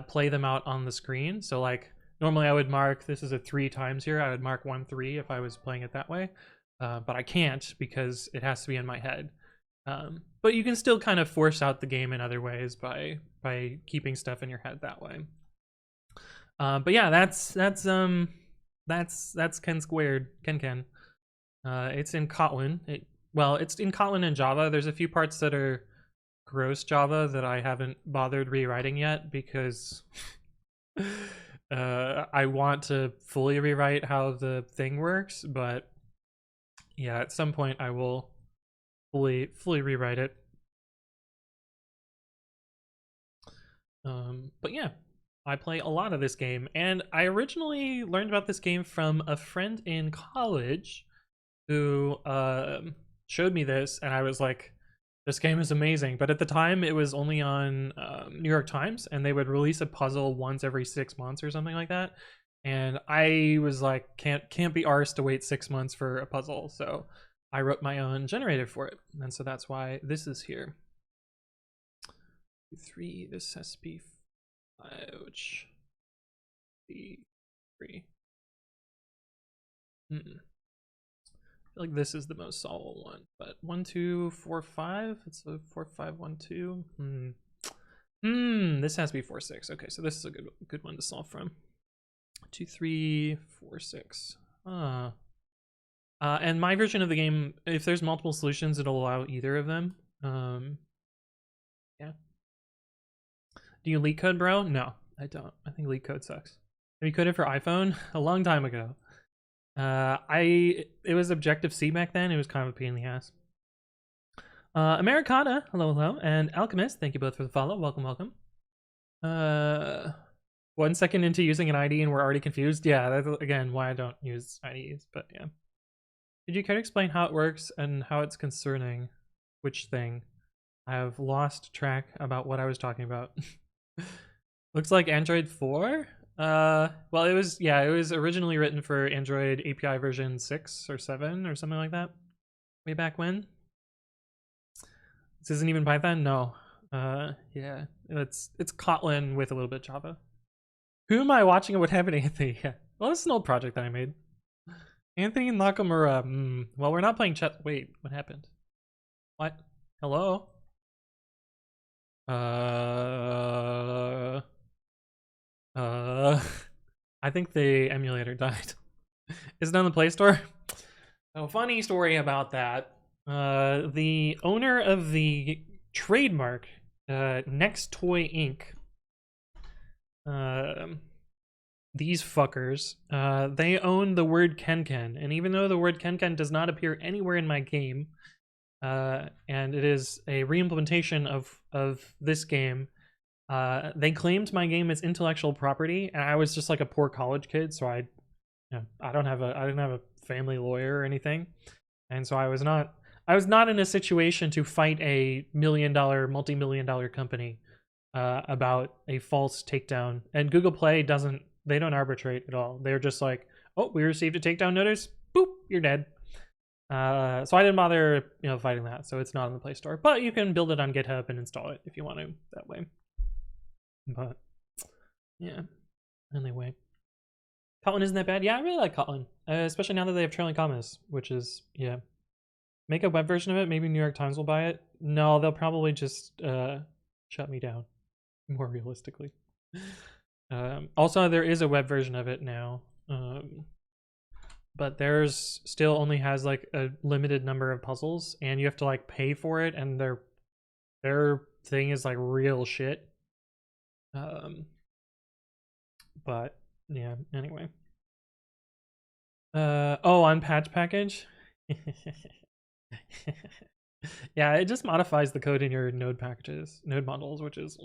play them out on the screen. So like normally I would mark, this is a 3 times here. I would mark 1, 3 if I was playing it that way. But I can't because it has to be in my head. But you can still kind of force out the game in other ways by keeping stuff in your head that way. But yeah, that's Ken Squared, Ken. It's in Kotlin. It's in Kotlin and Java. There's a few parts that are gross Java that I haven't bothered rewriting yet because I want to fully rewrite how the thing works, but yeah, at some point I will fully rewrite it. But yeah, I play a lot of this game, and I originally learned about this game from a friend in college who showed me this, and I was like, this game is amazing. But at the time, it was only on New York Times, and they would release a puzzle once every 6 months or something like that. And I was like, can't be arsed to wait 6 months for a puzzle. So I wrote my own generator for it. And so that's why this is here. 3, this has to be Ouch. 3. I feel like this is the most solvable one, but 1, 2, 4, 5. It's a 4, 5, 1, 2. This has to be 4, 6. Okay, so this is a good one to solve from. 2, 3, 4, 6. And my version of the game, if there's multiple solutions, it'll allow either of them. Yeah. Do you leak code, bro? No, I don't. I think leak code sucks. Have you coded for iPhone? A long time ago. It was Objective-C back then. It was kind of a pain in the ass. Americana, hello, and Alchemist, thank you both for the follow. Welcome. 1 second into using an ID and we're already confused. Yeah, that's again why I don't use IDs, but yeah. Did you care to explain how it works and how it's concerning? Which thing? I have lost track about what I was talking about. Looks like Android 4? Well, it was originally written for Android API version 6 or 7 or something like that. Way back when. This isn't even Python? No. Yeah, it's Kotlin with a little bit of Java. Who am I watching and what happened to Anthony? Yeah. Well, this is an old project that I made. Anthony Nakamura. Well, we're not playing chat. Wait, what happened? What? Hello? I think the emulator died. Is it on the Play Store? So, funny story about that. The owner of the trademark, Next Toy Inc. These fuckers, they own the word Kenken, and even though the word Kenken does not appear anywhere in my game, and it is a reimplementation of this game, they claimed my game as intellectual property, and I was just like a poor college kid, so I didn't have a family lawyer or anything, and so I was not in a situation to fight a multi-million-dollar company about a false takedown. And Google Play they don't arbitrate at all. They're just like, oh, we received a takedown notice, boop, you're dead. So I didn't bother fighting that, so it's not on the Play Store, but you can build it on GitHub and install it if you want to that way. But yeah, anyway, Kotlin isn't that bad. Yeah, I really like Kotlin, especially now that they have trailing commas, which is, yeah. Make a web version of it. Maybe New York Times will buy it. No, they'll probably just shut me down, more realistically. Also, there is a web version of it now, but theirs still only has like a limited number of puzzles, and you have to like pay for it, and their thing is like real shit. But yeah, anyway. On patch package. Yeah, it just modifies the code in your node models, which is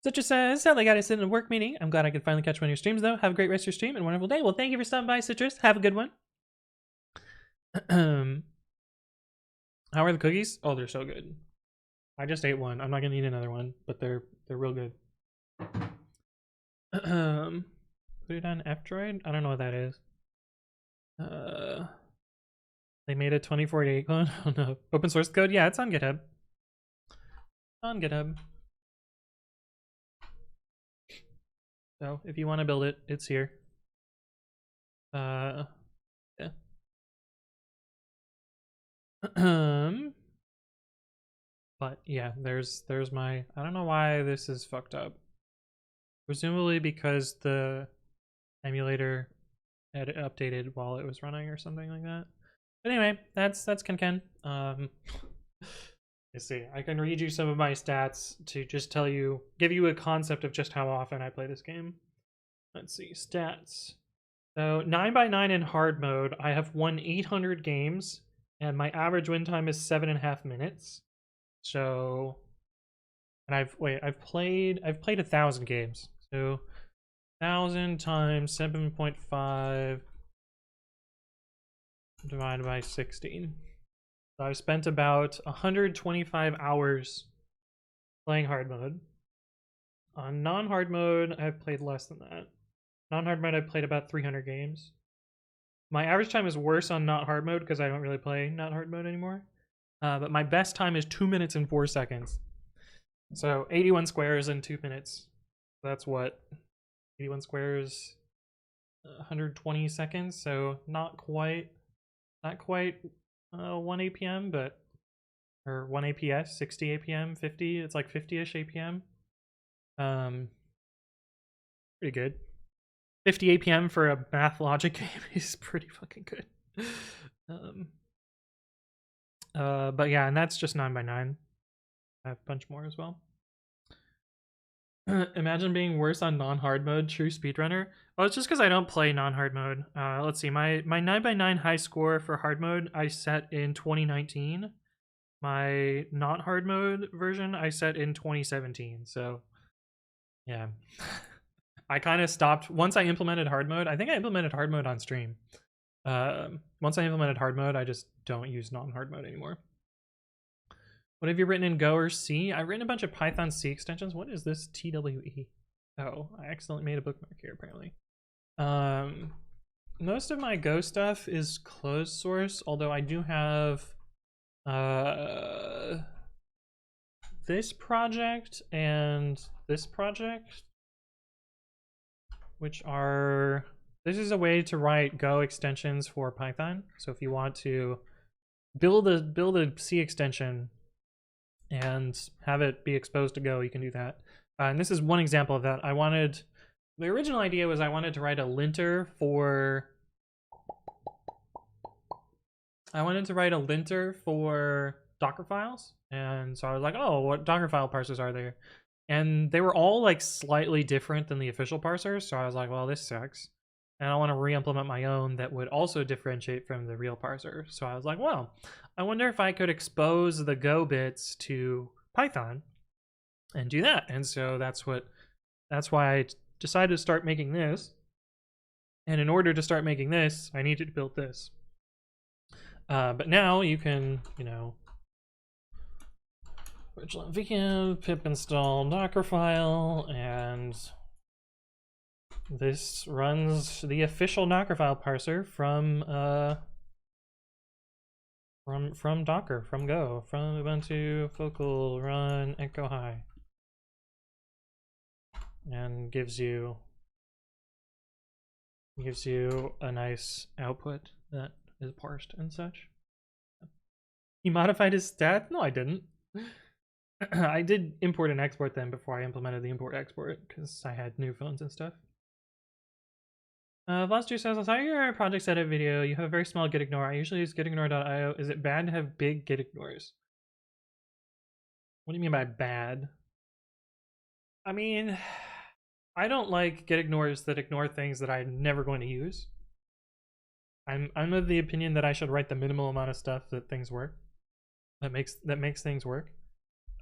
Citrus says, sadly got to sit in a work meeting. I'm glad I could finally catch one of your streams though. Have a great rest of your stream and a wonderful day. Well, thank you for stopping by, Citrus. Have a good one. How are the cookies? Oh, they're so good. I just ate one. I'm not gonna eat another one, but they're real good. Put it on F-Droid? I don't know what that is. They made a 2048 clone? Oh no. Open source code? Yeah, it's on GitHub. On GitHub. So if you want to build it, it's here. Yeah. But yeah, there's my, I don't know why this is fucked up. Presumably because the emulator had updated while it was running or something like that. But anyway, that's Kenken. Let's see. I can read you some of my stats to just give you a concept of just how often I play this game. Let's see, stats. So 9x9 in hard mode, I have won 800 games, and my average win time is 7.5 minutes. So, and I've played 1,000 games. So 1,000 times 7.5 divided by 16. So I've spent about 125 hours playing hard mode. On non-hard mode, I've played less than that. Non-hard mode, I've played about 300 games. My average time is worse on not hard mode because I don't really play not hard mode anymore. But my best time is 2 minutes and 4 seconds. So 81 squares in 2 minutes. That's what 81 squares, 120 seconds. So not quite 1 APM, but or 1 APS, 60 APM, 50. It's like 50-ish APM. Pretty good. 50 APM for a math logic game is pretty fucking good. But yeah, and that's just 9x9. I have a bunch more as well. Imagine being worse on non-hard mode, true speedrunner. Well, it's just because I don't play non-hard mode. Let's see, my 9x9 high score for hard mode I set in 2019. My not hard mode version I set in 2017. So yeah. I kind of stopped once I implemented hard mode. I think I implemented hard mode on stream. Once I implemented hard mode, I just don't use non-hard mode anymore. What have you written in Go or C? I've written a bunch of Python C extensions. What is this TWE? Oh, I accidentally made a bookmark here, apparently. Most of my Go stuff is closed source, although I do have this project and this project, which are, this is a way to write Go extensions for Python. So if you want to build a C extension and have it be exposed to Go, you can do that. And this is one example of that. The original idea was I wanted to write a linter for Docker files. And so I was like, oh, what Docker file parsers are there? And they were all like slightly different than the official parsers. So I was like, well, this sucks. And I want to re-implement my own that would also differentiate from the real parser. So I was like, well, I wonder if I could expose the Go bits to Python and do that. And so that's why I decided to start making this. And in order to start making this, I needed to build this. But now you can, original VM, pip install Dockerfile, and this runs the official Dockerfile parser from Docker, from Go, from Ubuntu, Focal, run, echo hi, and gives you a nice output that is parsed and such. He modified his stat? No, I didn't. I did import and export them before I implemented the import export because I had new phones and stuff. Vlaster says, I saw your project edit video. You have a very small git ignore. I usually use gitignore.io. Is it bad to have big git ignores? What do you mean by bad? I mean, I don't like git ignores that ignore things that I'm never going to use. I'm of the opinion that I should write the minimal amount of stuff that things work. That makes things work.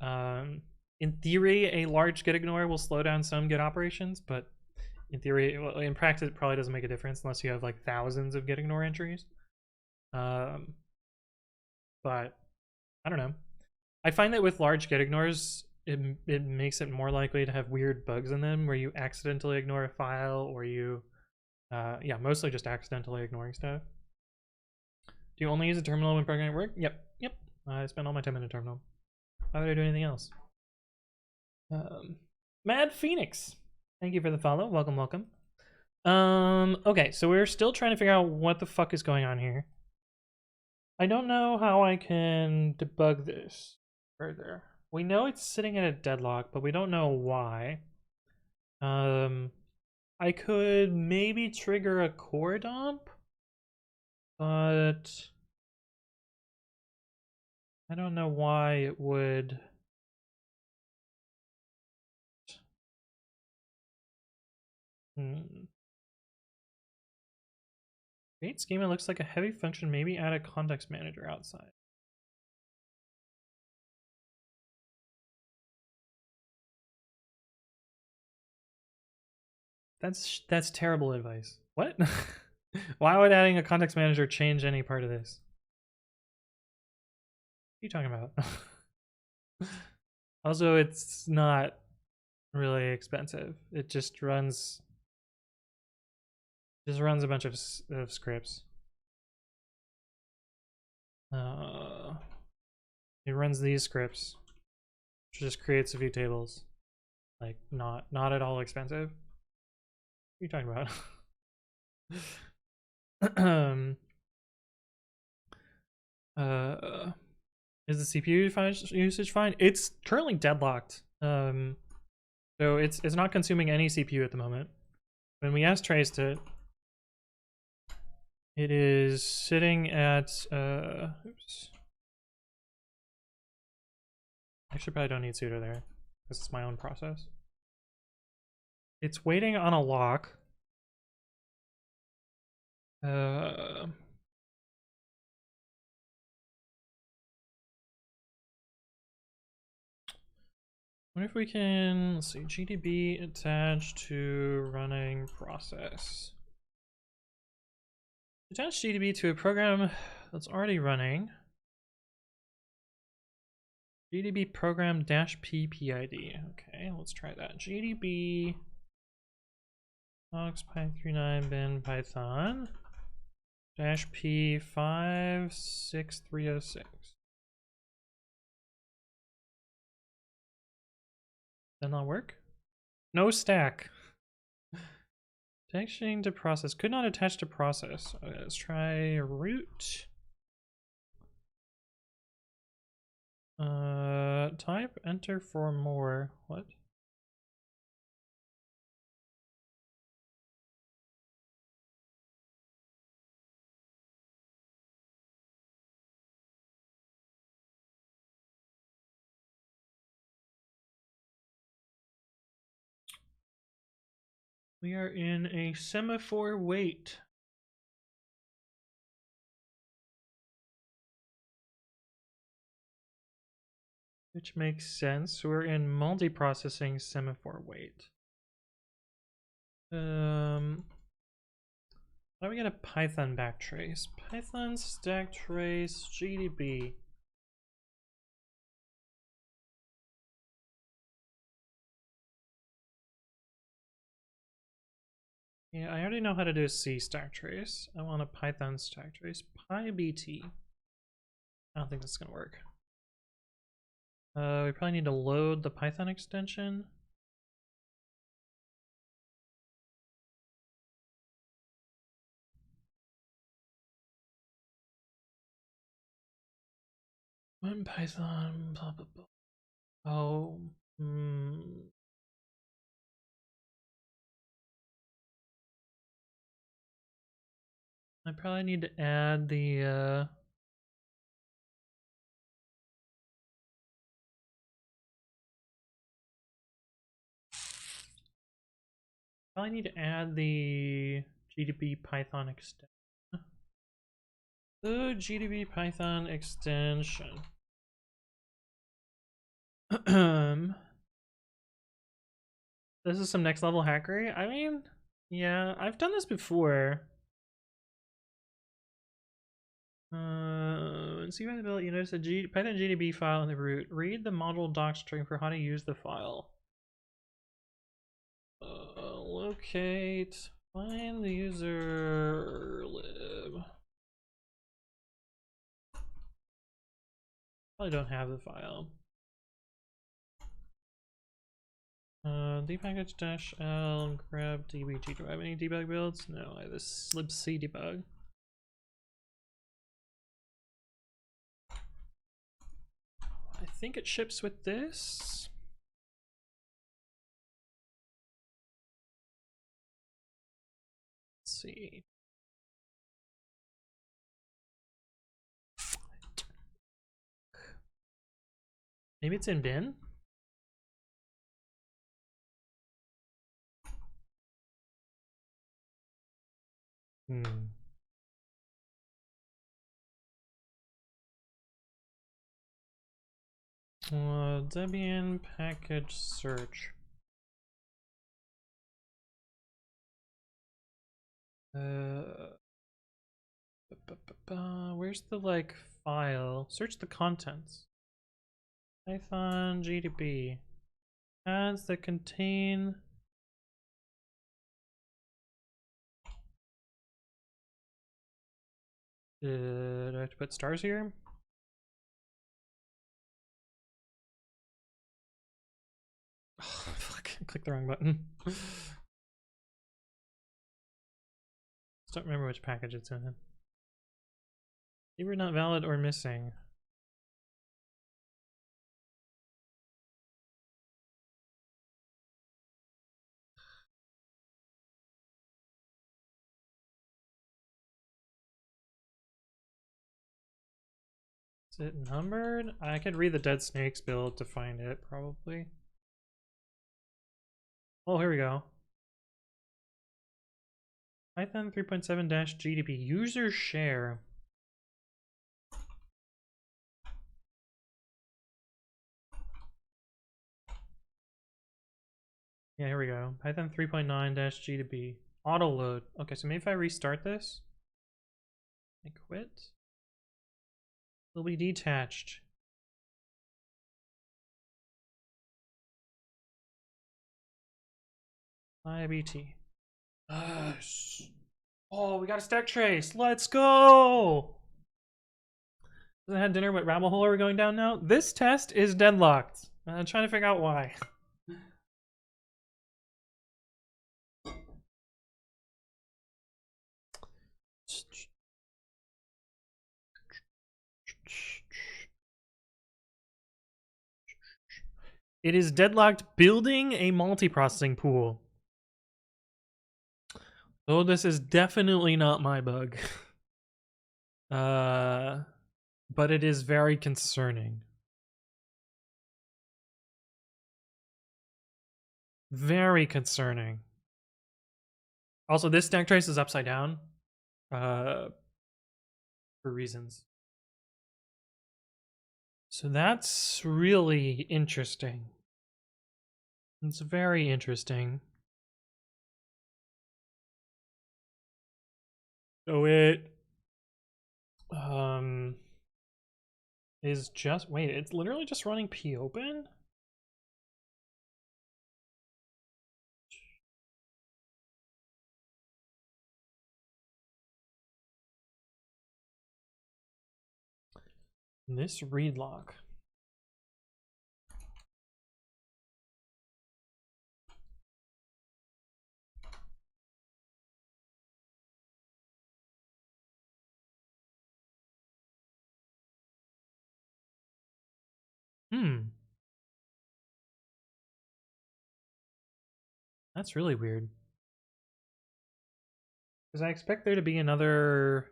In theory, a large git ignore will slow down some git operations, but in theory, in practice, it probably doesn't make a difference unless you have like thousands of git ignore entries. But I don't know. I find that with large git ignores, it makes it more likely to have weird bugs in them where you accidentally ignore a file or you, yeah, mostly just accidentally ignoring stuff. Do you only use a terminal when programming work? Yep. I spend all my time in a terminal. Why would I do anything else? Mad Phoenix, thank you for the follow. Welcome. Okay, so we're still trying to figure out what the fuck is going on here. I don't know how I can debug this further. We know it's sitting at a deadlock, but we don't know why. I could maybe trigger a core dump, but I don't know why it would. Create schema looks like a heavy function. Maybe add a context manager outside. That's terrible advice. What? Why would adding a context manager change any part of this? What are you talking about? Also, it's not really expensive. It just runs a bunch of scripts. It runs these scripts, which just creates a few tables. Like not at all expensive. What are you talking about? Is the CPU usage fine? It's currently deadlocked. So it's not consuming any CPU at the moment. When we traced it, it is sitting at oops. Actually, probably don't need sudo there. This is my own process. It's waiting on a lock. What if we can, let's see, GDB attached to running process. Attach GDB to a program that's already running. GDB program -p PID. Okay, let's try that. GDB py39 bin python -p 56306. That not work? No stack. Attaching to process. Could not attach to process. Okay, let's try root. Type enter for more. What? We are in a semaphore wait. Which makes sense. We're in multiprocessing semaphore wait. How do we get a Python backtrace? Python stack trace GDB. Yeah, I already know how to do a C stack trace. I want a Python stack trace. PyBT. I don't think that's gonna work. We probably need to load the Python extension. When Python, blah, blah, blah. Oh, I probably need to add the probably need to add the GDB Python extension. The GDB Python extension. This is some next level hackery. I mean, yeah, I've done this before. See by the build, you notice a Python GDB file in the root. Read the module doc string for how to use the file. Locate, find the user lib. Probably don't have the file. Dpackage-l grab dbg. Do I have any debug builds? No, I have this libc debug. I think it ships with this. Let's see. Maybe it's in bin? Debian package search. Where's the like file? Search the contents. Python GDB ads that contain do I have to put stars here? Oh, fuck. clicked the wrong button. Just don't remember which package it's in. Keyword not valid or missing. Is it numbered? I could read the Dead Snakes build to find it, probably. Oh, here we go. Python 3.7-GDP user share. Yeah, here we go. Python 3.9-GDP. Auto load. Okay, so maybe if I restart this, I quit. It'll be detached. IBT. Oh, we got a stack trace. Let's go. I had dinner with rabbit hole. Are we going down now? This test is deadlocked. I'm trying to figure out why. It is deadlocked building a multiprocessing pool. Oh, this is definitely not my bug. But it is very concerning. Very concerning. Also, this stack trace is upside down. For reasons. So that's really interesting. It's very interesting. So it is just, wait, it's literally just running popen? This read lock. That's really weird. Because I expect there to be another,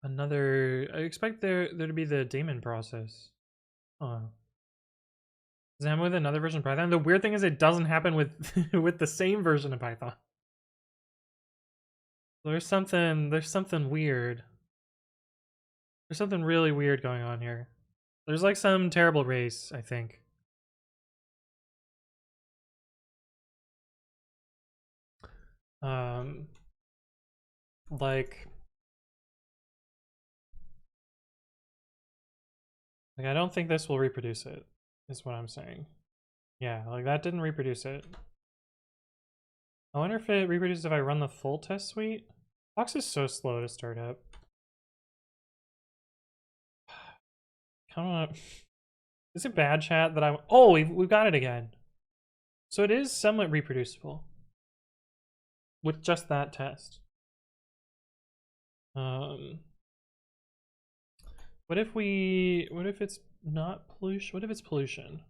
I expect there to be the daemon process. Oh. Does it happen with another version of Python? The weird thing is it doesn't happen with with the same version of Python. There's something weird. There's something really weird going on here. There's like some terrible race, I think. Like I don't think this will reproduce it, is what I'm saying. Yeah, like that didn't reproduce it. I wonder if it reproduces if I run the full test suite. Fox is so slow to start up. Come on. Is it bad, chat, that I'm... Oh, we've got it again. So it is somewhat reproducible. With just that test. What if it's not pollution? What if it's pollution?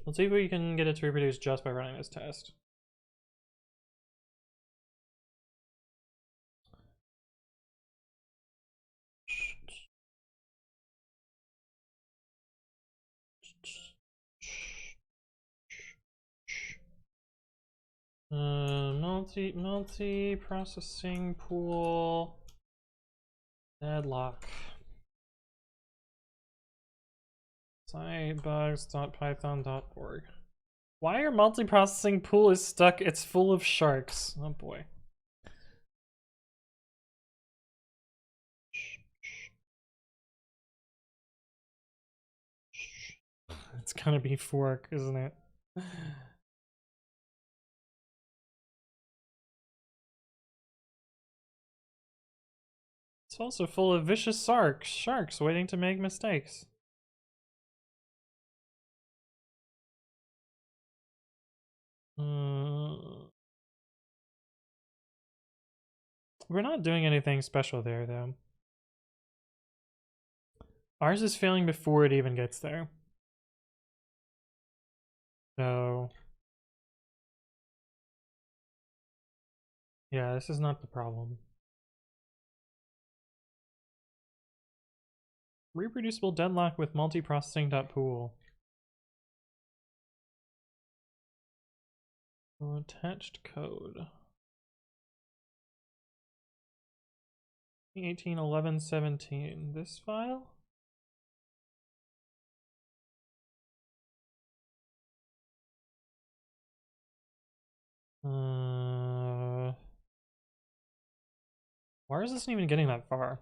Let's see if we can get it to reproduce just by running this test. Multi-processing pool deadlock. Sitebugs.python.org. Why are multiprocessing pool is stuck? It's full of sharks. Oh boy. It's gonna be fork, isn't it? It's also full of vicious sharks waiting to make mistakes. We're not doing anything special there, though. Ours is failing before it even gets there. So, yeah, this is not the problem. Reproducible deadlock with multiprocessing.pool. Attached code. 18.11.17. This file? Ours isn't even getting that far.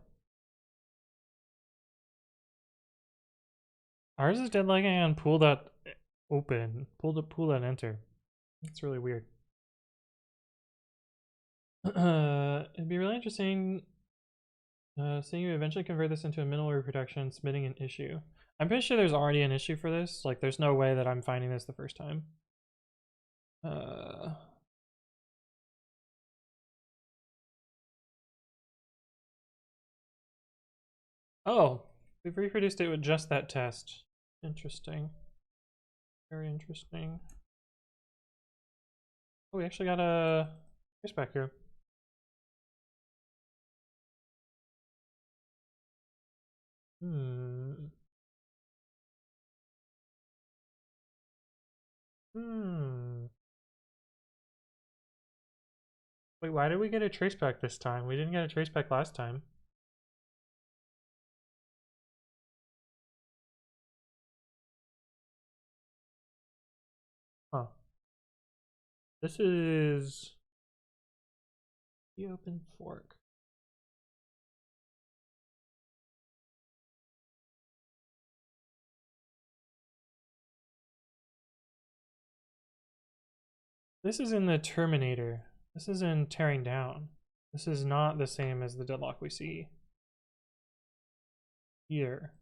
Ours is deadlocking on pool.open. Pool.enter. That's really weird. It'd be really interesting seeing you eventually convert this into a minimal reproduction, submitting an issue. I'm pretty sure there's already an issue for this. Like, there's no way that I'm finding this the first time. Oh, we've reproduced it with just that test. Interesting. Very interesting. Oh, we actually got a traceback here. Wait, why did we get a traceback this time? We didn't get a traceback last time. Huh. This is the open fork. This is in the Terminator. This is in tearing down. This is not the same as the deadlock we see here.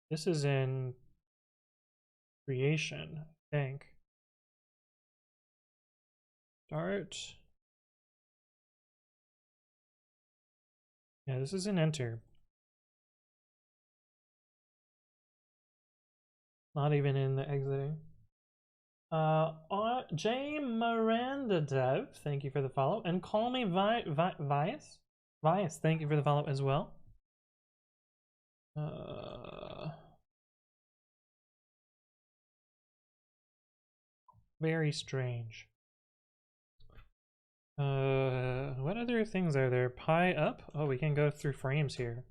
This is in creation, I think. Start. Yeah, this is in enter. Not even in the exiting. J Miranda Dev, thank you for the follow, and call me Vias. Vias, thank you for the follow as well. Very strange. What other things are there? Pi up? Oh, we can go through frames here.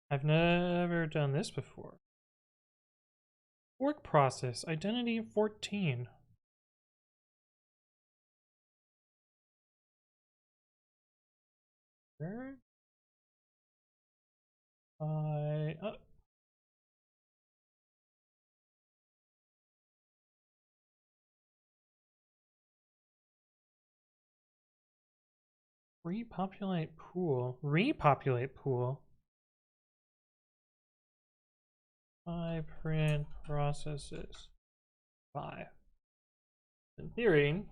I've never done this before. Work process, identity 14. Where? Repopulate pool. Repopulate pool. Print processes 5. In theory,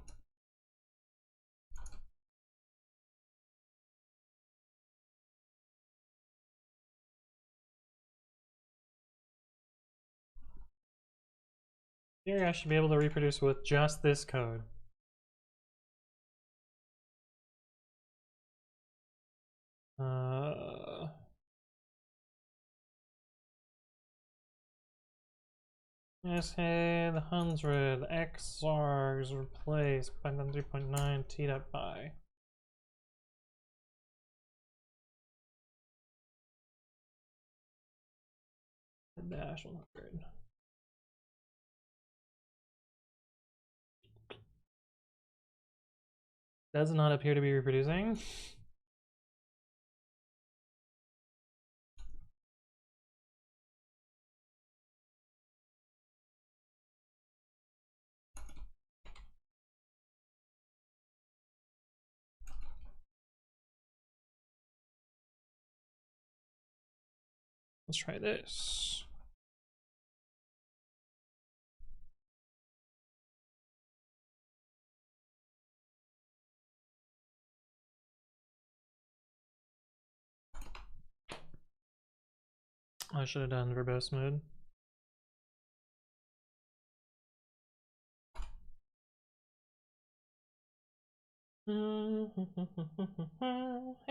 I should be able to reproduce with just this code. Yes, hey, the 100 xargs replaced by 3.9 t.by. 1-100. Does not appear to be reproducing. Let's try this. I should have done verbose mode. Hey,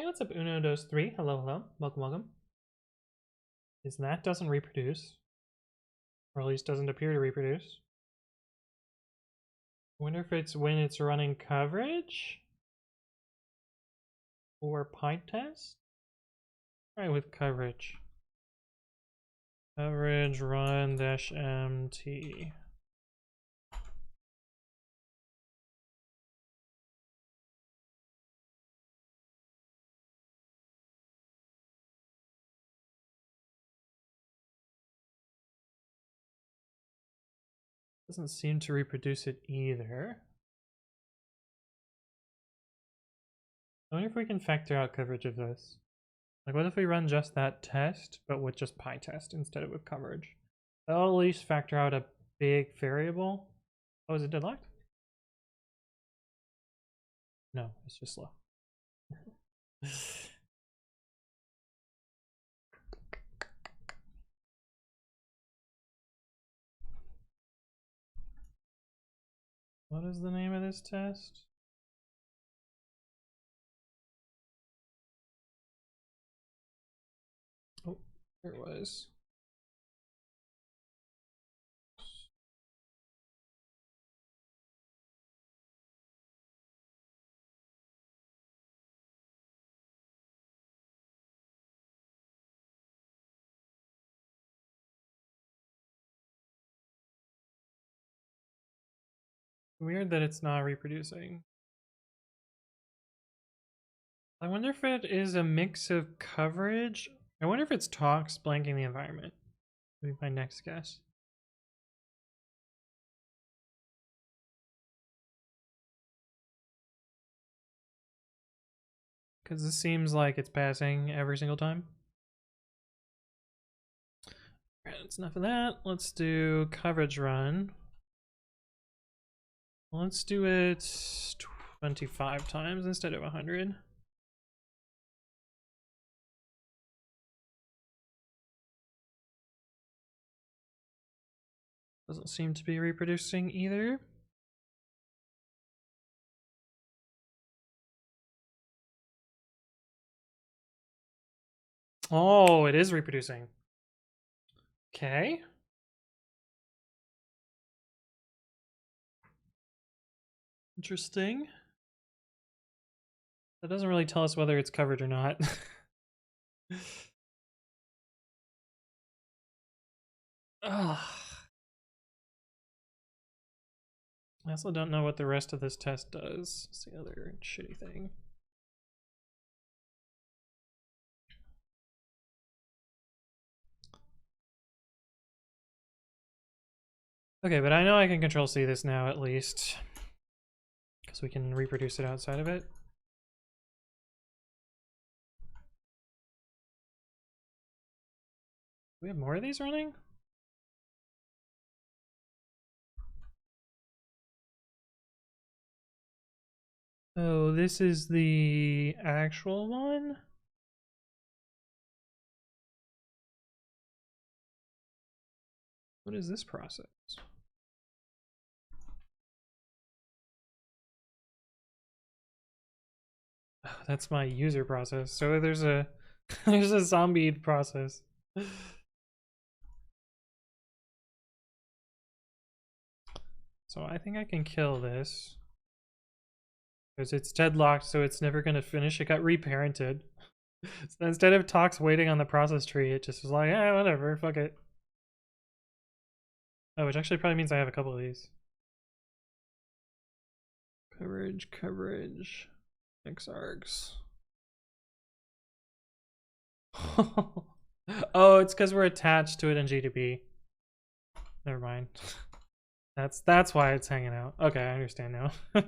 what's up, Uno Dos 3? Hello, hello. Welcome, welcome. Is that doesn't reproduce? Or at least doesn't appear to reproduce. I wonder if it's when it's running coverage? Or PyTest? Try with coverage. Coverage run -mt. Doesn't seem to reproduce it either. I wonder if we can factor out coverage of this. Like, what if we run just that test, but with just PyTest instead of with coverage? That'll at least factor out a big variable. Oh, is it deadlocked? No, it's just slow. What is the name of this test? Oh, there it was. Weird that it's not reproducing. I wonder if it is a mix of coverage. I wonder if it's talks blanking the environment. Would be my next guess. Because this seems like it's passing every single time. Alright, that's enough of that. Let's do coverage run. Let's do it 25 times instead of 100. Doesn't seem to be reproducing either. Oh, it is reproducing. Okay. Interesting. That doesn't really tell us whether it's covered or not. Ugh. I also don't know what the rest of this test does. It's the other shitty thing. Okay, but I know I can control C this now at least, because we can reproduce it outside of it. Do we have more of these running? Oh, this is the actual one? What is this process? Oh, that's my user process. So there's a there's a zombie process. So I think I can kill this. Because it's deadlocked, so it's never gonna finish. It got reparented. So instead of Tox waiting on the process tree, it just was like, whatever, fuck it. Oh, which actually probably means I have a couple of these. Coverage, xargs. Oh, it's because we're attached to it in GDB. Never mind. That's why it's hanging out. Okay, I understand now. Might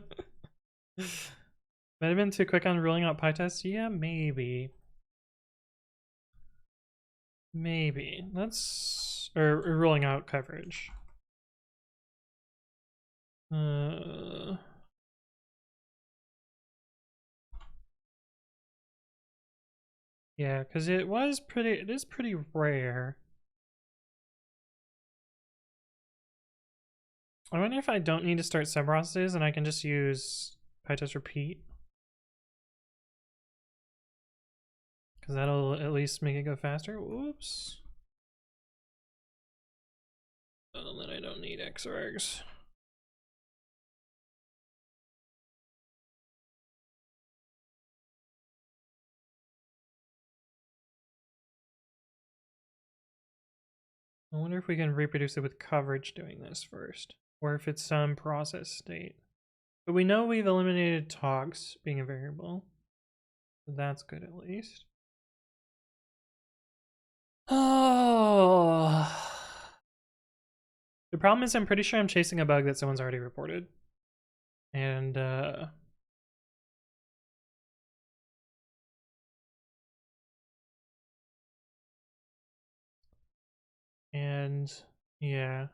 have been too quick on ruling out PyTest? Yeah, maybe. Maybe. Let's... Or ruling out coverage. Yeah, because it is pretty rare. I wonder if I don't need to start sub-processes and I can just use PyTest repeat. Because that'll at least make it go faster. Whoops. And then I don't need xargs. I wonder if we can reproduce it with coverage doing this first, or if it's some process state. But we know we've eliminated togs being a variable. So that's good at least. Oh. The problem is I'm pretty sure I'm chasing a bug that someone's already reported. And yeah.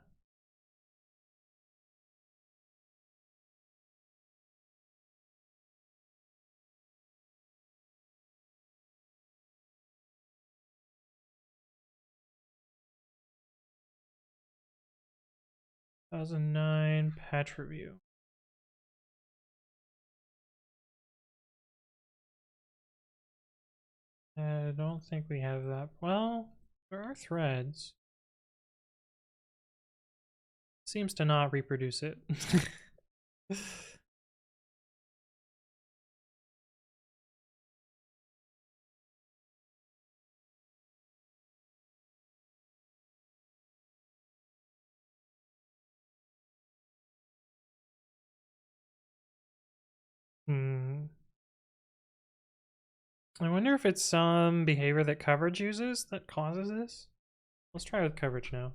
That was a 2009 patch review. I don't think we have that. Well, there are threads. Seems to not reproduce it. 嗯 I wonder if it's some behavior that coverage uses that causes this. Let's try with coverage now.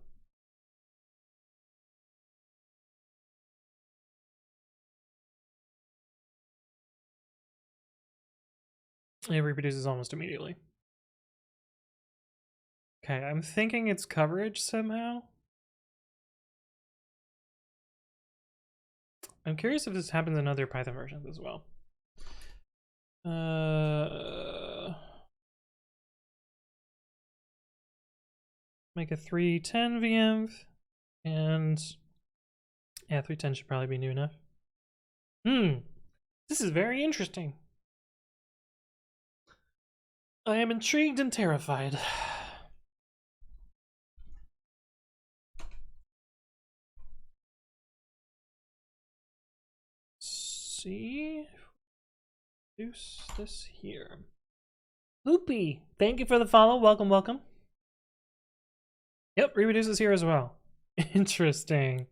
It reproduces almost immediately. Okay, I'm thinking it's coverage somehow. I'm curious if this happens in other Python versions as well. Make a 310 VM, and yeah, 310 should probably be new enough. This is very interesting. I am intrigued and terrified. See? Use this here. Loopy, thank you for the follow. Welcome, welcome. Yep, reproduces here as well. Interesting.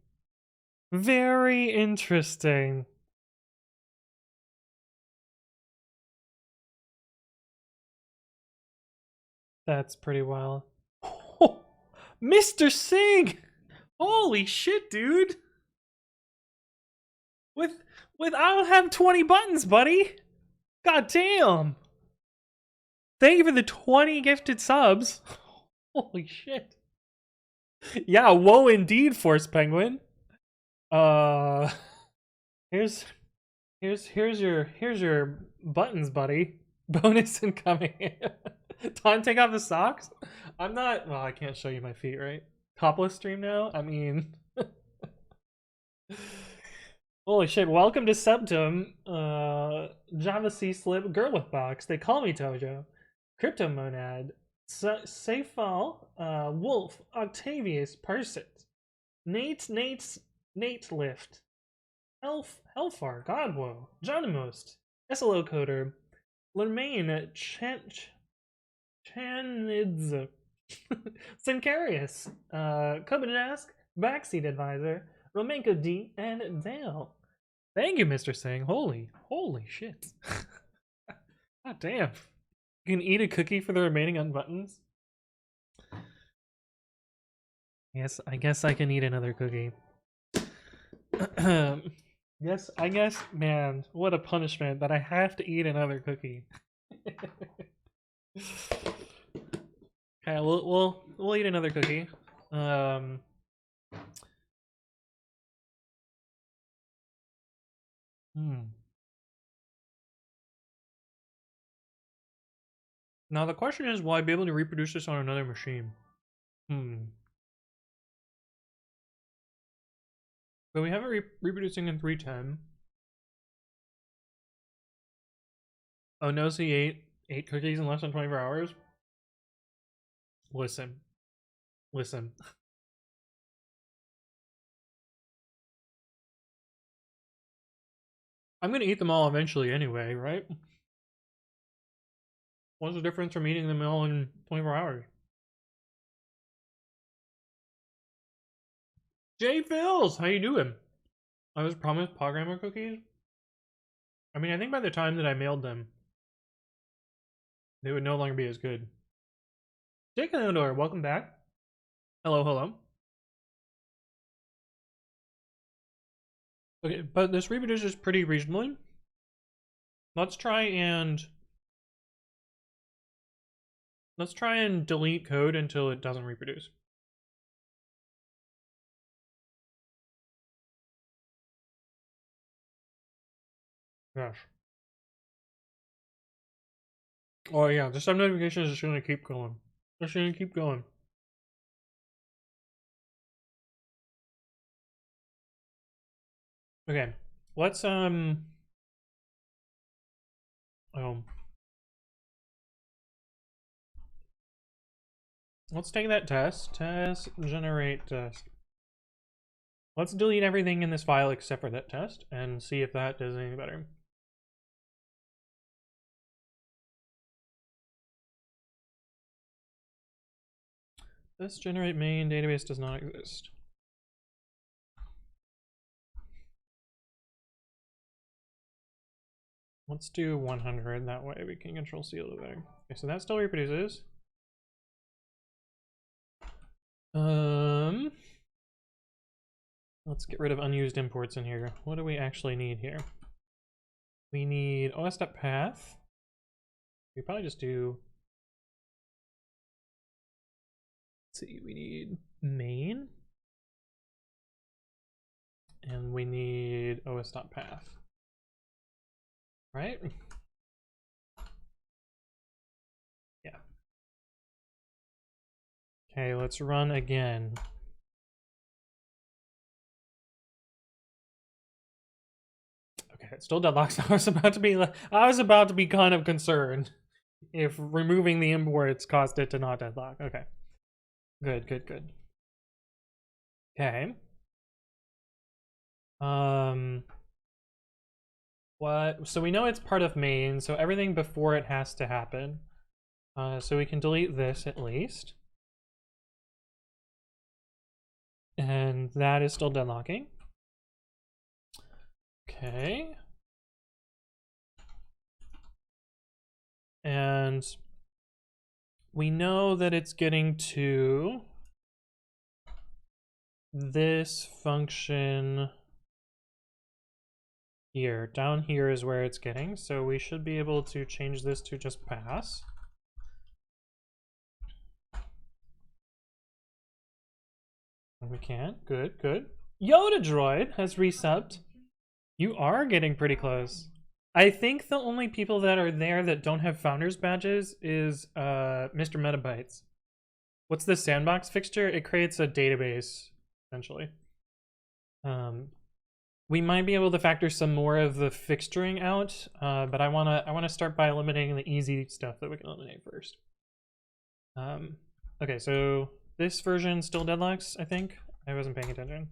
Very interesting. That's pretty wild. Oh, Mr. Singh! Holy shit, dude! With I don't have 20 buttons, buddy. God damn. Thank you for the 20 gifted subs. Holy shit. Yeah, whoa indeed, Force Penguin. Here's your buttons, buddy. Bonus incoming. Time to take off the socks? I'm not, well, I can't show you my feet, right? Topless stream now? I mean, holy shit, welcome to Septum, Java C Slip, Girl with Box, They Call Me Tojo, Crypto Monad, Seyfal, Wolf, Octavius, Parsit, Nate Lift, Elfar, Godwoe, Johnimost, SLO Coder, Lermain, Chanidz, Sincarius, Kobenask, Backseat Advisor, Romanko D, and Dale. Thank you, Mr. Singh. Holy shit. God damn. You can eat a cookie for the remaining unbuttons? Yes, I guess I can eat another cookie. Yes, I guess, man, what a punishment that I have to eat another cookie. Okay, we'll eat another cookie. Now the question is, will I be able to reproduce this on another machine? But we have it reproducing in 310. Oh, no, so he ate 8 cookies in less than 24 hours? Listen. I'm gonna eat them all eventually anyway, right? What's the difference from eating them all in 24 hours? Jay Phils, how you doing? I was promised programmer cookies. I mean, I think by the time that I mailed them, they would no longer be as good. Jake and Theodore, welcome back. Hello. Okay, but this reproduces pretty reasonably. Let's try and delete code until it doesn't reproduce. Gosh. Oh yeah, the sub notification is just gonna keep going. It's gonna keep going. Okay, let's let's take that test generate test. Let's delete everything in this file except for that test and see if that does anything better. This generate main database does not exist. Let's do 100, that way we can control C a little better. Okay, so that still reproduces. Let's get rid of unused imports in here. What do we actually need here? We need os.path. We probably just do, let's see, we need main. And we need os.path. Right? Yeah. Okay, let's run again. Okay, it still deadlocks. I was about to be kind of concerned if removing the imports caused it to not deadlock. Okay. Good. Okay. What? So we know it's part of main, so everything before it has to happen. So we can delete this at least. And that is still deadlocking. Okay. And we know that it's getting to this function here. Down here is where it's getting, so we should be able to change this to just pass. And we can. Good. Yoda Droid has resubbed. You are getting pretty close. I think the only people that are there that don't have founders badges is Mr. Metabytes. What's the sandbox fixture? It creates a database, essentially. We might be able to factor some more of the fixturing out, but I wanna start by eliminating the easy stuff that we can eliminate first. Okay, so this version still deadlocks, I think. I wasn't paying attention.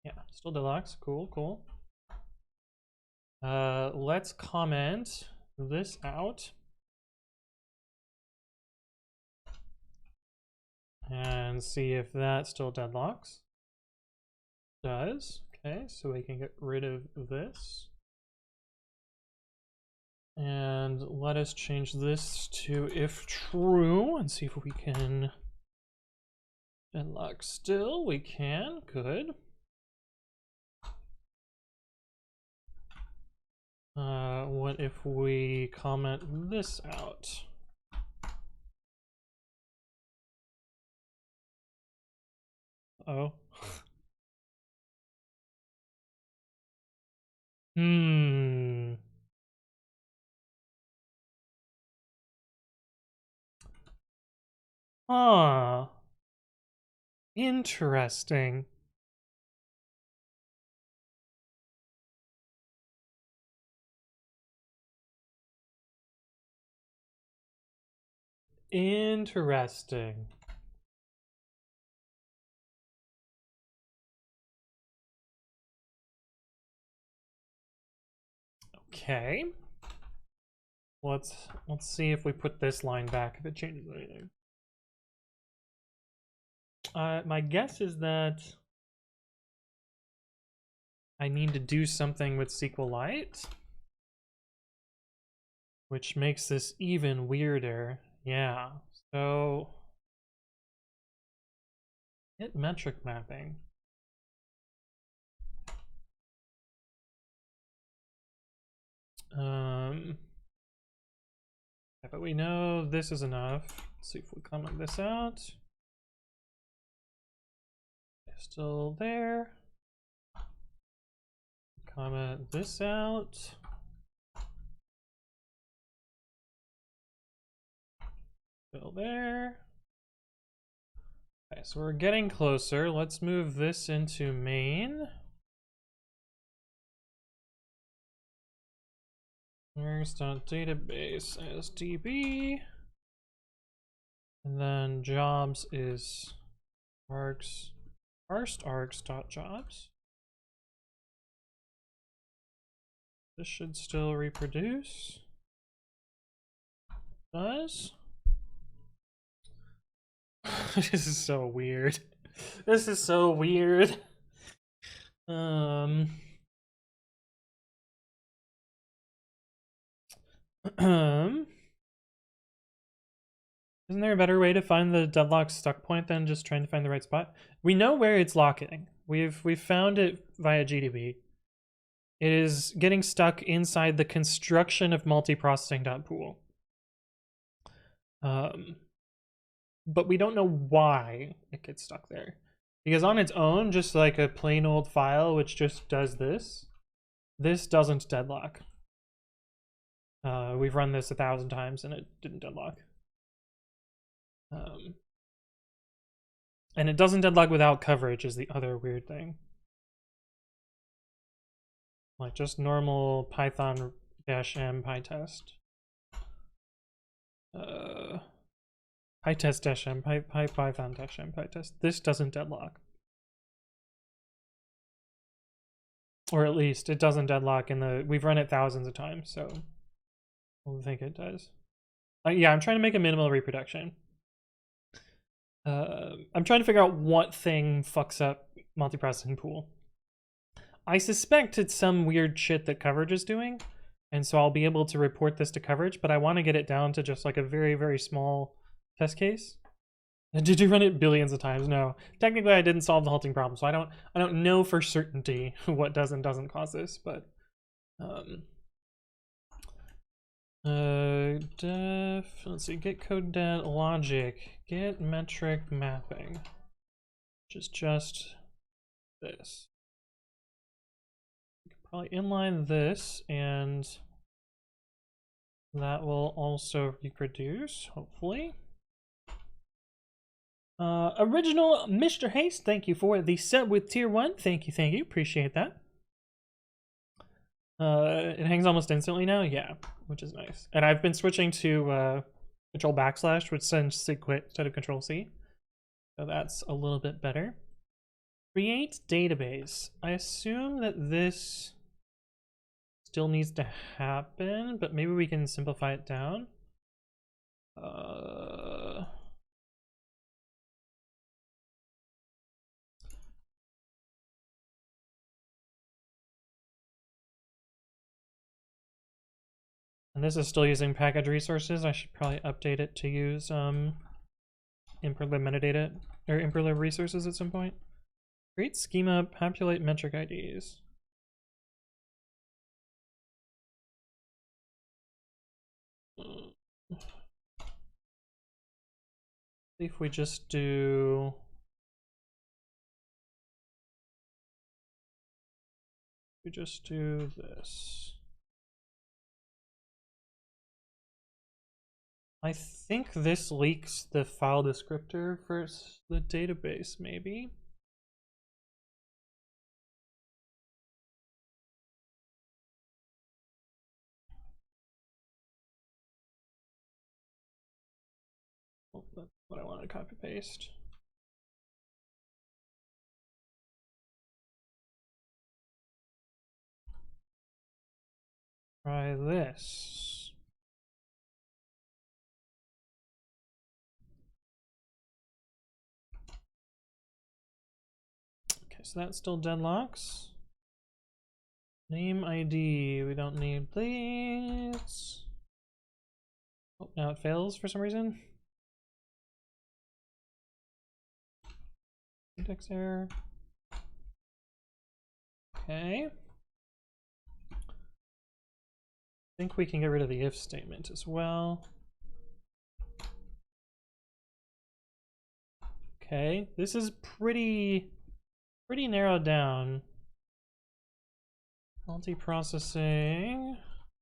Yeah, still deadlocks. Cool. Let's comment this out. and see if that still deadlocks. Does. Okay, so we can get rid of this. And let us change this to if true and see if we can deadlock still. We can. Good. What if we comment this out? Oh. Huh. Interesting. Interesting. Okay. Let's see if we put this line back, if it changes anything. My guess is that I need to do something with SQLite, which makes this even weirder. Yeah, so hit metric mapping. Yeah, but we know this is enough. Let's see if we comment this out. Still there. Comment this out. Still there. Okay, so we're getting closer. Let's move this into main. Where's.database as db. And then jobs is args, first args.jobs. This should still reproduce. Does. This is so weird. This is so weird. Isn't there a better way to find the deadlock stuck point than just trying to find the right spot? We know where it's locking. We've found it via GDB. It is getting stuck inside the construction of multiprocessing.pool. But we don't know why it gets stuck there. Because on its own, just like a plain old file which just does this doesn't deadlock. We've run this 1,000 times and it didn't deadlock. And it doesn't deadlock without coverage is the other weird thing. Like just normal python-m pytest. pytest-m, python-m pytest. This doesn't deadlock. Or at least it doesn't deadlock in the, we've run it thousands of times, so I think it does. Yeah, I'm trying to make a minimal reproduction. I'm trying to figure out what thing fucks up multiprocessing pool. I suspect it's some weird shit that coverage is doing, and so I'll be able to report this to coverage, but I want to get it down to just like a very, very small test case. Did you run it billions of times? No. Technically, I didn't solve the halting problem, so I don't know for certainty what does and doesn't cause this, but let's see, get code logic, get metric mapping, which is just this. We could probably inline this, and that will also reproduce, hopefully. Original Mr. Haste, thank you for the set with tier 1. Thank you, appreciate that. It hangs almost instantly now, yeah, which is nice. And I've been switching to control /, which sends sigquit instead of control C. So that's a little bit better. Create database. I assume that this still needs to happen, but maybe we can simplify it down. And this is still using package resources. I should probably update it to use imprl metadata or imprl resources at some point. Create schema, populate metric IDs. If we just do this. I think this leaks the file descriptor for the database, maybe. Oh, that's what I wanted to copy paste. Try this. Okay, so that still deadlocks. Name ID, we don't need these. Oh, now it fails for some reason. Index error. Okay. I think we can get rid of the if statement as well. Okay, this is pretty narrowed down. Multiprocessing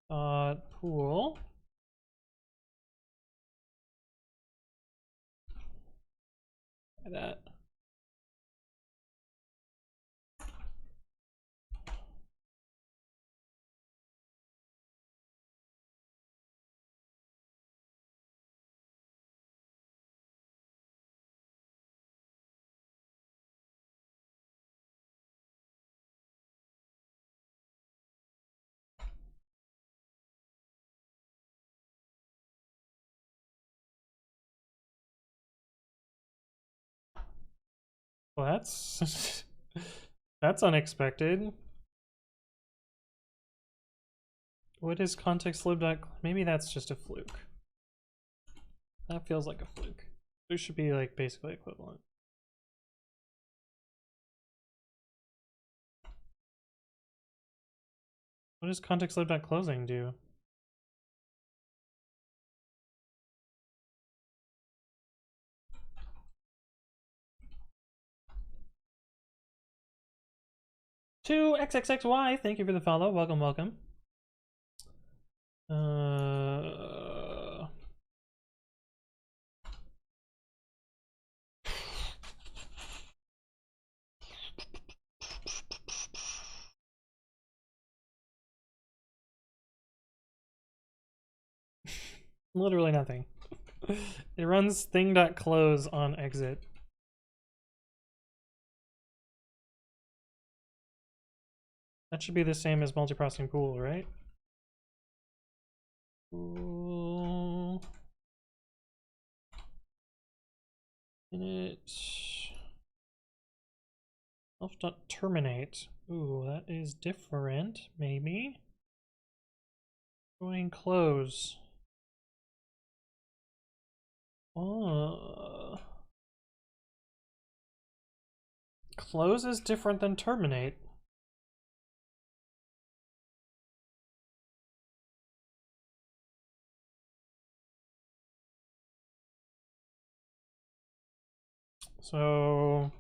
pool. Try that. Well, that's that's unexpected. What is context lib? Maybe that's just a fluke. That feels like a fluke. There should be like basically equivalent. What does context lib.closing do? To XXXY, thank you for the follow. Welcome, welcome. Literally nothing. It runs thing.close on exit. That should be the same as multiprocessing pool, right? Pool. Init. Self.terminate. Ooh, that is different, maybe. Join close. Close is different than terminate. So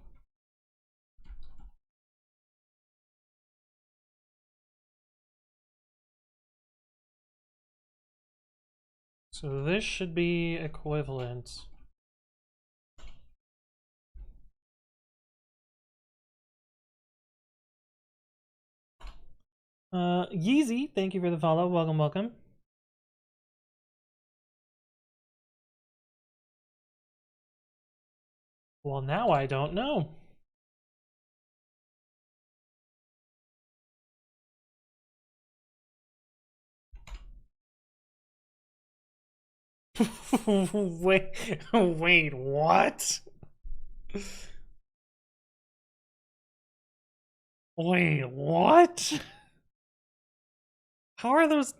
this should be equivalent. Yeezy, thank you for the follow. Welcome, welcome. Well, now I don't know. wait, what? Wait, what? How are those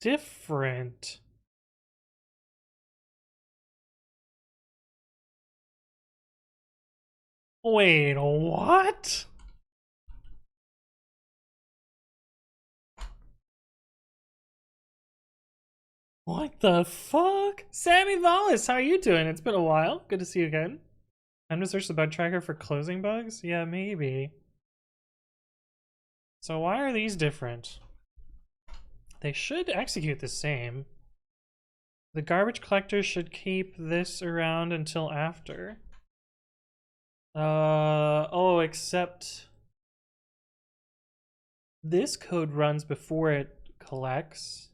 different. Wait, what? What the fuck? Sammy Wallace, how are you doing? It's been a while. Good to see you again. Time to search the bug tracker for closing bugs? Yeah, maybe. So why are these different? They should execute the same. The garbage collector should keep this around until after. Oh, except this code runs before it collects.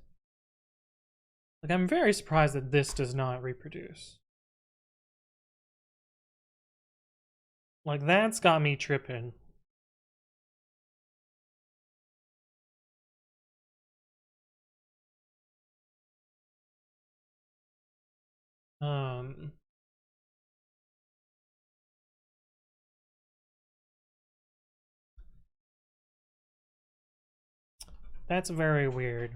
Like, I'm very surprised that this does not reproduce. Like, that's got me tripping. That's very weird.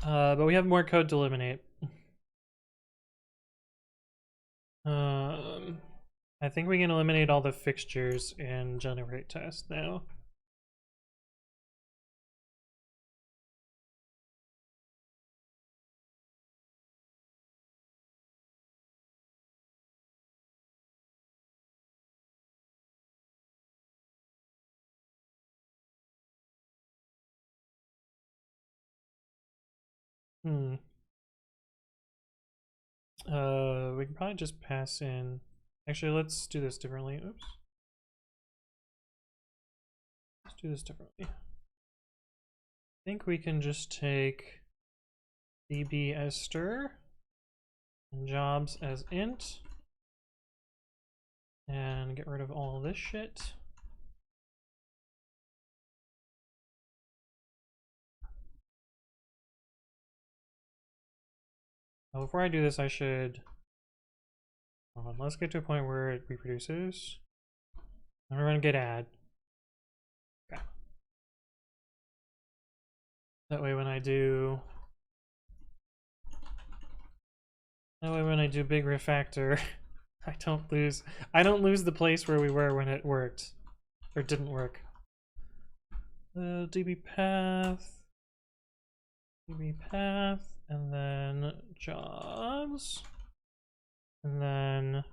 But we have more code to eliminate. I think we can eliminate all the fixtures and generate test now. We can probably just pass in. Actually, let's do this differently. Oops. Let's do this differently. I think we can just take db as stir and jobs as int and get rid of all this shit. Now, before I do this, I should. Hold on, let's get to a point where it reproduces. And we're gonna get add. Okay. That way when I do big refactor, I don't lose the place where we were when it worked. Or didn't work. db path, and then jobs, and then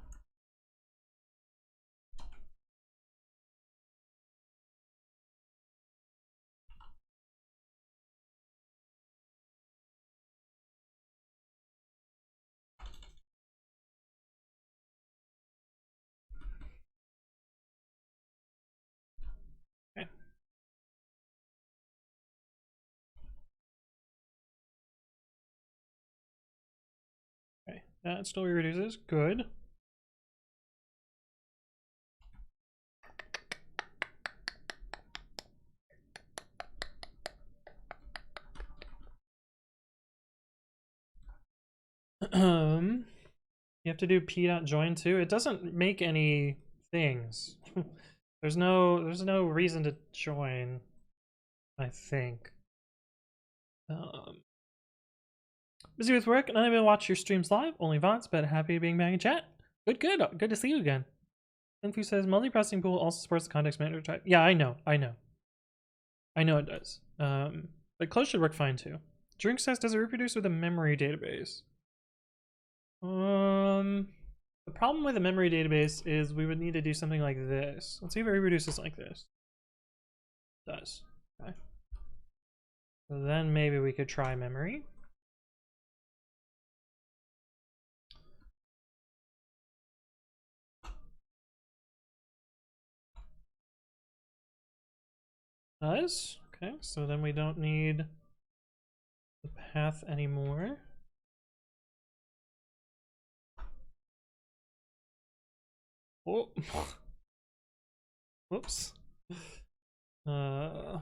okay. Okay, that still reduces. Good. You have to do p.join too. It doesn't make any things. there's no reason to join, I think. Busy with work, not able to watch your streams live, only VODs, but happy being back in chat. Good to see you again. Infu says multi-processing pool also supports the context manager type. Yeah, I know it does. But close should work fine too. Drink says, does it reproduce with a memory database? The problem with a memory database is we would need to do something like this. Let's see if it reproduces like this. It does. Okay. So then maybe we could try memory. Does. Okay, so then we don't need the path anymore. Oh. Whoops. I'm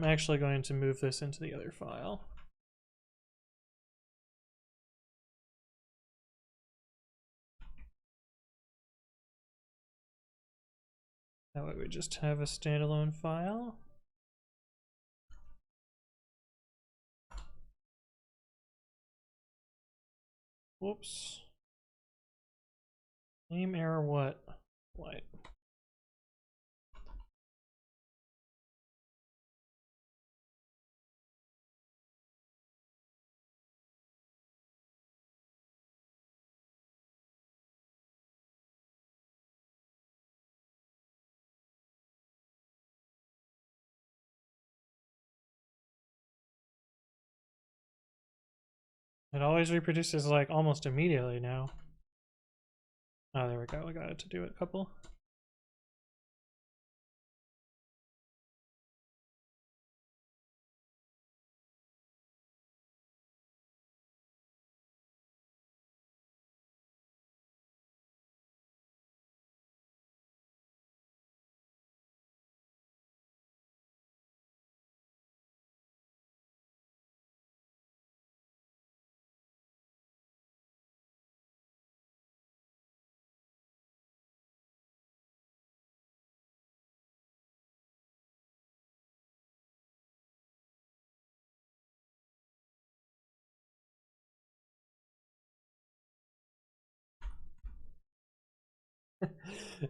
actually going to move this into the other file. That way we just have a standalone file. Whoops. Name error what? Light. It always reproduces like almost immediately now. Oh, there we go. I got it to do it a couple.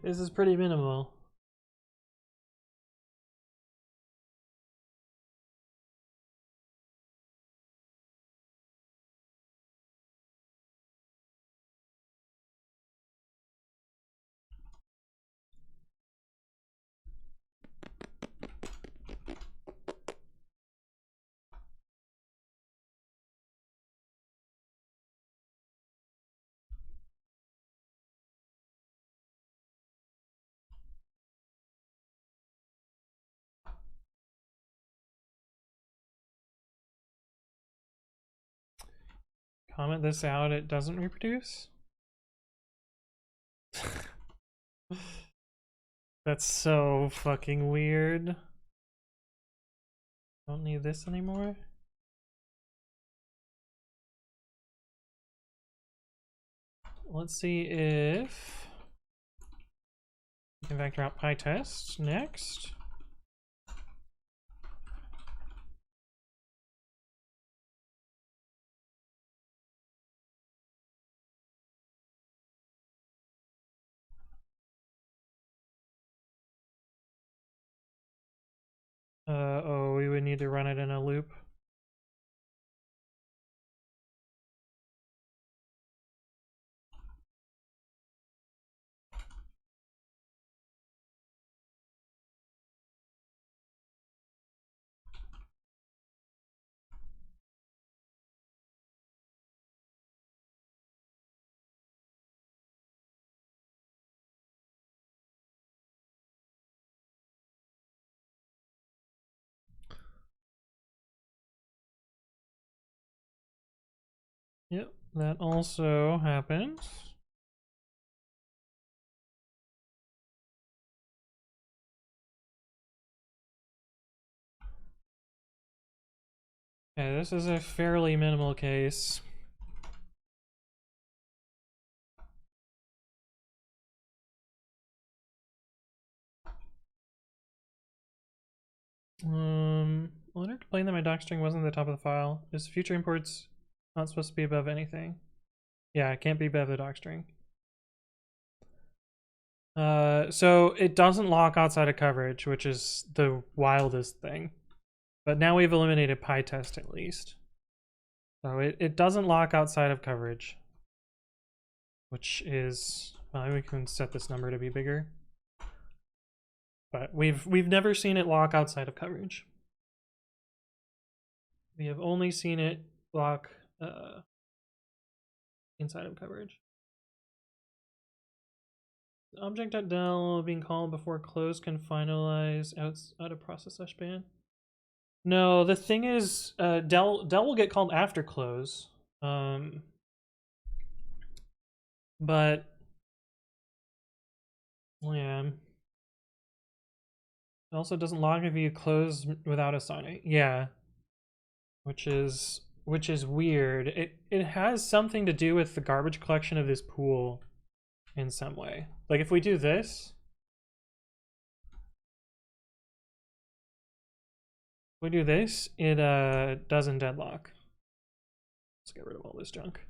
This is pretty minimal. Comment this out, it doesn't reproduce? That's so fucking weird. Don't need this anymore. Let's see if we can vector out PyTest next. Oh, we would need to run it in a loop. Yep, that also happens. Okay, this is a fairly minimal case. Letter complained that my docstring wasn't at the top of the file. Is future imports not supposed to be above anything? Yeah, it can't be above the docstring. So it doesn't lock outside of coverage, which is the wildest thing. But now we've eliminated PyTest at least. So it doesn't lock outside of coverage, which is, well, we can set this number to be bigger. But we've never seen it lock outside of coverage. We have only seen it lock inside of coverage. Object.del being called before close can finalize out of process /ban. No, the thing is, del will get called after close. But yeah. It also doesn't lock if you close without assigning. Yeah. Which is weird. It has something to do with the garbage collection of this pool in some way. Like if we do this, we do this, it doesn't deadlock. Let's get rid of all this junk.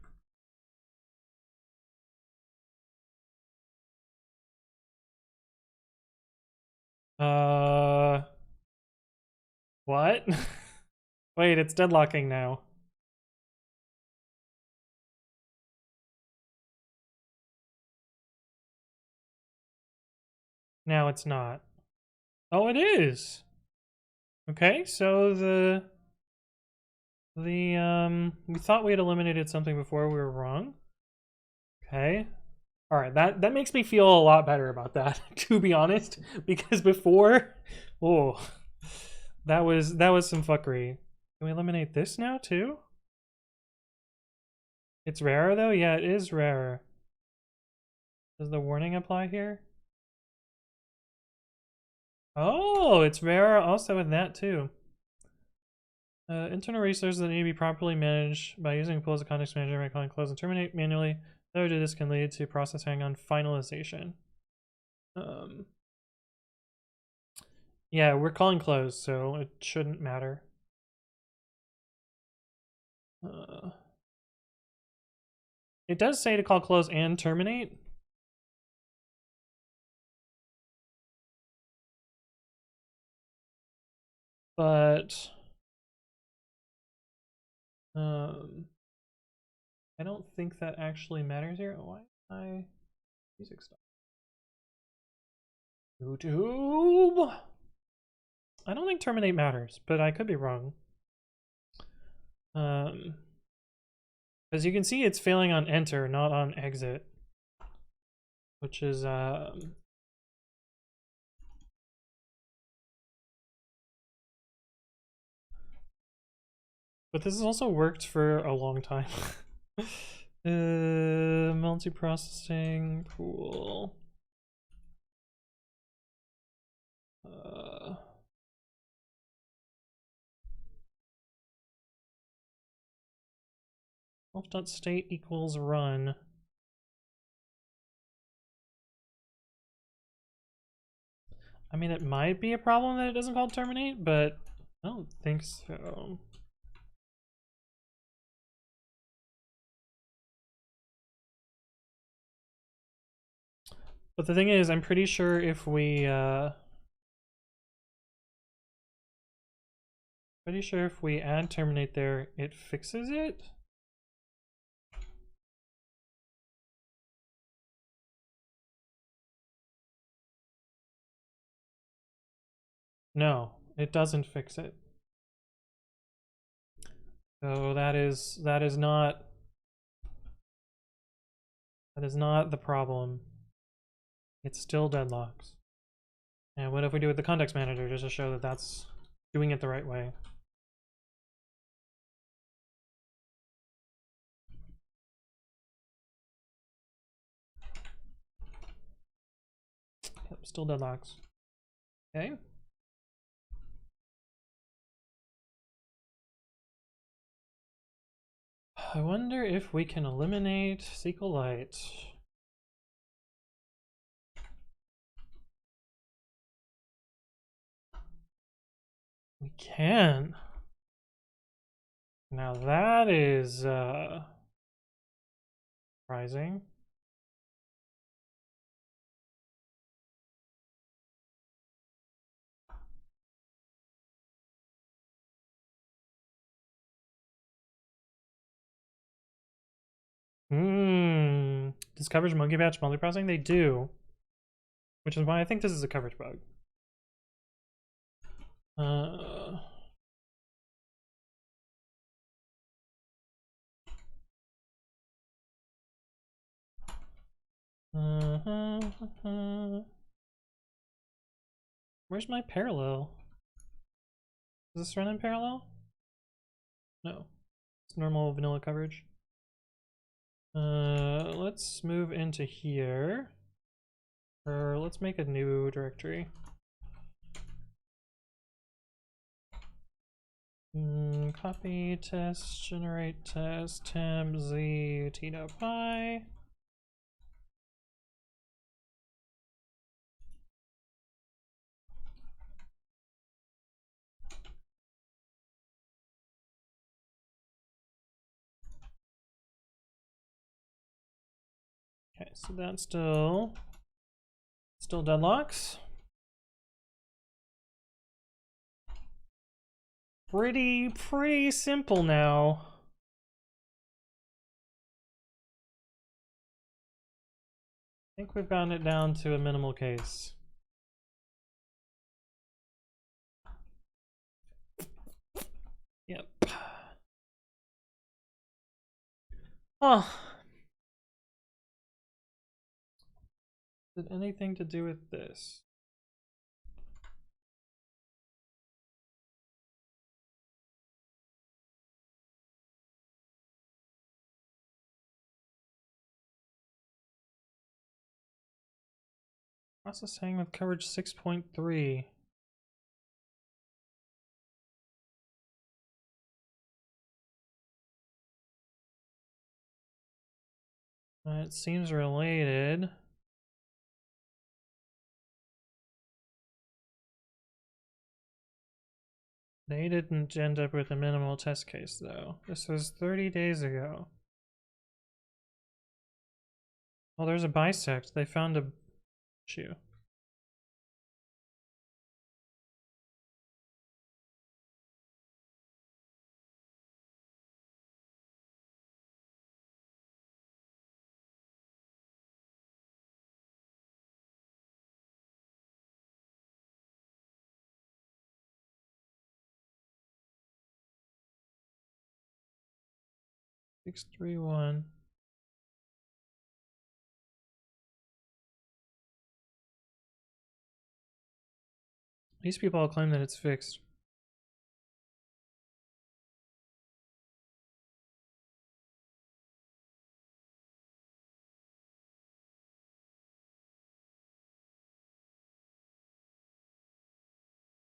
What? Wait, it's deadlocking now. Now it's not. Oh, it is. Okay, so we thought we had eliminated something before, we were wrong. Okay. All right, that makes me feel a lot better about that, to be honest, because before, oh, that was some fuckery. Can we eliminate this now too? It's rarer though? Yeah, it is rarer. Does the warning apply here? Oh, it's rarer also in that too. Internal resources that need to be properly managed by using pools of context manager by calling close and terminate manually. Failure to this can lead to process hang on finalization. Yeah, we're calling close, so it shouldn't matter. It does say to call close and terminate. But I don't think that actually matters here. Why am I music stop? YouTube. I don't think terminate matters, but I could be wrong. As you can see, it's failing on enter, not on exit, which is but this has also worked for a long time. Multi-processing pool. Self.state equals run. I mean, it might be a problem that it doesn't call terminate, but I don't think so. But the thing is, I'm pretty sure if we add terminate there, it fixes it. No, it doesn't fix it. So that is not the problem. It still deadlocks. And what if we do with the context manager just to show that that's doing it the right way? Yep, still deadlocks. Okay. I wonder if we can eliminate SQLite. We can. Now that is surprising. Does coverage monkey batch multiprocessing? They do. Which is why I think this is a coverage bug. Where's my parallel? Does this run in parallel? No. It's normal vanilla coverage. Let's move into here. Or let's make a new directory. Copy test, generate test, temp z t.py. Okay, so that's still deadlocks. Pretty simple now. I think we've gotten it down to a minimal case. Yep. Oh. Is it anything to do with this? Processing with coverage 6.3. It seems related. They didn't end up with a minimal test case, though. This was 30 days ago. Well, there's a bisect. They found a issue. Six, 3, 1. These people all claim that it's fixed.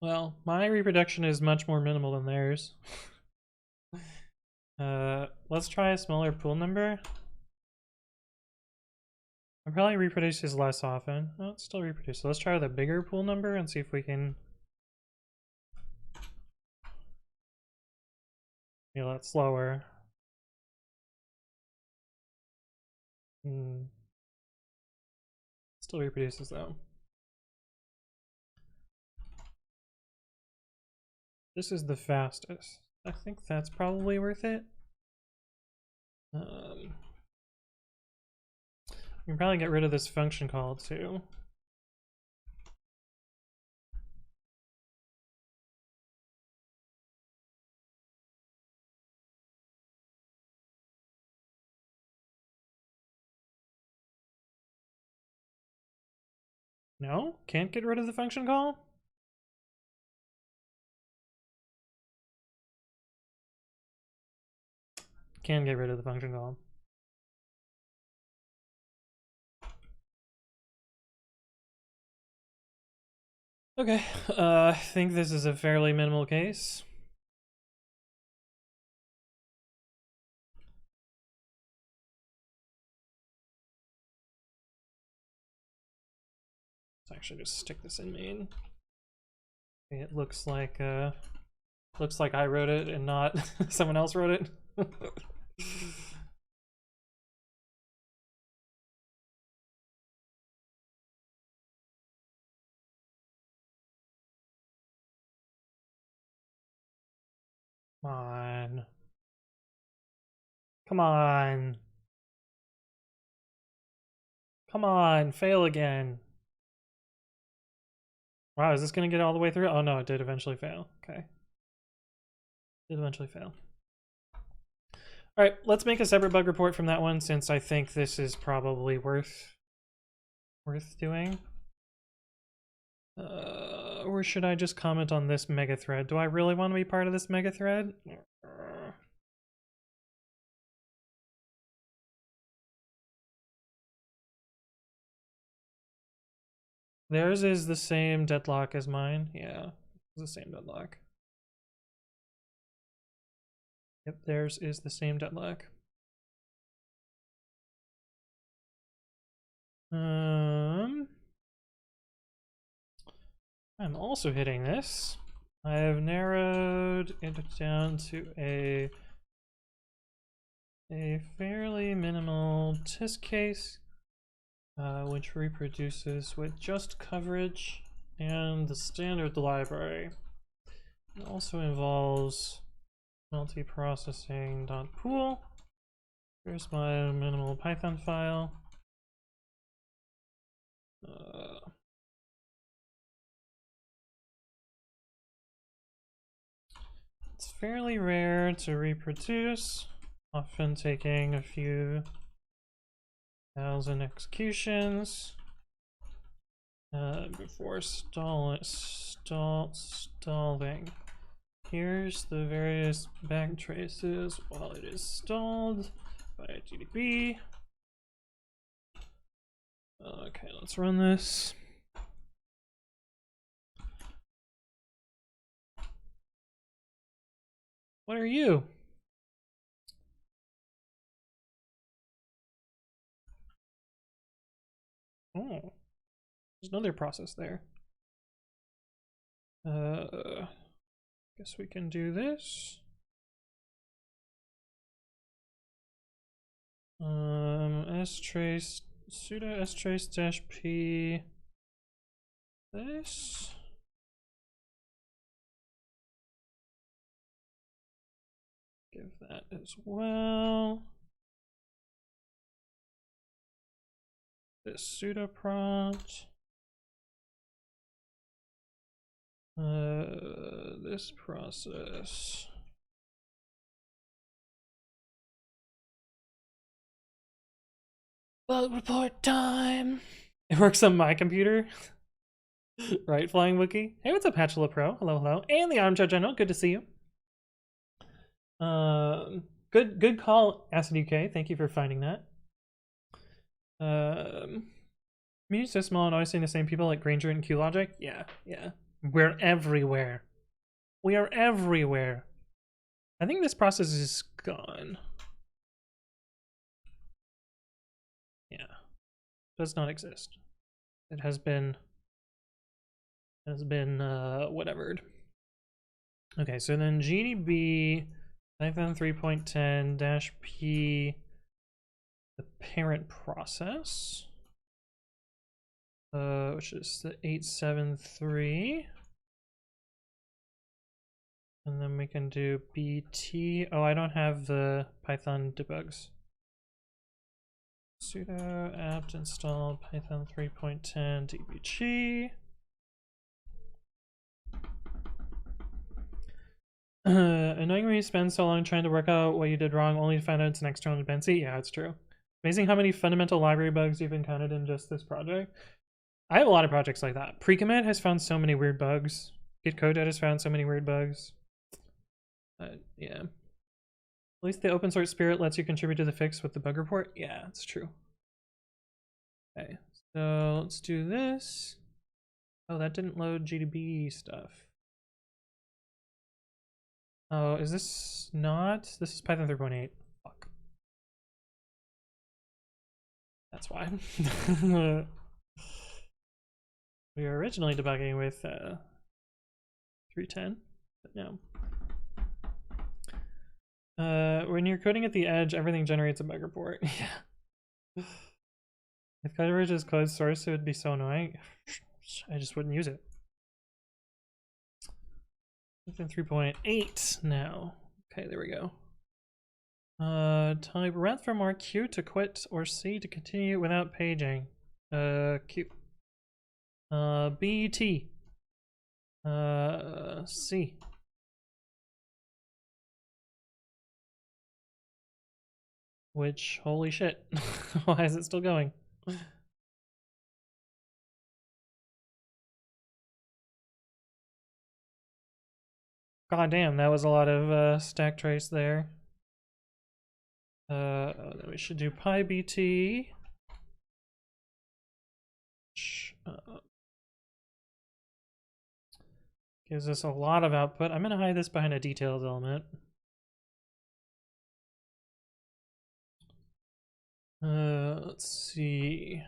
Well, my reproduction is much more minimal than theirs. Let's try a smaller pool number. It probably reproduces less often. Oh, it still reproduces. So let's try with a bigger pool number and see if we can be a lot slower. Still reproduces though. This is the fastest. I think that's probably worth it. We can probably get rid of this function call too. No? Can't get rid of the function call? Can get rid of the function call. Okay, I think this is a fairly minimal case. Let's actually just stick this in main. Okay, it looks like I wrote it and not someone else wrote it. Come on. Come on. Come on, fail again. Wow, is this gonna get all the way through? Oh no, it did eventually fail. Okay. Did eventually fail. Alright, let's make a separate bug report from that one since I think this is probably worth doing. Or should I just comment on this mega thread? Do I really want to be part of this mega thread? Theirs is the same deadlock as mine. Yeah, it's the same deadlock. Yep, theirs is the same deadlock. I'm also hitting this. I have narrowed it down to a fairly minimal test case. which reproduces with just coverage and the standard library. It also involves multiprocessing.pool. Here's my minimal Python file. It's fairly rare to reproduce, often taking a few thousand executions before stalling. Here's the various backtraces while it is stalled by GDB. Okay, let's run this. What are you? Oh, there's another process there. Guess we can do this. strace sudo strace -p this. Give that as well. This sudo prompt. This process. Bug report time. It works on my computer. Right, Flying Wookie. Hey, what's up, Hatchula Pro? Hello, hello. And the Armchair General, good to see you. Good call, Acid UK. Thank you for finding that. Community so small and always seeing the same people like Granger and QLogic. Yeah. We're everywhere. We are everywhere. I think this process is gone. Yeah. Does not exist. It has been whatevered. Okay, so then GDB Python 3.10-p, the parent process, which is the 873. And then we can do BT. Oh, I don't have the Python debugs. Sudo apt install Python 3.10 dbg. Annoying when you spend so long trying to work out what you did wrong only to find out it's an external dependency. Yeah, it's true. Amazing how many fundamental library bugs you've encountered in just this project. I have a lot of projects like that. Precommit has found so many weird bugs. Git code has found so many weird bugs. Yeah. At least the open source spirit lets you contribute to the fix with the bug report. Yeah, it's true. Okay, so let's do this. Oh, that didn't load GDB stuff. Oh, is this not? This is Python 3.8. Fuck. That's why. We were originally debugging with 3.10, but no. When you're coding at the edge, everything generates a bug report. Yeah. If coverage is closed source, it would be so annoying. I just wouldn't use it. Within 3.8 now. Okay, there we go. Type ret from our Q to quit or C to continue without paging. Q. BT. C. Which, holy shit. Why is it still going? God damn, that was a lot of stack trace there. Then we should do PyBT. Gives us a lot of output. I'm gonna hide this behind a details element. Let's see.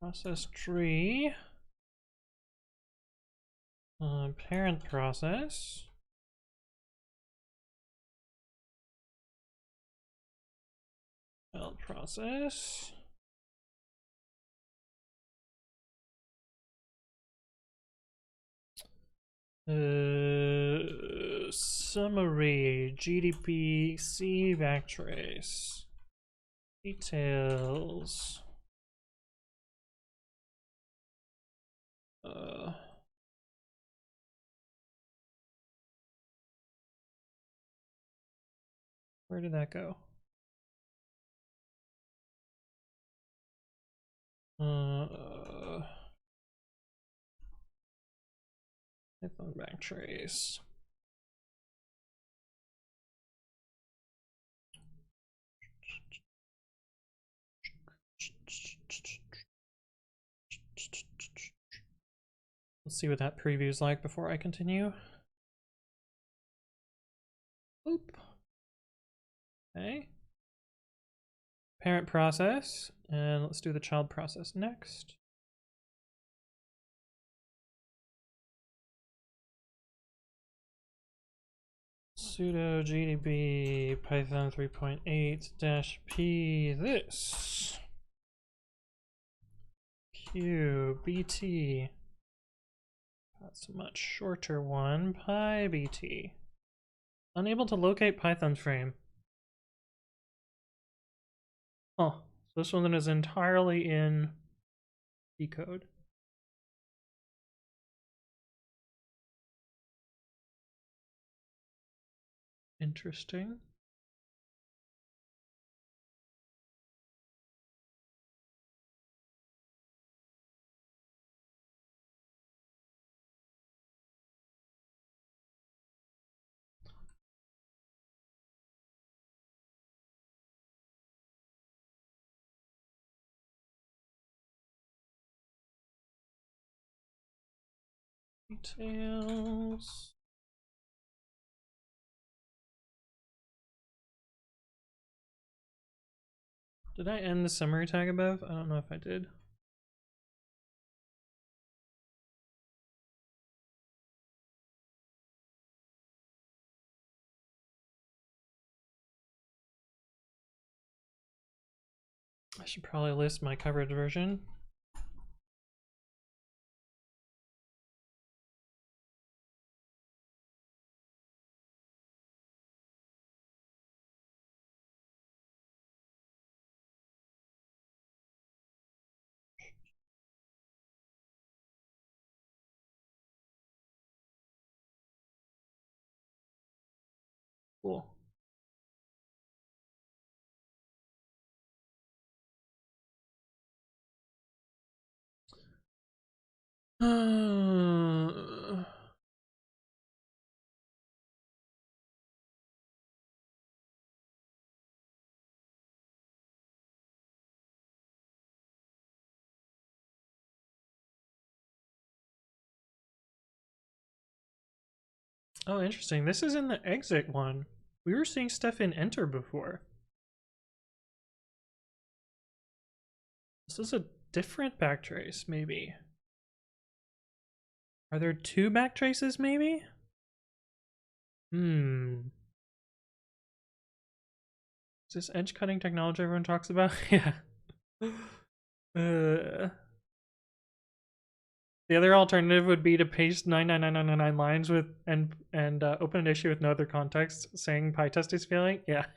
Process tree. Parent process. Child process. Summary, GDP, C backtrace, details. Where did that go? Python backtrace. Let's see what that preview is like before I continue. Oop. Okay. Parent process, and let's do the child process next. Sudo gdb python 3.8-p this q bt. That's a much shorter one. PyBT. Unable to locate Python frame. Oh, so this one is entirely in C code. Interesting. Details. Did I end the summary tag above? I don't know if I did. I should probably list my covered version. Cool. Oh, interesting. This is in the exit one. We were seeing stuff in enter before. This is a different backtrace, maybe. Are there two backtraces, maybe? Is this edge cutting technology everyone talks about? Yeah. The other alternative would be to paste 99999 lines with and open an issue with no other context saying PyTest is failing. Yeah.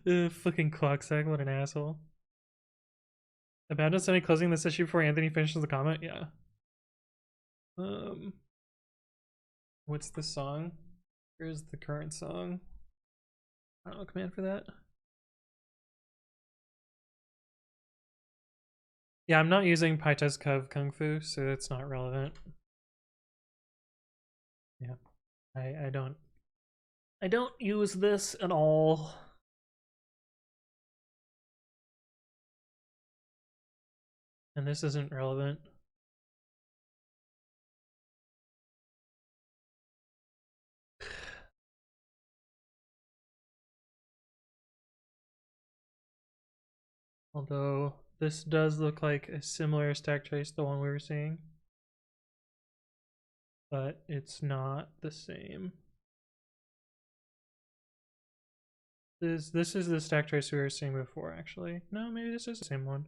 Fucking clocksack, what an asshole. Abandon Sunny closing this issue before Anthony finishes the comment. Yeah. What's the song? Here's the current song. I don't know, command for that. Yeah, I'm not using PyTest Cov Kung Fu, so it's not relevant. Yeah, I don't use this at all. And this isn't relevant. Although this does look like a similar stack trace to the one we were seeing. but it's not the same. This is the stack trace we were seeing before, actually. No, maybe this is the same one.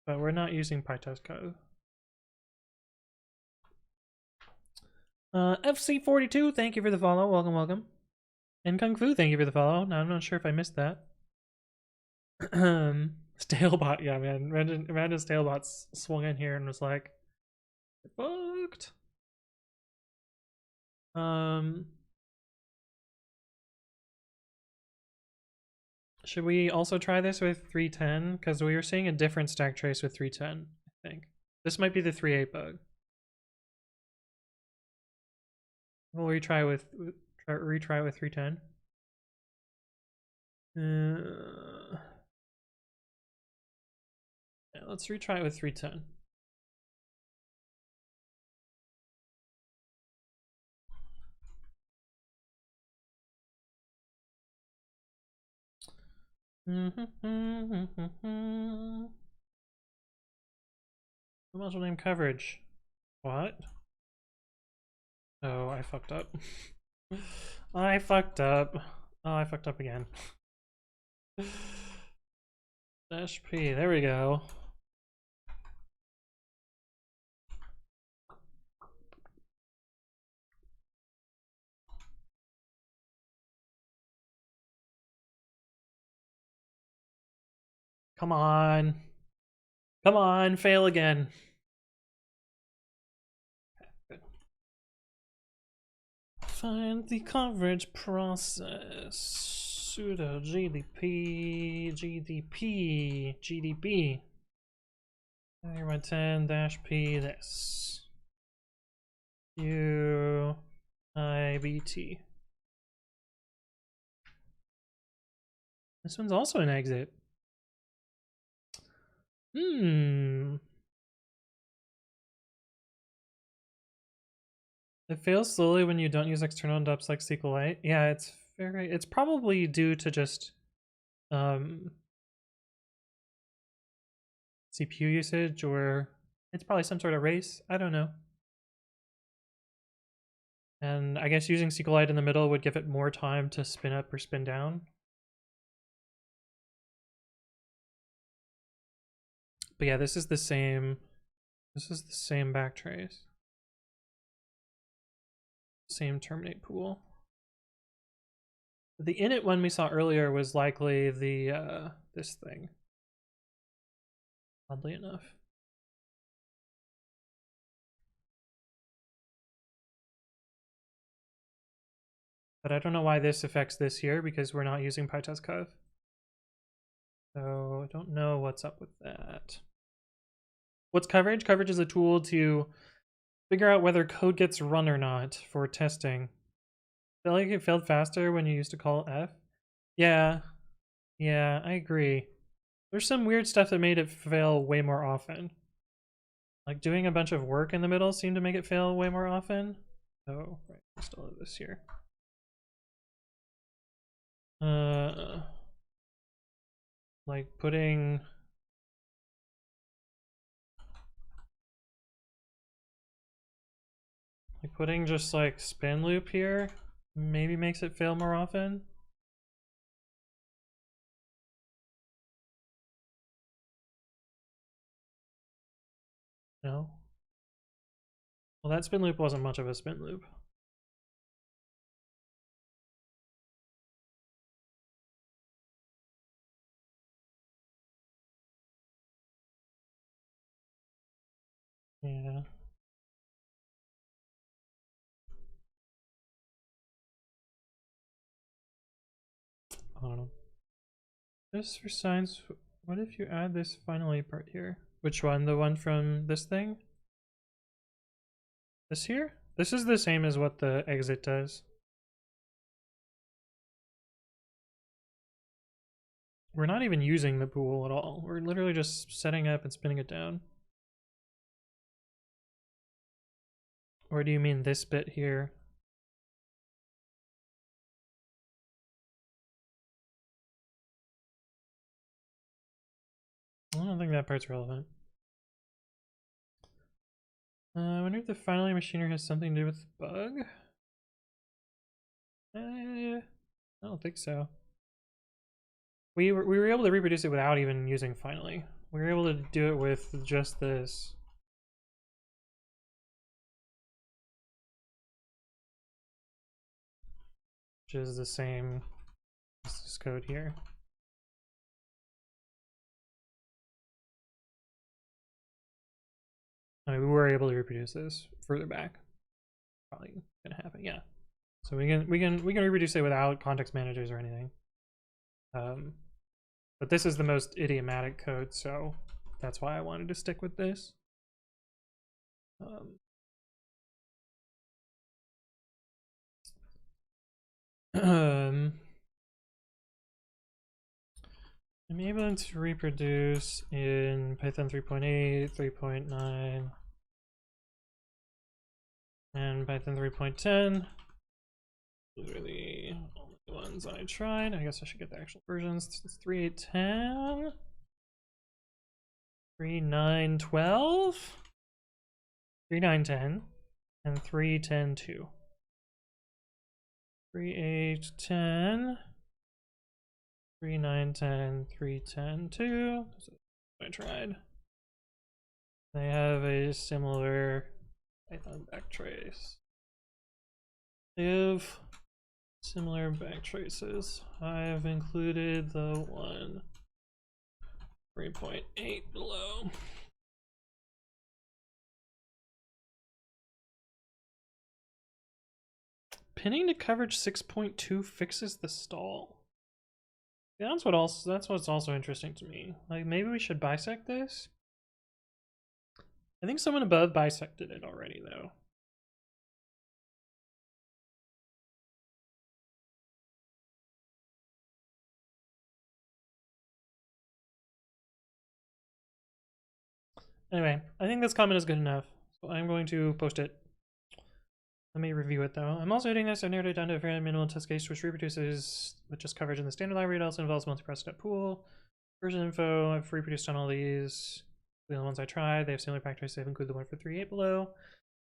But we're not using PyTest code. FC42, thank you for the follow. Welcome, welcome. And Kung Fu, thank you for the follow. Now, I'm not sure if I missed that. Stalebot, yeah, man. Imagine Stalebot swung in here and was like, fucked. Should we also try this with 310? Because we were seeing a different stack trace with 310, I think. This might be the 3.8 bug. We'll retry with 310. Yeah, let's retry it with 310. Module name coverage. What? Oh, I fucked up. I fucked up. Oh, I fucked up again. Dash P, there we go. Come on. Come on, fail again. Good. Find the coverage process. Sudo GDP. Here my 10 dash P this. UIBT. This one's also an exit. It fails slowly when you don't use external dumps like SQLite. Yeah, it's probably due to just CPU usage, or it's probably some sort of race. I don't know. And I guess using SQLite in the middle would give it more time to spin up or spin down. But yeah, this is the same backtrace. Same terminate pool. The init one we saw earlier was likely the this thing. Oddly enough. But I don't know why this affects this here, because we're not using PyTest code. So I don't know what's up with that. What's coverage? Coverage is a tool to figure out whether code gets run or not for testing. I feel like it failed faster when you used to call F. Yeah, I agree. There's some weird stuff that made it fail way more often. Like doing a bunch of work in the middle seemed to make it fail way more often. Oh, right, we still have this here. Like putting just like spin loop here maybe makes it fail more often. No. Well, that spin loop wasn't much of a spin loop. Yeah. I don't know. This for signs. What if you add this finally part here? Which one? The one from this thing? This here? This is the same as what the exit does. We're not even using the pool at all. We're literally just setting up and spinning it down. Or do you mean this bit here? don't think that part's relevant. I wonder if the finally machinery has something to do with the bug. I don't think so. We were able to reproduce it without even using finally. We were able to do it with just this. Which is the same as this code here. I mean, we were able to reproduce this further back. Probably gonna happen, yeah. So we can reproduce it without context managers or anything. But this is the most idiomatic code, so that's why I wanted to stick with this. I'm able to reproduce in Python 3.8, 3.9, and Python 3.10. Those are the only ones I tried. I guess I should get the actual versions. It's 3.8.10, 3.9.12, 3.9.10, and 3.10.2. 3.8.10, 3.9.10, 3.10.2. That's what I tried. They have a similar Python backtrace. They have similar backtraces. I've included the one 3.8 below. Pinning to coverage 6.2 fixes the stall. Yeah, that's what's also interesting to me. Like, maybe we should bisect this. I think someone above bisected it already, though. Anyway, I think this comment is good enough, so I'm going to post it. Let me review it though. I'm also hitting this. I've narrowed it down to a very minimal test case, which reproduces with just coverage in the standard library. It also involves multi-process step pool. Version info, I've reproduced on all these. The only ones I tried, they have similar backtrace. They've included the one for 3.8 below.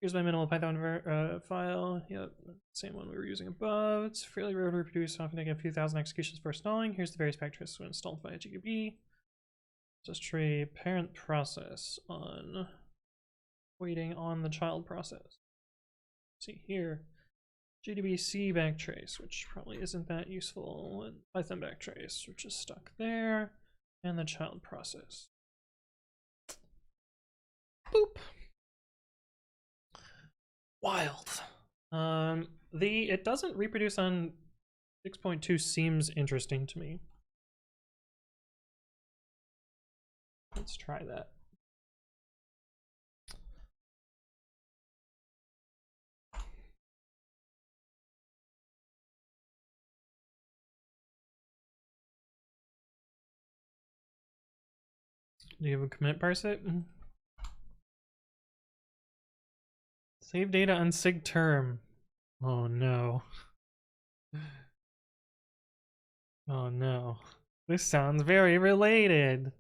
Here's my minimal Python file. Yep, same one we were using above. It's fairly rare to reproduce, often taking a few thousand executions for stalling. Here's the various backtraces when installed via GDB. Just tree parent process on waiting on the child process. See here, GDBC backtrace, which probably isn't that useful, and Python backtrace, which is stuck there, and the child process. Boop. Wild. It doesn't reproduce on 6.2 seems interesting to me. Let's try that. Do you have a commit parse it? Save data on sig term. Oh no. Oh no. This sounds very related.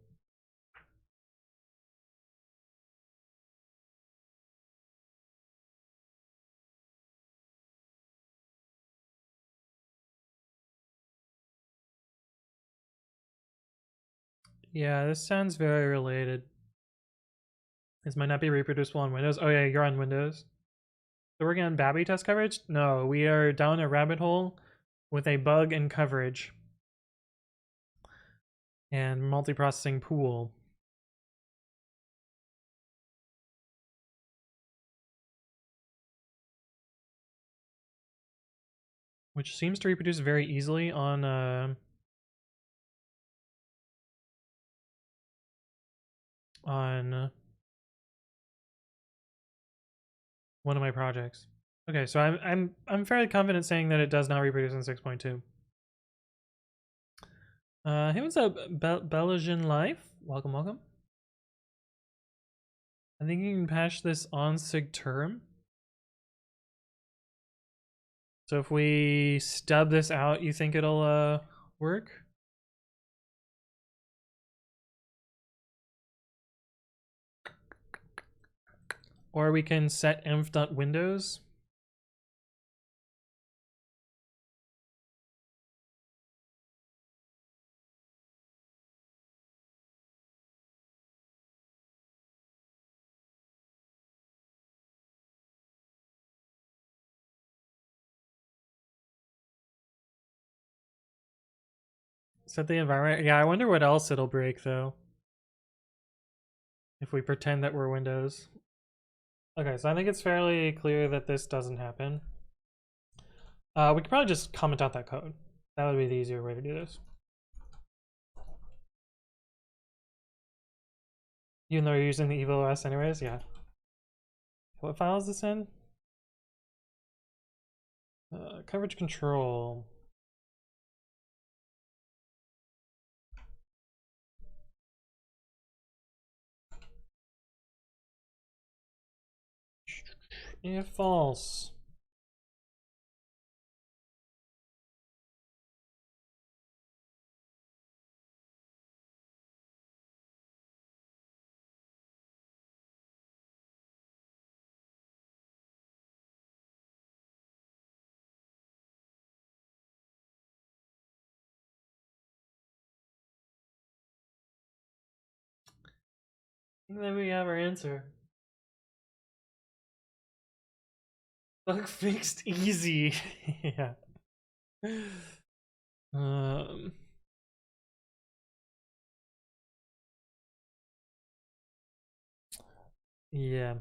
Yeah, this sounds very related. This might not be reproducible on Windows. Oh yeah, you're on Windows. So working on babi test coverage? No, we are down a rabbit hole with a bug in coverage and multiprocessing pool. Which seems to reproduce very easily on one of my projects. Okay, so I'm fairly confident saying that it does not reproduce in 6.2. Hey, what's up, Belgian Life? Welcome, welcome. I think you can patch this on sig term. So if we stub this out, you think it'll work? Or we can set env.windows. Set the environment. Yeah, I wonder what else it'll break though. If we pretend that we're Windows. Okay, so I think it's fairly clear that this doesn't happen. We could probably just comment out that code. That would be the easier way to do this. Even though you're using the evil OS anyways, yeah. What file is this in? Coverage control. If false. I think that we have our answer. Bug fixed easy. Yeah. Um. Yeah.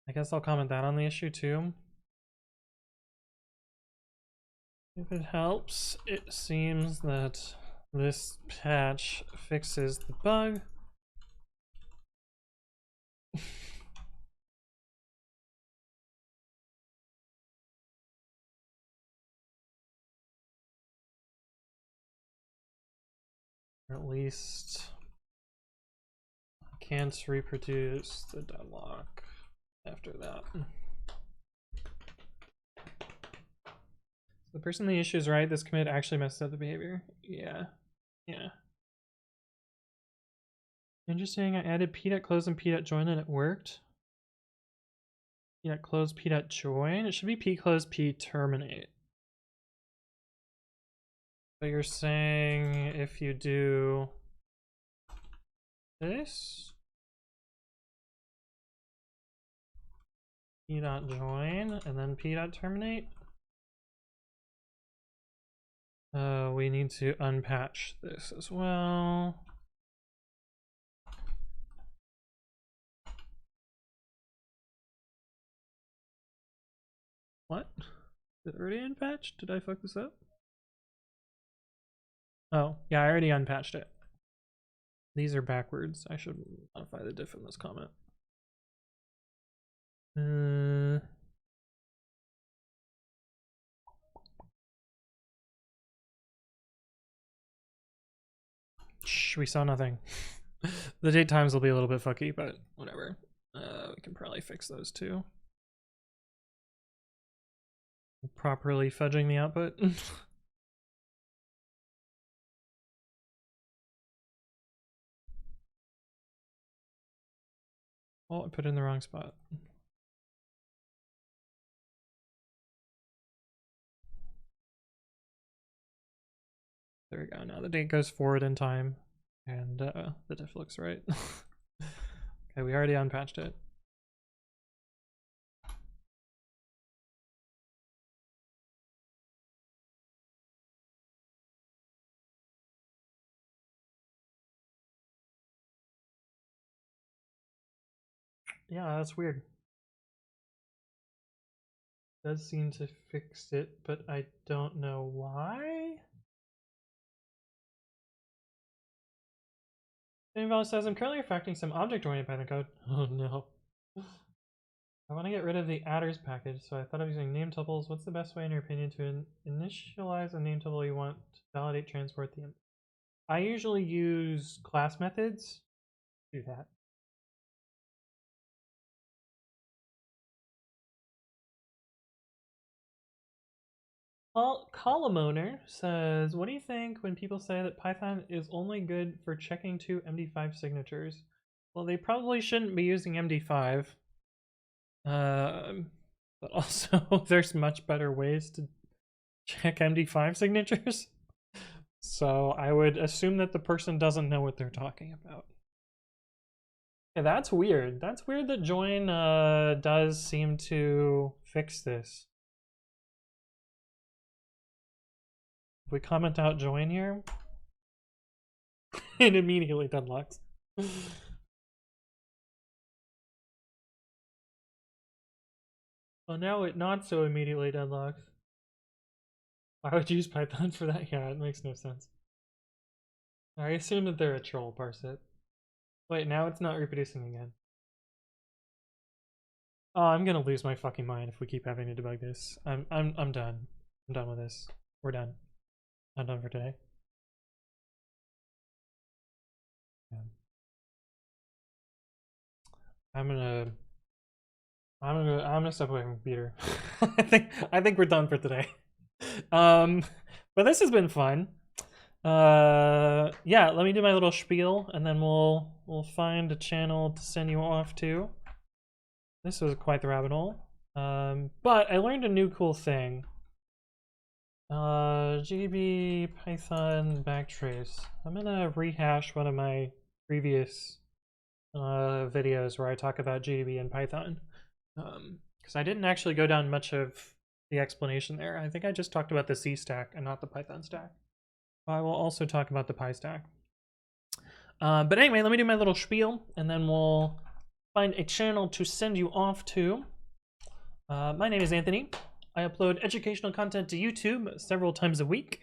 I guess I'll comment that on the issue too. If it helps, it seems that this patch fixes the bug. Or at least I can't reproduce the deadlock after that. The person in the issue is right. This commit actually messed up the behavior. Yeah. Yeah. Interesting. I added p.close and p.join and it worked. P.close, p.join. It should be p.close, p.terminate. But you're saying if you do this, p.join and then p.terminate. We need to unpatch this as well. What? Is it already unpatched? Did I fuck this up? Oh, yeah, I already unpatched it. These are backwards. I should modify the diff in this comment. Shh, we saw nothing. The date times will be a little bit fucky, but whatever. We can probably fix those too. Properly fudging the output. Oh, I put it in the wrong spot. There we go. Now the date goes forward in time, and the diff looks right. Okay, we already unpatched it. Yeah, that's weird. Does seem to fix it, but I don't know why. Inval says, I'm currently refactoring some object-oriented Python code. Oh no. I want to get rid of the adders package, so I thought of using name tuples. What's the best way, in your opinion, to initialize a name tuple you want to validate transport the image? I usually use class methods to do that. Column owner says, what do you think when people say that Python is only good for checking two MD5 signatures? Well, they probably shouldn't be using MD5. But also, there's much better ways to check MD5 signatures. So I would assume that the person doesn't know what they're talking about. Yeah, that's weird. That's weird that join does seem to fix this. If we comment out join here, it immediately deadlocks. Well, now it not so immediately deadlocks. Why would you use Python for that? Yeah, it makes no sense. I assume that they're a troll parse it. Wait, now it's not reproducing again. Oh, I'm gonna lose my fucking mind if we keep having to debug this. I'm done. I'm done with this. We're done. I'm done for today. Yeah. I'm gonna step away from the computer. I think we're done for today. But this has been fun. Yeah, let me do my little spiel, and then we'll find a channel to send you off to. This was quite the rabbit hole. But I learned a new cool thing. GB Python backtrace. I'm gonna rehash one of my previous videos where I talk about GDB and Python, because I didn't actually go down much of the explanation there. I think I just talked about the C stack and not the Python stack. I will also talk about the Py stack. But anyway, let me do my little spiel, and then we'll find a channel to send you off to. My name is Anthony. I upload educational content to YouTube several times a week,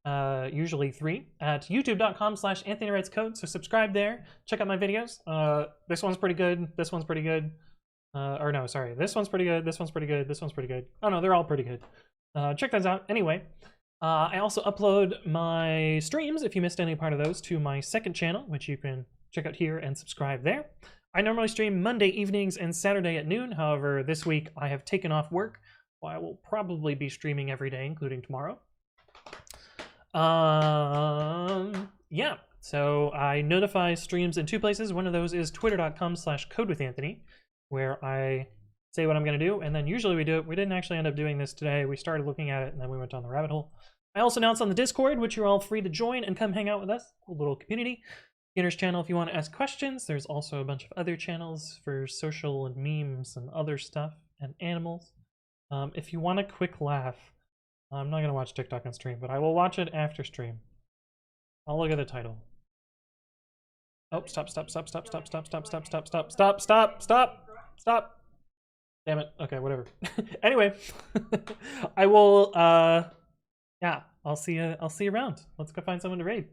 usually 3, at youtube.com/anthonywritescode. So subscribe there. Check out my videos. This one's pretty good. This one's pretty good. Or no, sorry. This one's pretty good. This one's pretty good. This one's pretty good. Oh no, they're all pretty good. Check those out. Anyway, I also upload my streams, if you missed any part of those, to my second channel, which you can check out here and subscribe there. I normally stream Monday evenings and Saturday at noon. However, this week I have taken off work. I will probably be streaming every day, including tomorrow. Yeah, so I notify streams in 2 places. One of those is twitter.com/codewithanthony, where I say what I'm going to do, and then usually we do it. We didn't actually end up doing this today. We started looking at it, and then we went down the rabbit hole. I also announce on the Discord, which you're all free to join and come hang out with us. Cool little community. Beginners channel if you want to ask questions. There's also a bunch of other channels for social and memes and other stuff, and animals. If you want a quick laugh, I'm not going to watch TikTok on stream, but I will watch it after stream. I'll look at the title. Oh, stop. Damn it. Okay, whatever. Anyway, I will, yeah, I'll see you around. Let's go find someone to raid.